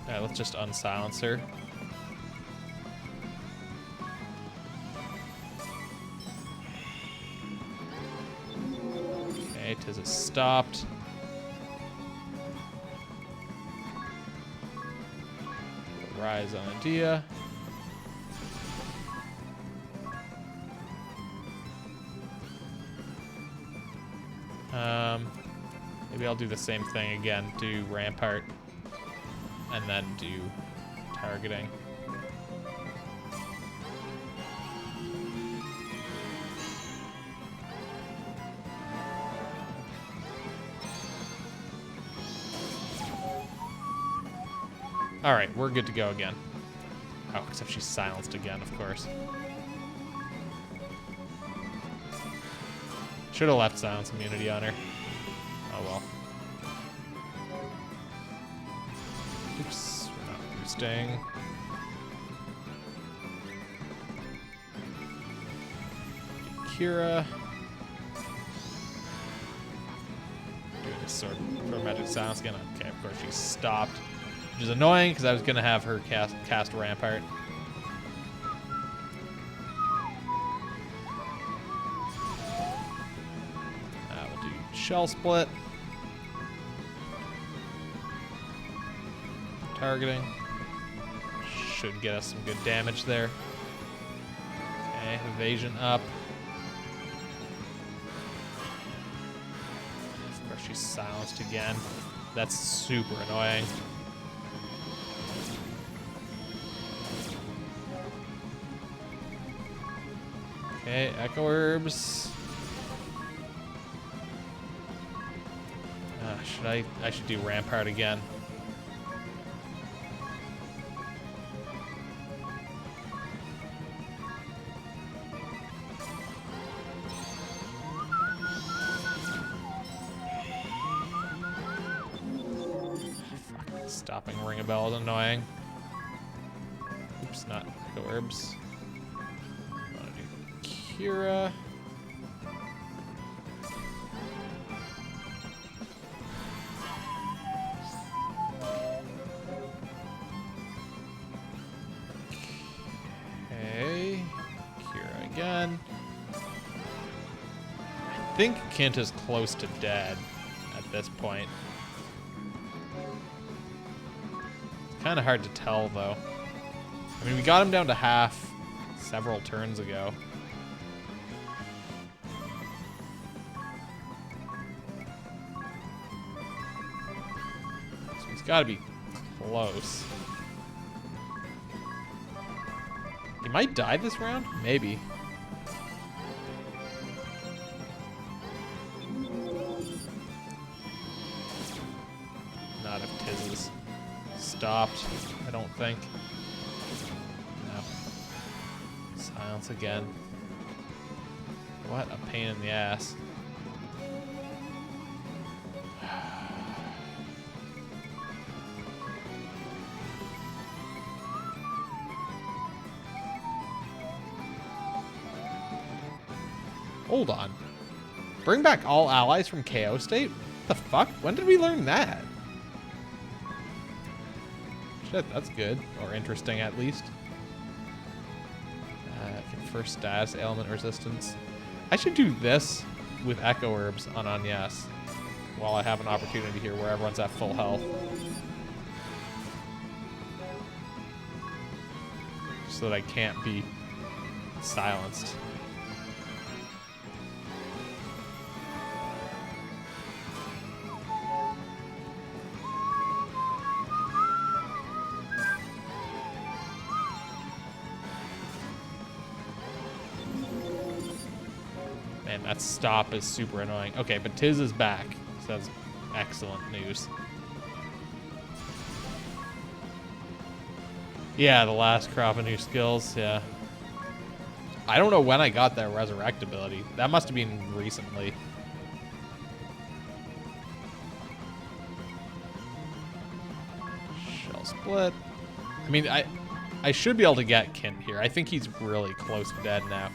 let's just unsilence her. Okay, Tiz is stopped. Rise on Adia. Maybe I'll do the same thing again. Do Rampart. And then do targeting. Alright, we're good to go again. Oh, except she's silenced again, of course. Should have left silence immunity on her. Oh well. Oops, we're not boosting. Kira. Doing this sword for magic silence again. Okay, of course she's stopped. Which is annoying because I was gonna have her cast Rampart. We'll do Shell Split. Targeting. Should get us some good damage there. Okay, evasion up. Of course she's silenced again. That's super annoying. Okay, Echo Herbs. I should do Rampart again. Fuck, stopping Ring a Bell is annoying. Oops, not Echo Herbs. Kira. Okay. Kira again. I think Kent is close to dead at this point. It's kind of hard to tell, though. I mean, we got him down to half several turns ago. Gotta be close. He might die this round? Maybe. Not if Tiz is stopped, I don't think. No. Silence again. What a pain in the ass. Hold on. Bring back all allies from KO state? What the fuck? When did we learn that? Shit, that's good. Or interesting, at least. Confer status, ailment resistance. I should do this with Echo Herbs on Agnes while I have an opportunity here where everyone's at full health. So that I can't be silenced. That stop is super annoying. Okay, but Tiz is back, so that's excellent news. Yeah, the last crop of new skills, yeah. I don't know when I got that resurrect ability. That must have been recently. split. I mean, I should be able to get Kent here. I think he's really close to dead now.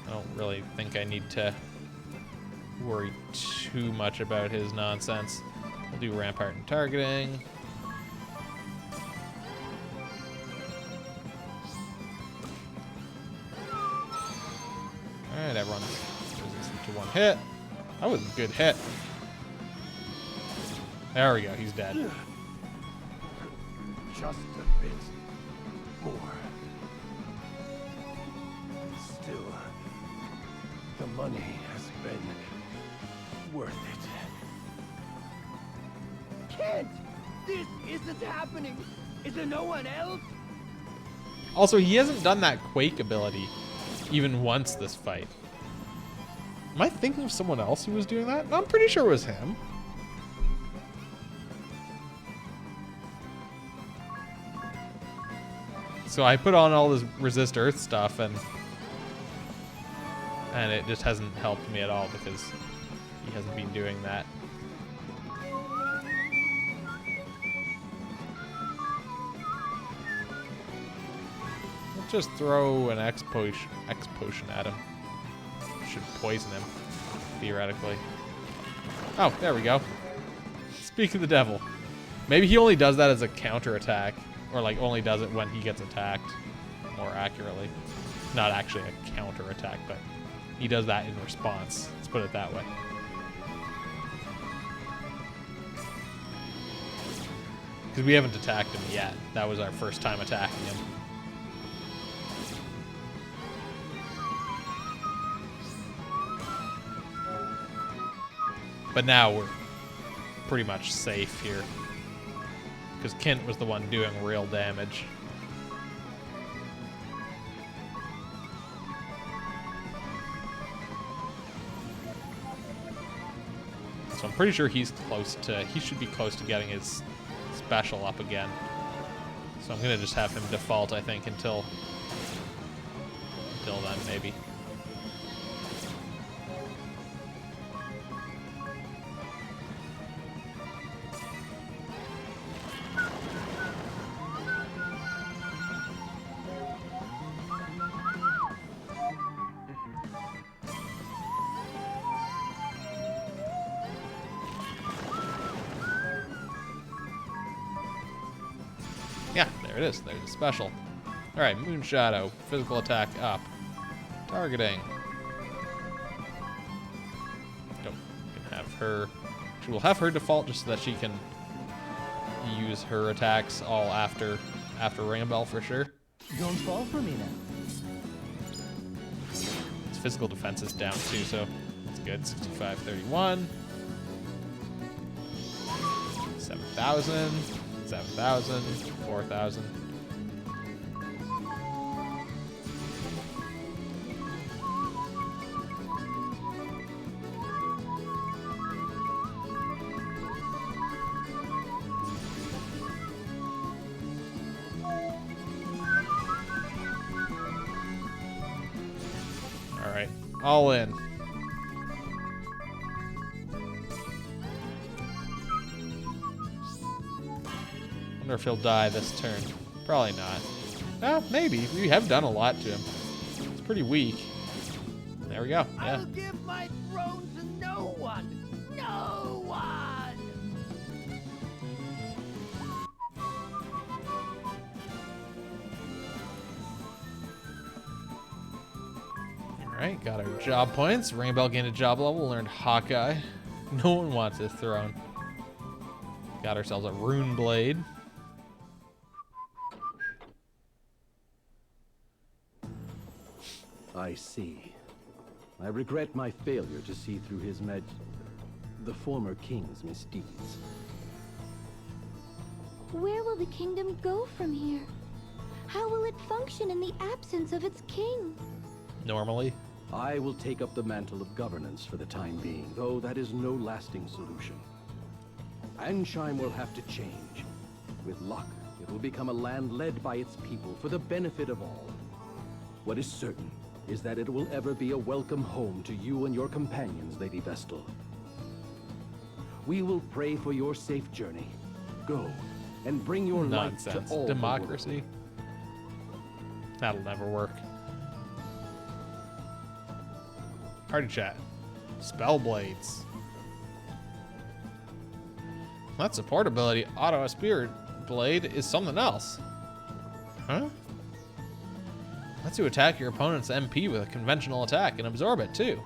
I don't really think I need to worry too much about his nonsense. We'll do Rampart and targeting. Alright, everyone's resistant to one hit. That was a good hit. There we go, he's dead. Just a bit more. Still, the money has been worth it. Kent! This isn't happening! Is there no one else? Also, he hasn't done that Quake ability even once this fight. Am I thinking of someone else who was doing that? No, I'm pretty sure it was him. So I put on all this resist earth stuff and it just hasn't helped me at all because he hasn't been doing that. Let's just throw an X potion at him. Should poison him, theoretically. Oh, there we go. Speak of the devil. Maybe he only does that as a counter attack. Or like only does it when he gets attacked, more accurately. Not actually a counter attack, but he does that in response. Let's put it that way. Because we haven't attacked him yet. That was our first time attacking him. But now we're pretty much safe here. Because Kent was the one doing real damage. So I'm pretty sure he should be close to getting his special up again. So I'm gonna just have him default, I think, until then, maybe. Yeah, there it is. There's a special. All right, Moon Shadow, physical attack up, targeting. Can have her. She will have her default just so that she can use her attacks all after Ring a Bell for sure. Don't fall for me now. Its physical defense is down too, so it's good. 65, 31, 7,000. 7,000, 4,000. All right, all in. I wonder if he'll die this turn. Probably not. Well, maybe. We have done a lot to him. It's pretty weak. There we go. Yeah. I'll give my throne to no one! No one! Alright, got our job points. Ring a Bell gained a job level, learned Hawkeye. No one wants his throne. Got ourselves a Rune Blade. I see. I regret my failure to see through the former king's misdeeds. Where will the kingdom go from here? How will it function in the absence of its king? Normally. I will take up the mantle of governance for the time being, though that is no lasting solution. Ansheim will have to change. With luck, it will become a land led by its people for the benefit of all. What is certain is that it will ever be a welcome home to you and your companions, Lady Vestal. We will pray for your safe journey. Go, and bring your light to Nonsense. all Democracy. That'll never work. Party chat. Spellblades. That support ability, Auto Spirit Blade, is something else. Huh? Lets you attack your opponent's MP with a conventional attack and absorb it too.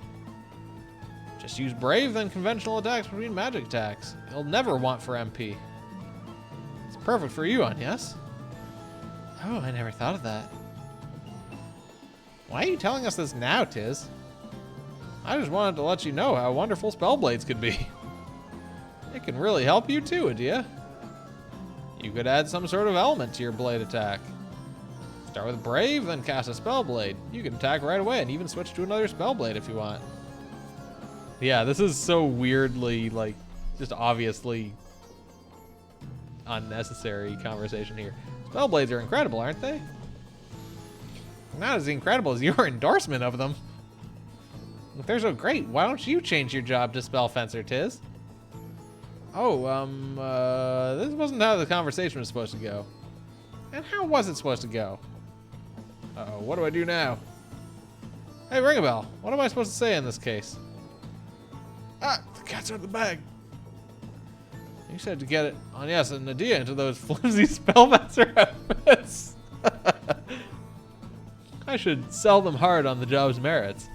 Just use Brave, then conventional attacks between magic attacks. You'll never want for MP. It's perfect for you, yes? Oh, I never thought of that. Why are you telling us this now, Tiz? I just wanted to let you know how wonderful Spellblades could be. It can really help you too, Adia. You could add some sort of element to your blade attack. Start with Brave, then cast a Spellblade. You can attack right away and even switch to another Spellblade if you want. Yeah, this is so weirdly, like, just obviously unnecessary conversation here. Spellblades are incredible, aren't they? Not as incredible as your endorsement of them. If they're so great, why don't you change your job to Spell Fencer, Tiz? Oh, this wasn't how the conversation was supposed to go. And how was it supposed to go? Uh-oh, what do I do now? Hey, ring a bell. What am I supposed to say in this case? Ah, the cat's out of the bag. You said to get it on yes and Nadia into those flimsy Spellfencer outfits. I should sell them hard on the job's merits.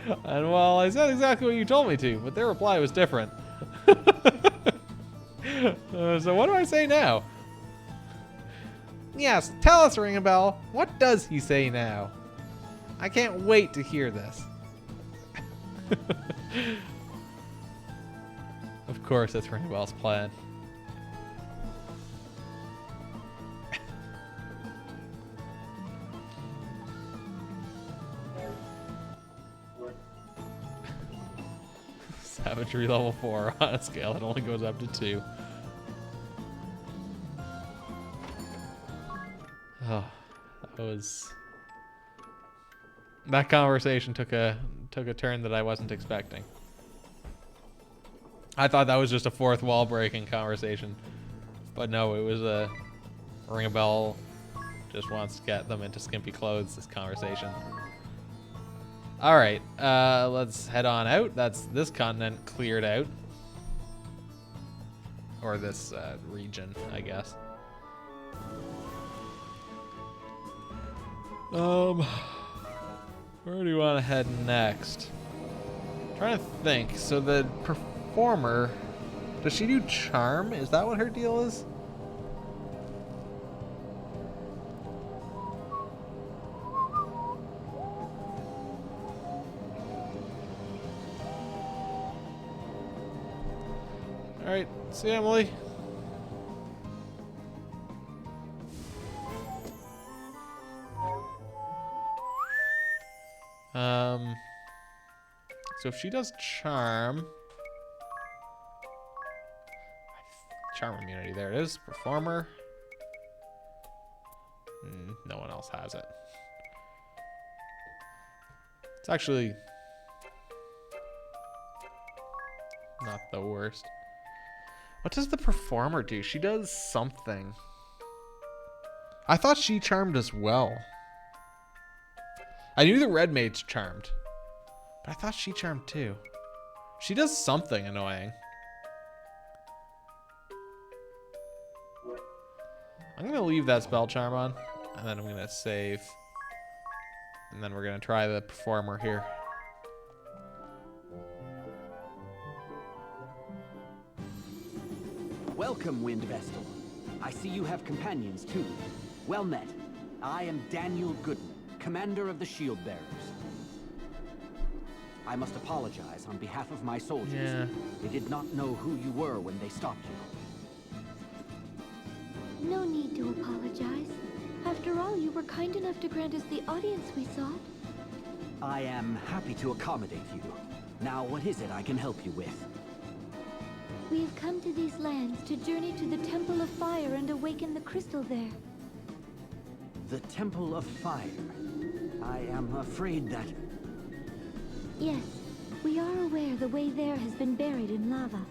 And well, I said exactly what you told me to, but their reply was different. So what do I say now? Yes, tell us, Ring-a-Bell. What does he say now? I can't wait to hear this. Of course, that's Ring-a-Bell's plan. Savagery level 4 on a scale that only goes up to 2. Oh, that conversation took a turn that I wasn't expecting. I thought that was just a fourth wall breaking conversation, but no, it was a Ring-a-Bell just wants to get them into skimpy clothes. This conversation. All right, let's head on out. That's this continent cleared out, or this region, I guess. Where do you want to head next? I'm trying to think. So the performer, does she do charm? Is that what her deal is? All right, see you, Emily. So if she does charm immunity, there it is. Performer. No one else has it. It's actually not the worst. What does the performer do? She does something. I thought she charmed as well. I knew the red mage charmed, but I thought she charmed too. She does something annoying. I'm gonna leave that spell charm on, and then I'm gonna save, and then we're gonna try the performer here. Welcome, Wind Vestal. I see you have companions too. Well met. I am Daniel Goodman, commander of the Shield Bearers. I must apologize on behalf of my soldiers. Yeah. They did not know who you were when they stopped you. No need to apologize. After all, you were kind enough to grant us the audience we sought. I am happy to accommodate you. Now, what is it I can help you with? We have come to these lands to journey to the Temple of Fire and awaken the crystal there. The Temple of Fire. I am afraid that... Yes, We are aware the way there has been buried in lava.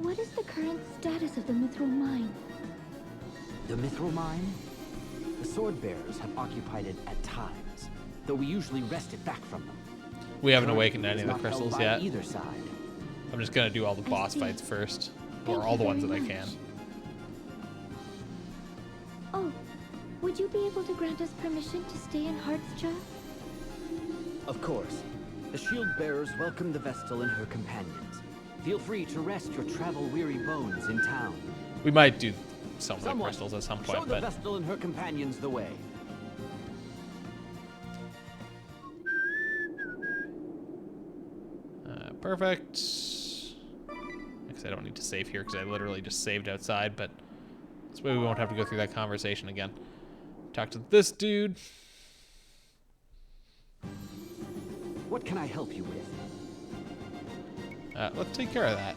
What is the current status of the Mithril mine? The Mithril mine? The sword bearers have occupied it at times, though we usually wrest it back from them. We haven't Currently, awakened it any is of the not held crystals by yet. Either side. I'm just gonna do all the boss fights first, or all the ones that I can. Oh, would you be able to grant us permission to stay in Heartsjaw? Of course. The shield bearers welcome the Vestal and her companions. Feel free to rest your travel-weary bones in town. We might do some of the Someone, crystals at some show point, the but Vestal and her companions the way. perfect. Because I don't need to save here because I literally just saved outside, but this way we won't have to go through that conversation again. Talk to this dude. What can I help you with? Let's take care of that.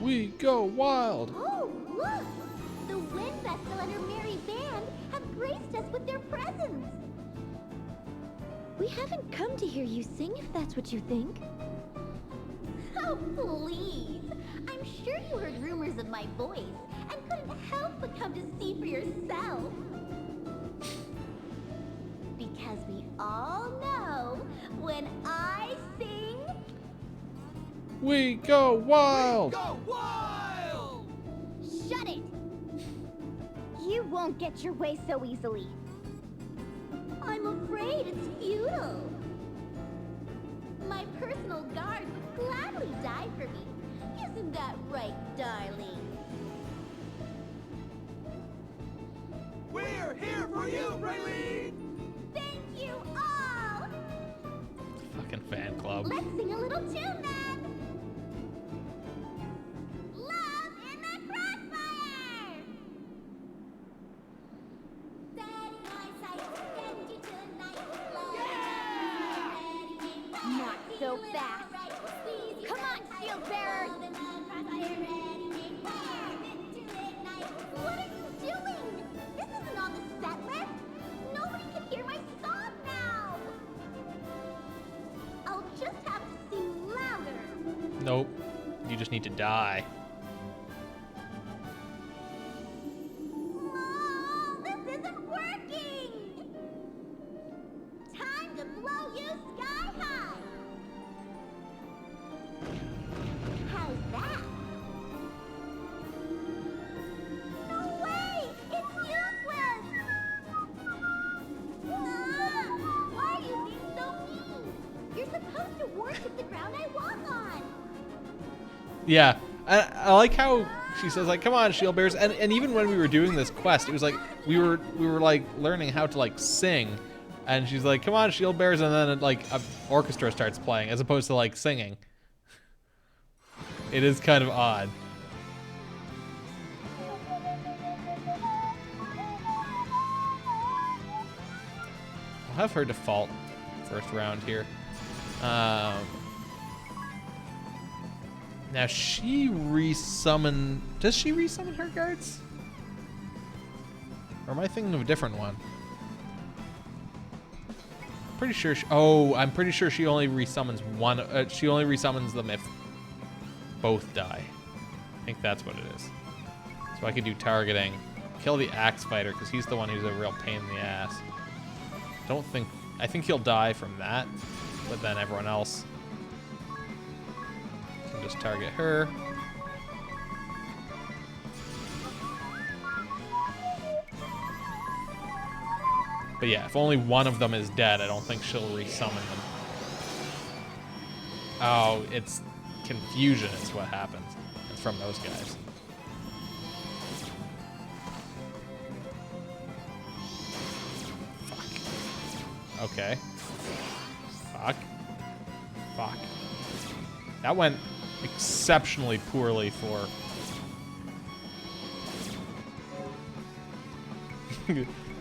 We go wild! Oh, look! The Wind Vestal and her merry band have graced us with their presence. We haven't come to hear you sing, if that's what you think. Oh, please! I'm sure you heard rumors of my voice and couldn't help but come to see for yourself. Because we all know when I sing, we go wild! Go wild! Shut it! You won't get your way so easily. I'm afraid it's futile. My personal guard would gladly die for me. Isn't that right, darling? We're here for you, Raylene! Thank you all! Fucking fan club. Let's sing a little tune then! Love in the Crossfire! Daddy, my sight, send you tonight. Love Not so fast! Come on, shield bearer! What are you doing? This isn't on the set list! Nobody can hear my song now! I'll just have to sing louder. Nope. You just need to die. Oh, this isn't working! Time to blow you sky high! How's that? No way! It's useless! Why are you being so mean? You're supposed to worship the ground I walk on! Yeah, I like how she says like, "Come on, shield bearers," and even when we were doing this quest, it was like we were like learning how to like sing, and she's like, "Come on, shield bearers," and then like an orchestra starts playing as opposed to like singing. It is kind of odd. I'll have her default first round here. Now she resummon. Does she resummon her guards? Or am I thinking of a different one? Pretty sure. I'm pretty sure she only resummons one. She only resummons them if both die. I think that's what it is. So I could do targeting, kill the axe fighter because he's the one who's a real pain in the ass. I think he'll die from that, but then everyone else can just target her. But yeah, if only one of them is dead, I don't think she'll resummon them. Oh, it's confusion is what happens. It's from those guys. Fuck. Okay. Fuck. Fuck. That went exceptionally poorly for...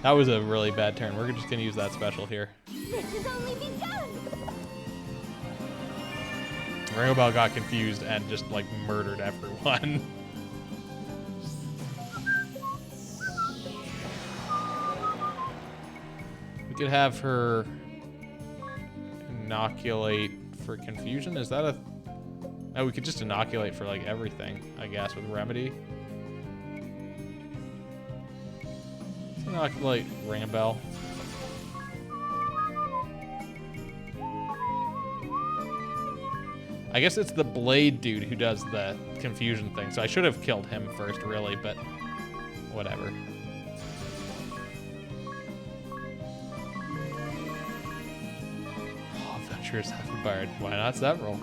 That was a really bad turn. We're just gonna use that special here. This has only begun! Rainbow Bell got confused and just like murdered everyone. We could have her inoculate for confusion? Is that a... Oh, we could just inoculate for, like, everything, I guess, with Remedy. Let's inoculate Ring a Bell. I guess it's the Blade dude who does the confusion thing, so I should have killed him first, really, but whatever. Oh, Adventurers have a bard. Why not several?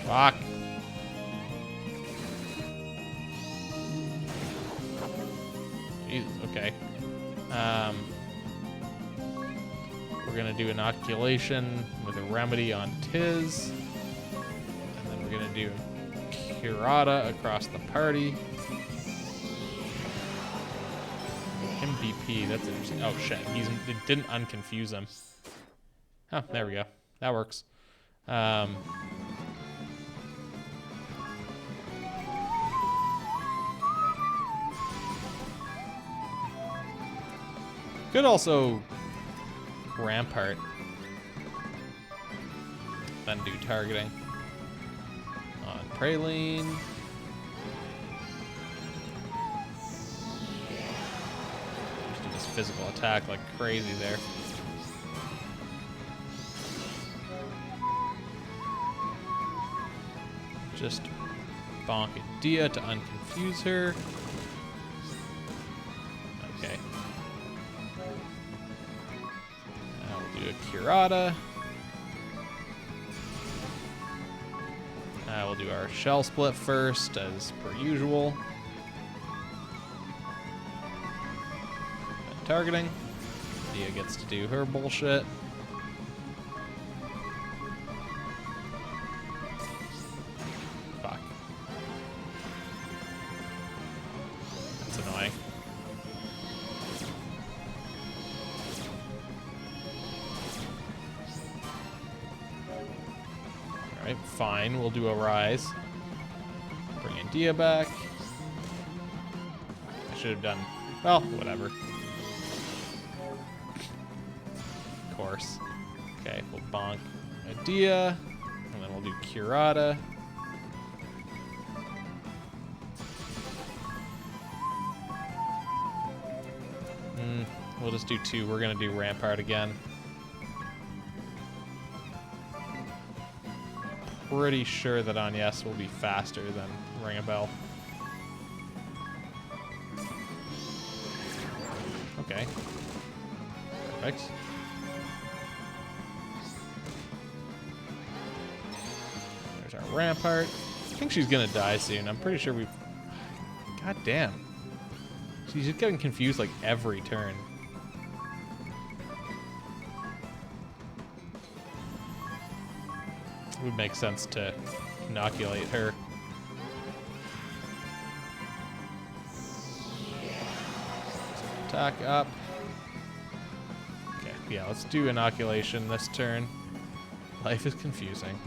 Fuck. Jesus, okay. We're gonna do inoculation with a remedy on Tiz. And then we're gonna do Kurata across the party. MVP, that's interesting. Oh shit, it didn't unconfuse him. Oh, there we go. That works. Could also Rampart, then do targeting on Praline. Just do this physical attack like crazy there. Just bonk Dia to unconfuse her. Okay. Do a Kurata. We'll do our shell split first, as per usual. And targeting. Dia gets to do her bullshit. Fuck. That's annoying. Alright, fine. We'll do a rise. Bring in Dia back. I should have done... Well, whatever. Of course. Okay, we'll bonk a Dia. And then we'll do Kurata. We'll just do two. We're going to do Rampart again. Pretty sure that Agnes will be faster than Ring a Bell. Okay. Perfect. There's our Rampart. I think she's gonna die soon. I'm pretty sure we've... God damn. She's just getting confused like every turn. It would make sense to inoculate her. Attack up. Okay, yeah, let's do inoculation this turn. Life is confusing.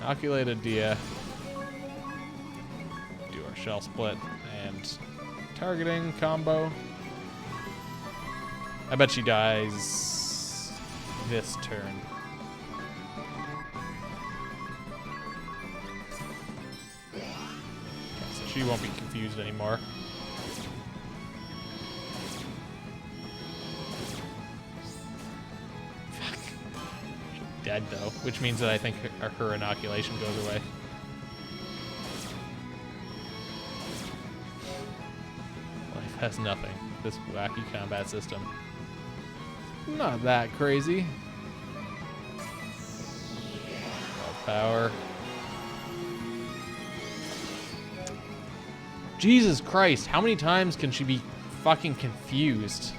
Inoculated Dia. Do our shell split and targeting combo. I bet she dies this turn. She won't be confused anymore. Fuck. She's dead though, which means that I think her inoculation goes away. Life has nothing. This wacky combat system. Not that crazy. All power. Jesus Christ, how many times can she be fucking confused?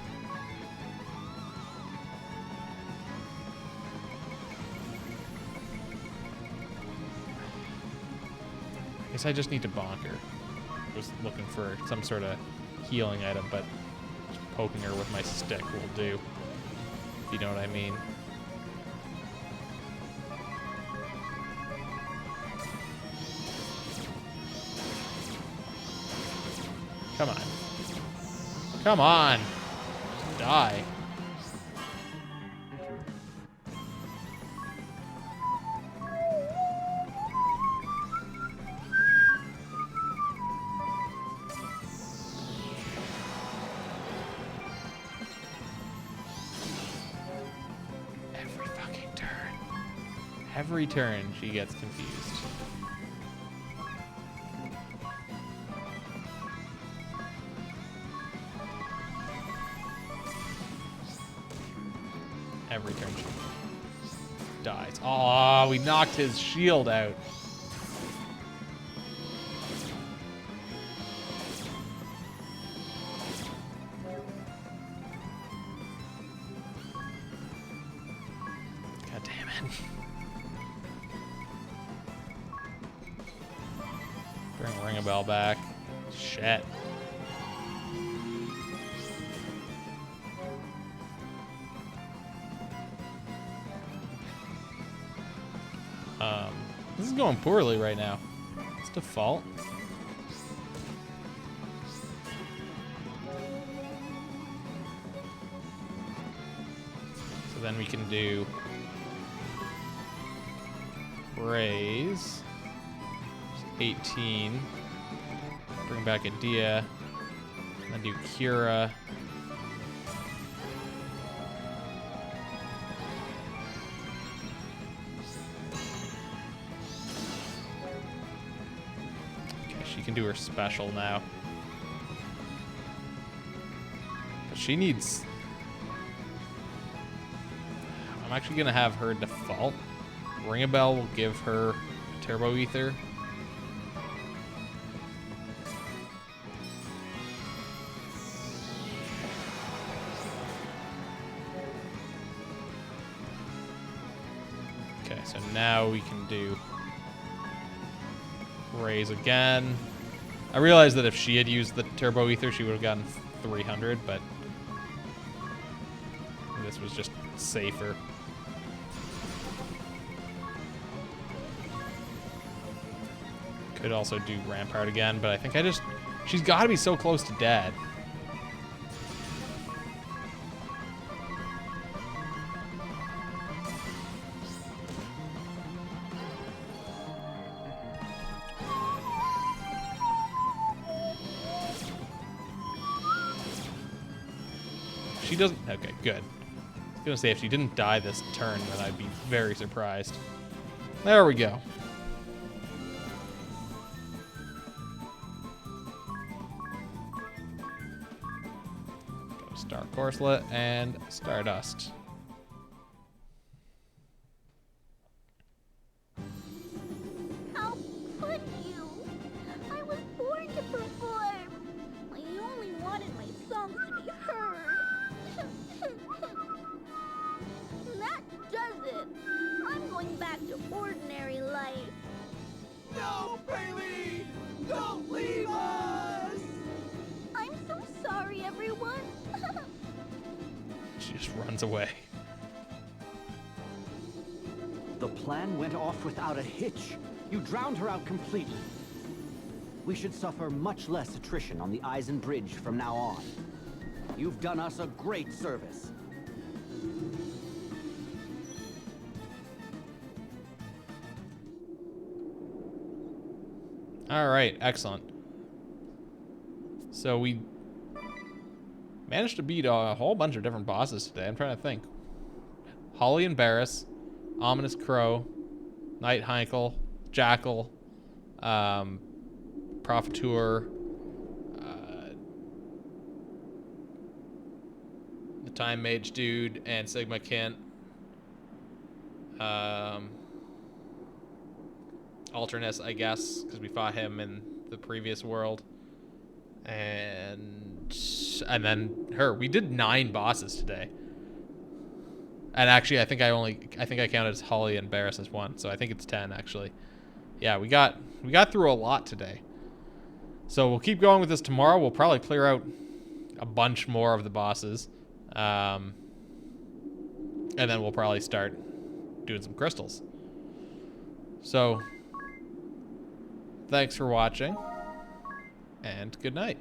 I guess I just need to bonk her. I was looking for some sort of healing item, but just poking her with my stick will do. if you know what I mean. Come on. Come on. Just die. Every fucking turn. Every turn she gets confused. Every turn she dies. Oh, we knocked his shield out. God damn it. Bring Ring-a-Bell back. Shit. This is going poorly right now. It's default. So then we can do raise 18. Bring back Adia. And then do Kira. Can do her special now. But she needs... I'm actually going to have her default. Ring-a-Bell will give her Turbo Ether. Okay, so now we can do raise again. I realized that if she had used the Turbo Ether, she would have gotten 300, but this was just safer. Could also do Rampart again, but I think she's got to be so close to dead. She doesn't... Okay, good. I was gonna say, if she didn't die this turn, then I'd be very surprised. There we go. Go Star Corselet and Stardust. How could you? I was born to perform. I only wanted my songs to be heard. That does it. I'm going back to ordinary life. No, Bailey! Don't leave us! I'm so sorry, everyone. She just runs away. The plan went off without a hitch. You drowned her out completely. We should suffer much less attrition on the Eisen Bridge from now on. You've done us a great service. All right, excellent. So we managed to beat a whole bunch of different bosses today. I'm trying to think. Holly and Barris, Ominous Crow, Knight Heinkel, Jackal, Profiteur, the Time Mage dude, and Sigma Kent. Alternus, I guess, because we fought him in the previous world. And then her. We did 9 bosses today. And actually, I think I counted as Holly and Barris as 1, so I think it's 10 actually. Yeah, we got through a lot today. So we'll keep going with this tomorrow. We'll probably clear out a bunch more of the bosses. And then we'll probably start doing some crystals. So, thanks for watching, and good night.